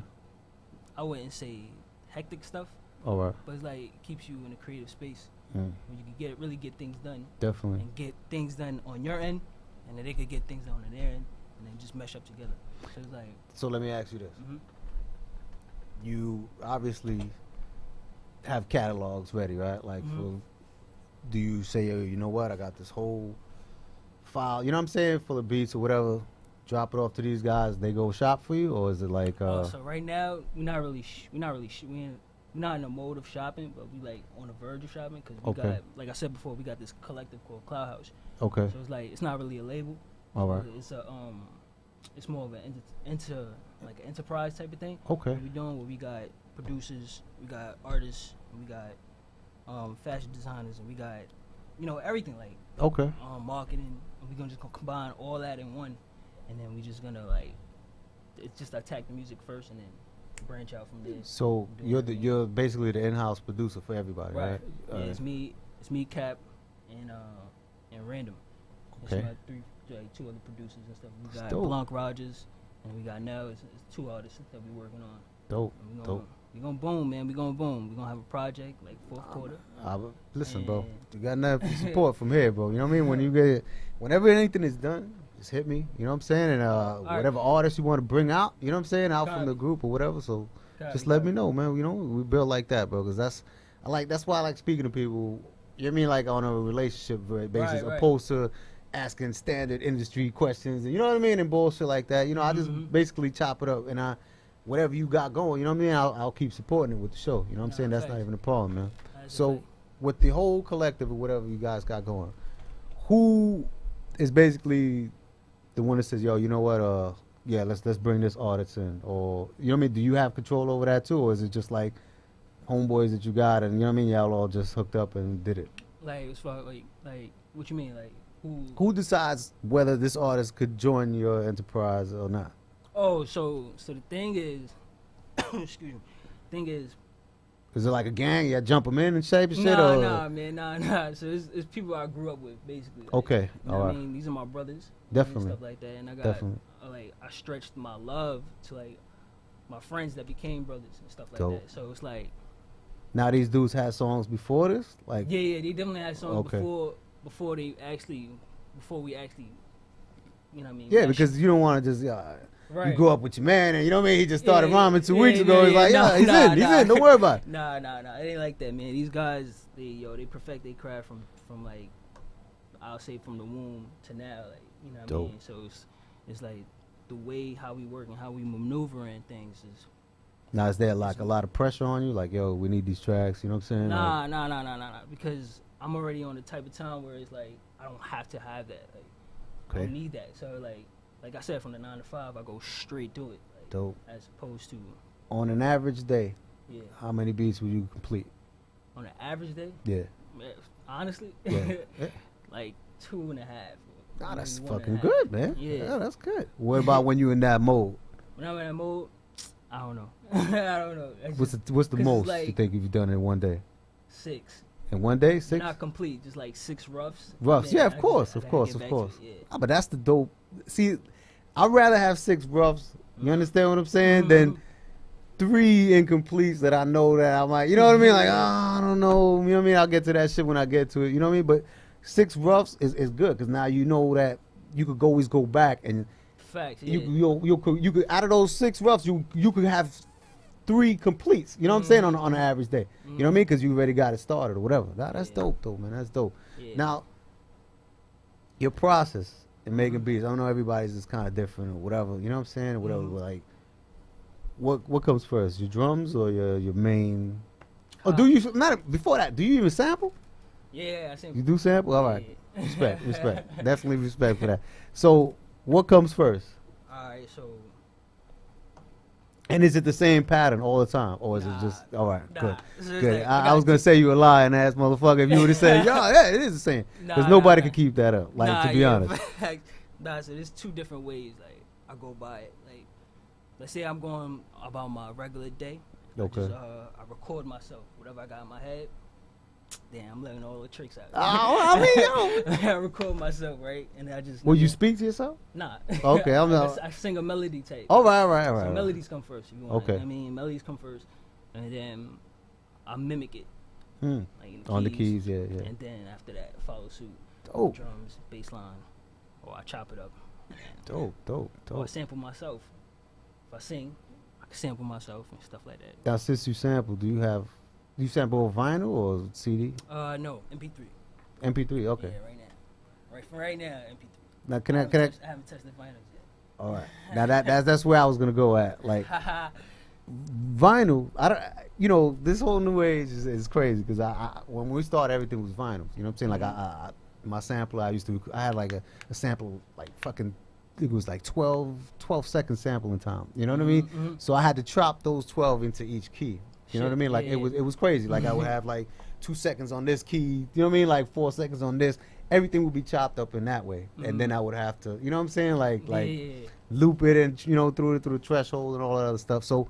I wouldn't say hectic stuff. All right. But it's like, it keeps you in a creative space where you can really get things done. Definitely. And get things done on your end, and then they could get things done on their end, and then just mesh up together. So it's like. So let me ask you this. You obviously have catalogs ready, right? Like, do you say, you know what, I got this whole file, you know what I'm saying, full of beats or whatever, drop it off to these guys, they go shop for you, or is it like so right now we're not in the mode of shopping, but we like on the verge of shopping, because we got, like I said before, we got this collective called Cloud House. Okay. So it's like, it's not really a label. All right. It's more of an like an enterprise type of thing. Okay. What we doing, where we got producers, we got artists, and we got fashion designers, and we got, everything, like marketing, and we're gonna just combine all that in one, and then we just gonna just attack the music first, and then branch out from there. So you're basically the in-house producer for everybody, right? Yeah, it's me, Cap, and Random. Okay. It's two other producers and stuff. We got Blanc Rogers, and we got now it's 2 artists that we working on. Dope. We gonna boom, man. We gonna boom. We gonna have a project like 4th quarter. Listen, bro, you got nothing support from here, bro. You know what I mean? Whenever anything is done, just hit me. You know what I'm saying? And whatever artist you want to bring out, you know what I'm saying, out from the group or whatever. So just let me know, man. You know, we build like that, bro. Because that's why I like speaking to people. You know what I mean? Like on a relationship basis, opposed to asking standard industry questions, and you know what I mean, and bullshit like that. You know, I just basically chop it up, and whatever you got going, you know what I mean, I'll keep supporting it with the show. You know what I'm saying? That's not even a problem, man. So with the whole collective or whatever you guys got going, who is basically the one that says, yo, you know what, yeah, let's bring this artist in, or you know what I mean? Do you have control over that too, or is it just like homeboys that you got, and you know what I mean? Y'all all just hooked up and did it. Like as far like what you mean? Like who decides whether this artist could join your enterprise or not? Oh, so the thing is, excuse me, thing is it like a gang? Yeah, jump them in and shape and shit? Nah, man, nah. So it's people I grew up with, basically. Like, okay, you know all what right. I mean, these are my brothers. Definitely. And stuff like that, and I got like I stretched my love to like my friends that became brothers and stuff like that. So it's like. Now these dudes had songs before this, like. Yeah, they definitely had songs before we actually, you know what I mean? Yeah, because you don't want to just. Right. You grew up with your man, and you know what I mean. He just started rhyming 2 weeks ago. He's like, he's in. Don't worry about it. Nah. It ain't like that, man. These guys, they perfect their craft from like, I'll say from the womb to now, like, you know what I mean. So it's like the way how we work and how we maneuver and things is. Now is there like a lot of pressure on you? Like, yo, we need these tracks. You know what I'm saying? Nah. Because I'm already on the type of time where it's like I don't have to have that. Like, I don't need that. So like I said, from the 9 to 5, I go straight to it. Like, dope. As opposed to. On an average day. Yeah. How many beats would you complete? On an average day? Yeah. Honestly, like 2.5. Nah, that's fucking good, man. Yeah, that's good. What about when you in that mode? When I'm in that mode, I don't know. I don't know. What's the most like you think you've done in one day? 6. In one day, 6? Not complete, just like 6 roughs. Roughs, yeah, of course. But that's the dope. See, I'd rather have 6 roughs. You understand what I'm saying? Than 3 incompletes that I know that I might. You know what I mean? Like, I don't know. You know what I mean? I'll get to that shit when I get to it. You know what I mean? But 6 roughs is good because now you know that you could always go back and. Facts. You could out of those 6 roughs you could have 3 completes. You know what I'm saying on an average day. You know what I mean? Because you already got it started or whatever. That's dope though, man. That's dope. Yeah. Now, your process in making beats. I know everybody's just kind of different or whatever. You know what I'm saying? Or whatever. But like, what comes first? Your drums or your main? Or do you not before that? Do you even sample? Yeah, I sample. You do sample? All right. Respect. Definitely respect for that. So, what comes first? All right, so. And is it the same pattern all the time, or is it just all right? Good. Like, I was gonna say you a lying ass motherfucker if you would have said, yeah, it is the same. Because nobody could keep that up. Like to be honest. So there's 2 different ways. Like I go by it. Like, let's say I'm going about my regular day. Okay. I record myself, whatever I got in my head. Damn, I'm letting all the tricks out. I record myself, right? And I just. Will you speak to yourself? Nah. Okay, I'm not. I sing a melody tape. All right. So melodies come first. If you want. Okay. I mean, melodies come first, and then I mimic it. Like on the keys, yeah. And then after that, follow suit. Dope. Drums, bass line, or I chop it up. Dope. Or I sample myself. If I sing, I can sample myself and stuff like that. Now, since you sample, do you sample on vinyl or CD? No, MP3. MP3, okay. Yeah, right now, MP3. Now, can I? I haven't touched the vinyls yet. All right. Now that's where I was gonna go at. Like vinyl, I don't. You know, this whole new age is crazy because I when we started, everything was vinyl. You know what I'm saying? Like my sampler, I had like a sample like fucking. It was like 12 second sampling time. You know what I mean? So I had to chop those 12 into each key. You know what I mean? Like it was crazy. Like I would have like 2 seconds on this key. You know what I mean? Like 4 seconds on this. Everything would be chopped up in that way, and then I would have to, you know what I'm saying? Like loop it and through the threshold and all that other stuff. So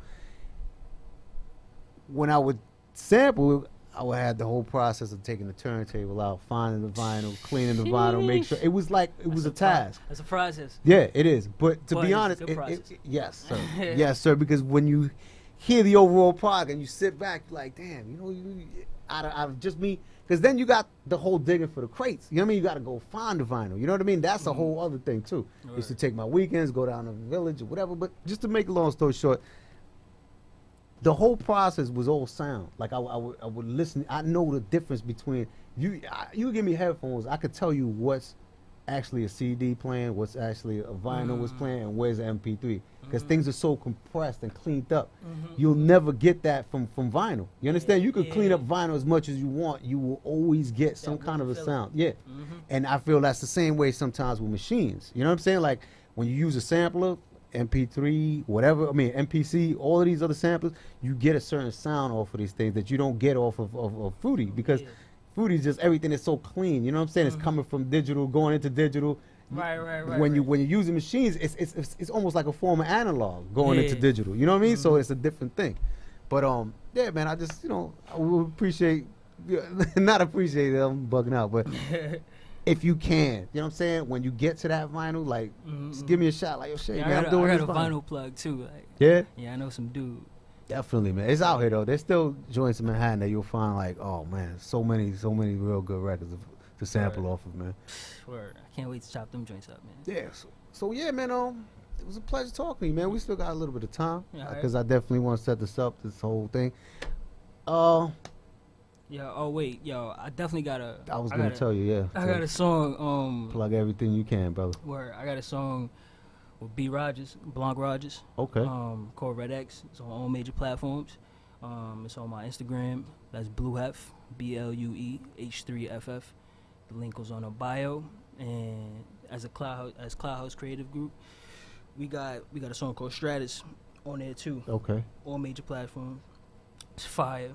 when I would sample, I would have the whole process of taking the turntable out, finding the vinyl, cleaning the vinyl, make sure it was a task. It's a process. Yeah, it is. But to be honest, yes, sir. Yes, sir. Because when you hear the overall product and you sit back, you're like, damn, out of just me, because then you got the whole digging for the crates. You know what I mean? You got to go find the vinyl. You know what I mean? That's a whole other thing too. Right. Used to take my weekends, go down to the village or whatever. But just to make a long story short, the whole process was all sound. Like I would listen. I know the difference between you give me headphones, I could tell you what's actually a CD playing, what's actually a vinyl was playing, and where's the MP3. Because things are so compressed and cleaned up. You'll never get that from vinyl. You understand? You can clean up vinyl as much as you want. You will always get some kind of a sound. Yeah. And I feel that's the same way sometimes with machines. You know what I'm saying? Like when you use a sampler, MP3, whatever, I mean, MPC, all of these other samplers, you get a certain sound off of these things that you don't get off of Fruity, because Fruity is just everything is so clean. You know what I'm saying? It's coming from digital, going into digital. Right. When you're using machines, it's almost like a form of analog going into digital. You know what I mean? So it's a different thing. But yeah, man, I just I would appreciate, not appreciate it, I'm bugging out, but if you can, you know what I'm saying? When you get to that vinyl, like, just give me a shot, like, yo, shit, man, I'm doing I this got a vinyl plug too, like. Yeah? Yeah, I know some dude. Definitely, man. It's out here though. There's still joints in Manhattan that you'll find like, oh man, so many real good records to sample off of, man. Word. I can't wait to chop them joints up, man. Yeah. So yeah, man. It was a pleasure talking to you, man. We still got a little bit of time because I right. definitely want to set this up, this whole thing. Yeah. Oh wait, yo, I definitely gotta. I was gonna tell you, yeah. I got a song. Plug everything you can, brother. Where I got a song with B. Rogers, Blanc Rogers. Okay. Called Red X. It's on all major platforms. It's on my Instagram. That's BlueHef, BLUEH3FF. The link was on a bio. And as Cloudhouse Creative Group, we got a song called Stratus on there too. Okay. All major platforms. It's fire.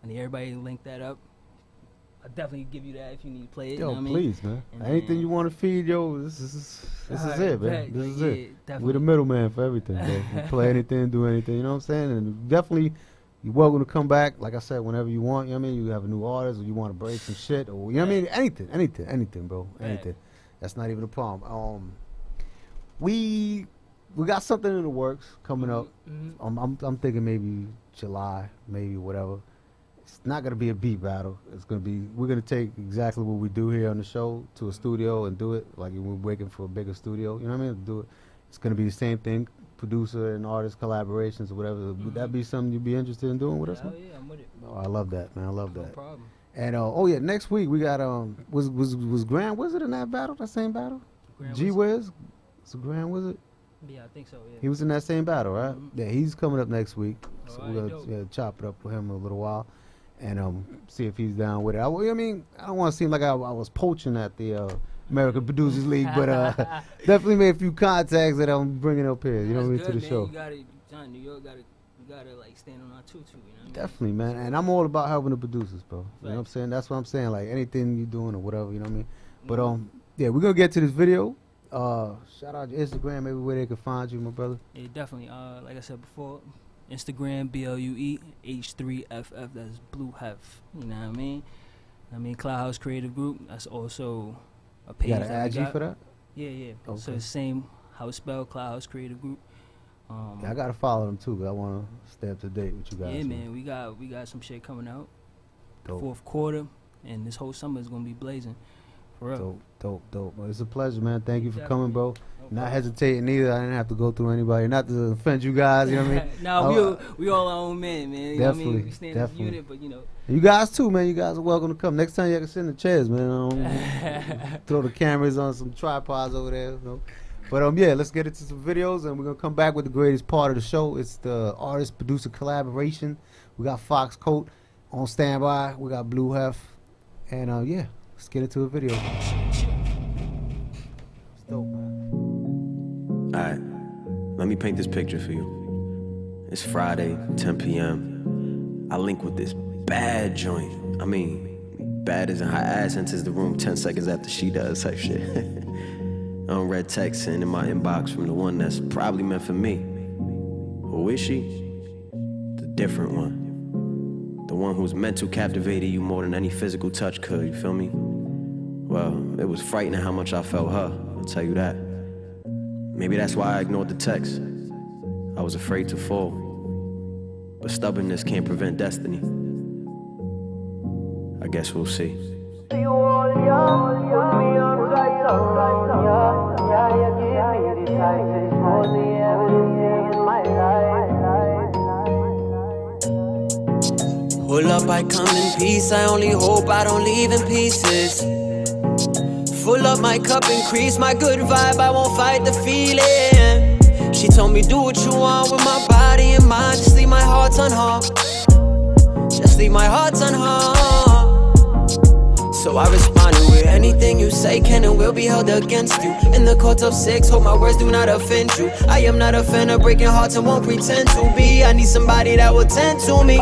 I need everybody to link that up. I'll definitely give you that if you need to play it. Yo, you know what please, I mean? man. And Anything you want to feed, yo, this is it, man. This is it. Definitely. We're the middleman for everything, bro. We play anything, do anything, you know what I'm saying? And definitely, you're welcome to come back, like I said, whenever you want, you know what I mean? You have a new artist, or you want to break some shit, or, you know what I mean? Anything, bro. Anything. That's not even a problem. We got something in the works coming up. I'm thinking maybe July, maybe whatever. It's not gonna be a beat battle. We're gonna take exactly what we do here on the show to a studio and do it like we're waiting for a bigger studio. You know what I mean? Do it. It's gonna be the same thing, producer and artist collaborations or whatever. Would that be something you'd be interested in doing with us? Hell yeah, I'm with it. Oh, I love that, man. I love that. No problem. And oh yeah, next week we got was Grand Wizard in that battle? That same battle? G Wiz? So Grand Wizard? Yeah, I think so. Yeah. He was in that same battle, right? Yeah, he's coming up next week. So Alright, we're gonna chop it up with him in a little while, and see if he's down with it. I mean, I don't want to seem like I was poaching at the American Producers League, but definitely made a few contacts that I'm bringing up here. You know what I mean, to the show. You gotta, John, New York gotta like stand on our tutu. You know what I mean? Definitely, man. And I'm all about helping the producers, bro. You know what I'm saying? That's what I'm saying. Like anything you're doing or whatever, you know what I mean? But yeah, we're gonna get to this video. Shout out your Instagram, maybe where they can find you, my brother. Yeah, definitely. Like I said before, Instagram BLUEH3FF. That's BlueHef. You know what I mean? Cloudhouse Creative Group. That's also a page. You got an IG for that? Yeah. Okay. So it's same how it's spelled, Cloudhouse Creative Group. Yeah, I gotta follow them too, but I wanna stay up to date with you guys. Yeah, man. We got some shit coming out. Dope. Fourth quarter, and this whole summer is gonna be blazing. For real. Dope. Well, it's a pleasure, man. Thank you for coming, bro. Not hesitating either. I didn't have to go through anybody. Not to offend you guys, you know what I mean? No, we all our own men, man. You know what I mean? We stand as a unit, but You guys too, man. You guys are welcome to come. Next time you can sit in the chairs, man. Throw the cameras on some tripods over there, you know. But yeah, let's get into some videos, and we're gonna come back with the greatest part of the show. It's the artist-producer collaboration. We got Fox Coat on standby. We got BlueHef, and yeah, let's get into a video. It's dope, man. Alright, let me paint this picture for you. It's Friday, 10 p.m. I link with this bad joint. I mean, bad as in her ass enters the room 10 seconds after she does type shit. Unread text sent in my inbox from the one that's probably meant for me. Who is she? The different one. The one whose mental captivated you more than any physical touch could, you feel me? Well, it was frightening how much I felt her, I'll tell you that. Maybe that's why I ignored the text. I was afraid to fall. But stubbornness can't prevent destiny. I guess we'll see. Pull up, I come in peace. I only hope I don't leave in pieces. Full up my cup, increase my good vibe, I won't fight the feeling. She told me do what you want with my body and mind, just leave my heart unharmed. Just leave my heart unharmed. So I responded with anything you say can and will be held against you. In the court of 6, hope my words do not offend you. I am not a fan of breaking hearts and won't pretend to be. I need somebody that will tend to me.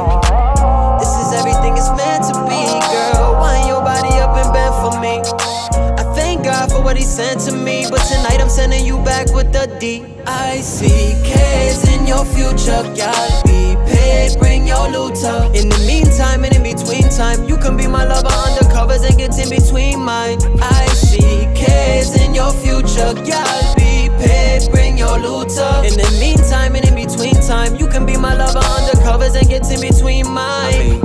This is everything it's meant to be, girl. Wind your body up and bend for me. I thank God for what he sent to me, but tonight I'm sending you back with the D-I-C-K's in your future. Y'all be paid, bring your loot up. In the meantime and in between time, you can be my lover undercovers and get in between mine. I-C-K's in your future. Y'all be paid, bring your loot up. In the meantime and in between time, you can be my lover undercovers and get in between mine.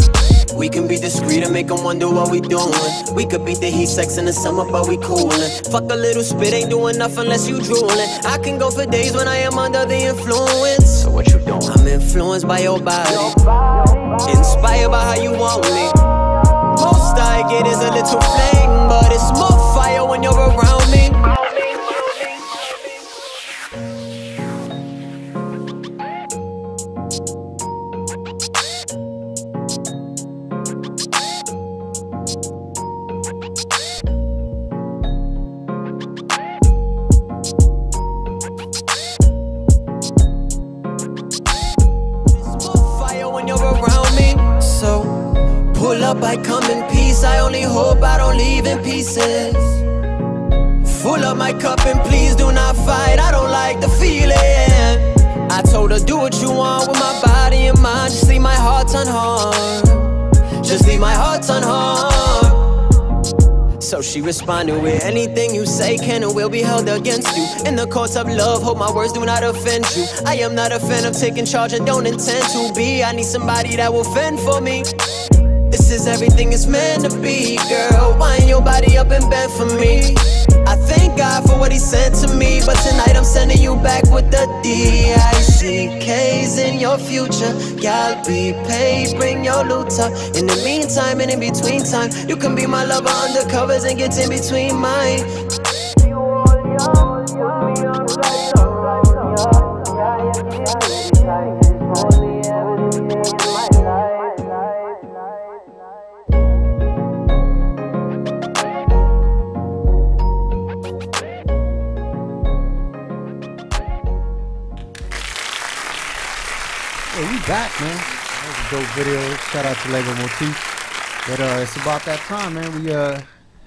We can be discreet and make them wonder what we doing. We could beat the heat, sex in the summer, but we coolin'. Fuck a little spit, ain't doing enough unless you droolin'. I can go for days when I am under the influence. So what you doing? I'm influenced by your body, inspired by how you want me. Most I get is a little flame, but it's more fire when you're around me. I come in peace, I only hope I don't leave in pieces. Full up my cup and please do not fight, I don't like the feeling. I told her do what you want with my body and mind, just leave my heart unharmed. Just leave my heart unharmed. So she responded with anything you say can and will be held against you. In the courts of love, hope my words do not offend you. I am not a fan of taking charge and don't intend to be. I need somebody that will fend for me. This is everything it's meant to be, girl. Wind your body up and bend for me. I thank God for what he sent to me, but tonight I'm sending you back with the D-I-C-K's in your future. Y'all be paid, bring your loot up. In the meantime and in between time, you can be my lover undercovers and get in between mine. Hey, we back, man. That was a dope video. Shout out to Lego Motif. But it's about that time, man. We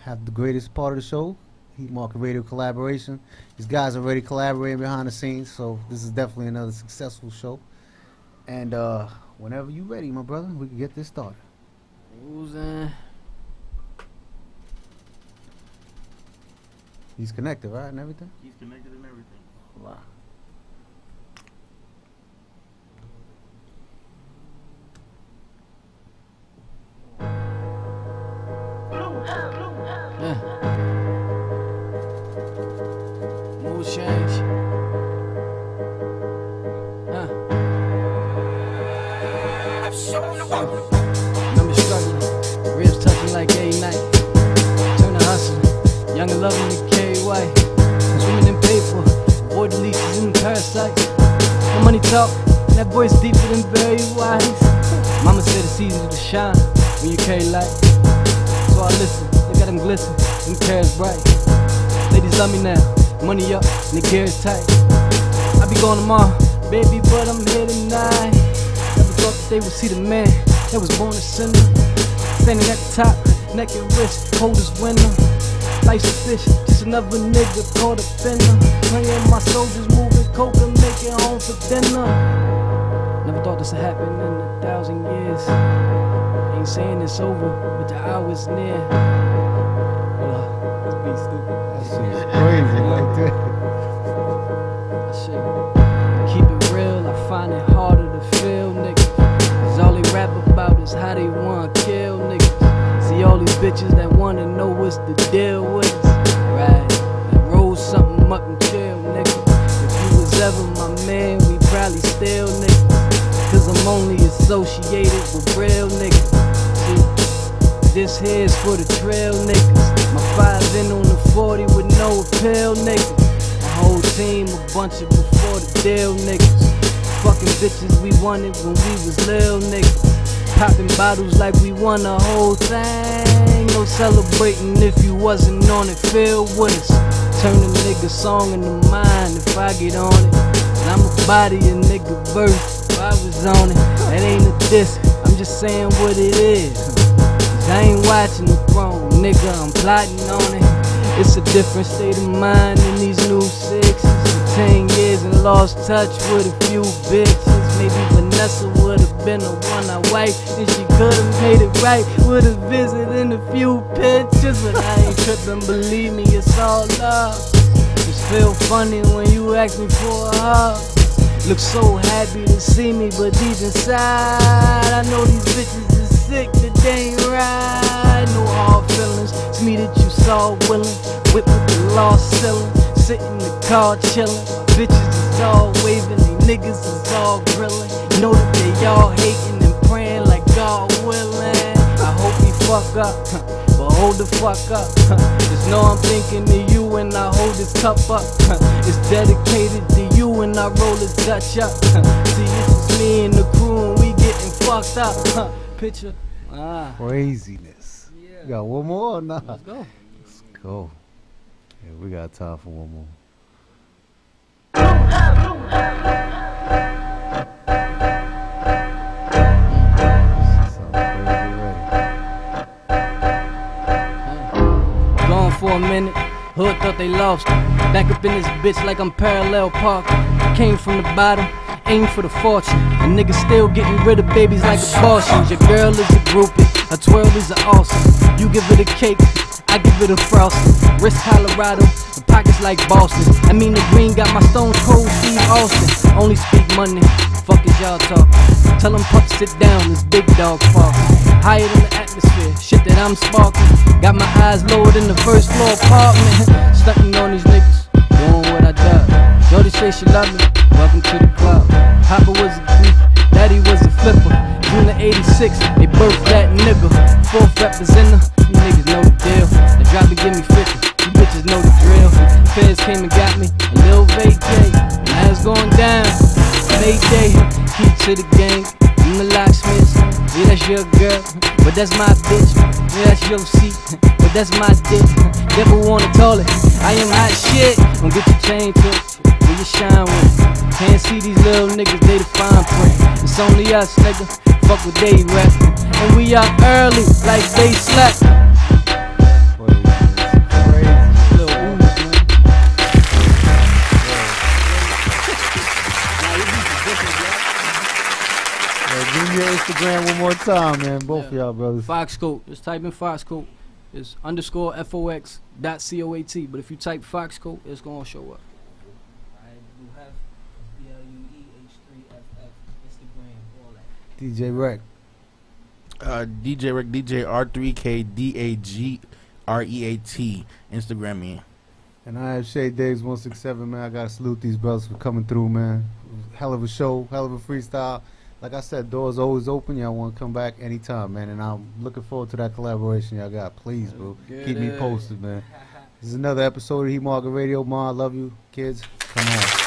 have the greatest part of the show, Heat Market Radio collaboration. These guys are already collaborating behind the scenes, so this is definitely another successful show. And whenever you're ready, my brother, we can get this started. Who's in? He's connected, right, and everything? He's connected and everything. Wow. Yeah. Mood change. Remember struggling, ribs touching like a night. Turn to hustling, young and loving the KY. Swimming in paper, avoid the leeches and the parasites. No money talk, that voice deeper than very wise. Mama said the season to shine when you carry light. So I listen, look at them glisten, them carrots bright. Ladies love me now, money up, and the carrots tight. I be going tomorrow, baby, but I'm here tonight. Never thought that they would see the man that was born a sinner. Standing at the top, neck and wrist, cold as winter. Life's a fish, just another nigga caught a fender. Praying my soldiers moving coke and making home for dinner. Never thought this would happen in 1,000 years. Ain't saying it's over, but the hour's near. Hold on, this beat stupid. That shit is crazy like that. Shit. Keep it real, I find it harder to feel, niggas. Cause all they rap about is how they wanna kill, niggas. See all these bitches that wanna know what's the deal with us. Right, now roll something up and chill, nigga. If you was ever my man, we probably still, nigga. Cause I'm only associated with real niggas. See, this here's for the trail niggas. My 5's in on the 4 pill niggas. My whole team, a bunch of before the deal niggas. Fucking bitches we wanted when we was lil niggas. Popping bottles like we won the whole thing. No celebrating if you wasn't on it, feel with us. Turn a nigga song into mine if I get on it. And I'ma body a nigga verse if I was on it. That ain't a diss, I'm just saying what it is. Cause I ain't watching the throne, nigga, I'm plotting on it. It's a different state of mind in these new sixes. For 10 years and lost touch with a few bitches. Maybe Vanessa would've been the one I wiped, and she could've made it right with a visit and a few pictures. But I ain't tripping, believe me, it's all love. Just feel funny when you ask me for a hug. Look so happy to see me, but deep inside I know these bitches is sick, that they ain't right. No hard feelings, it's me that you saw willing. Whip with the lost ceiling, sit in the car chilling. Bitches is all waving, they niggas is all grilling. Know that they all hating and praying like God willing. I hope he fuck up, but hold the fuck up. Just know I'm thinking of you when I hold this cup up. It's dedicated to you when I roll this Dutch up. See, it's just me and the crew and we getting fucked up. Picture. Craziness. Yeah. You got one more or not? Let's go. Let's go. Yeah, we got time for one more. Gone for a minute, hood thought they lost. Back up in this bitch like I'm parallel parking. Came from the bottom, aim for the fortune. And niggas still getting rid of babies like abortions. Your girl is a groupie, a twirl is an awesome. You give it a cake, I give it a frosting. Wrist Colorado, the pockets like Boston. I mean the green got my stones cold, Steve Austin. Only speak money, fuck is y'all talk. Tell them pups sit down, this big dog park. Higher than the atmosphere, shit that I'm sparking. Got my eyes lowered in the first floor apartment. Stunting on these niggas, doing what I do. Jody say she love me, welcome to the club. Papa was a Greek, Daddy was a flipper. June of '86, they birthed that nigga. Fourth representative, you niggas know the deal. The drop and give me 50, you bitches know the drill. Feds came and got me, a little vacay. Now it's going down, Mayday. Key to the gang, I'm the locksmith. Yeah, that's your girl, but that's my bitch. Yeah, that's your seat, but that's my dick. Never wanna call it, I am hot shit. Don't get your chain touched, where you shine with. Can't see these little niggas, they the fine print. It's only us, nigga, fuck what they rap. And we up early, like they slept. Give me your Instagram one more time, man. Both of y'all brothers. Foxcoat. Just type in Foxcoat. It's _FOX.COAT. But if you type Foxcoat, it's gonna show up. DJ Rec. DJ Rec, DJ R3KDAGREAT. Instagram me. And I have Shay Daves 167, man. I gotta salute these brothers for coming through, man. Hell of a show, hell of a freestyle. Like I said, doors always open. Y'all want to come back anytime, man. And I'm looking forward to that collaboration y'all got. Please, bro. Keep me posted, man. This is another episode of Heat Market Radio. Ma, I love you. Kids, come on.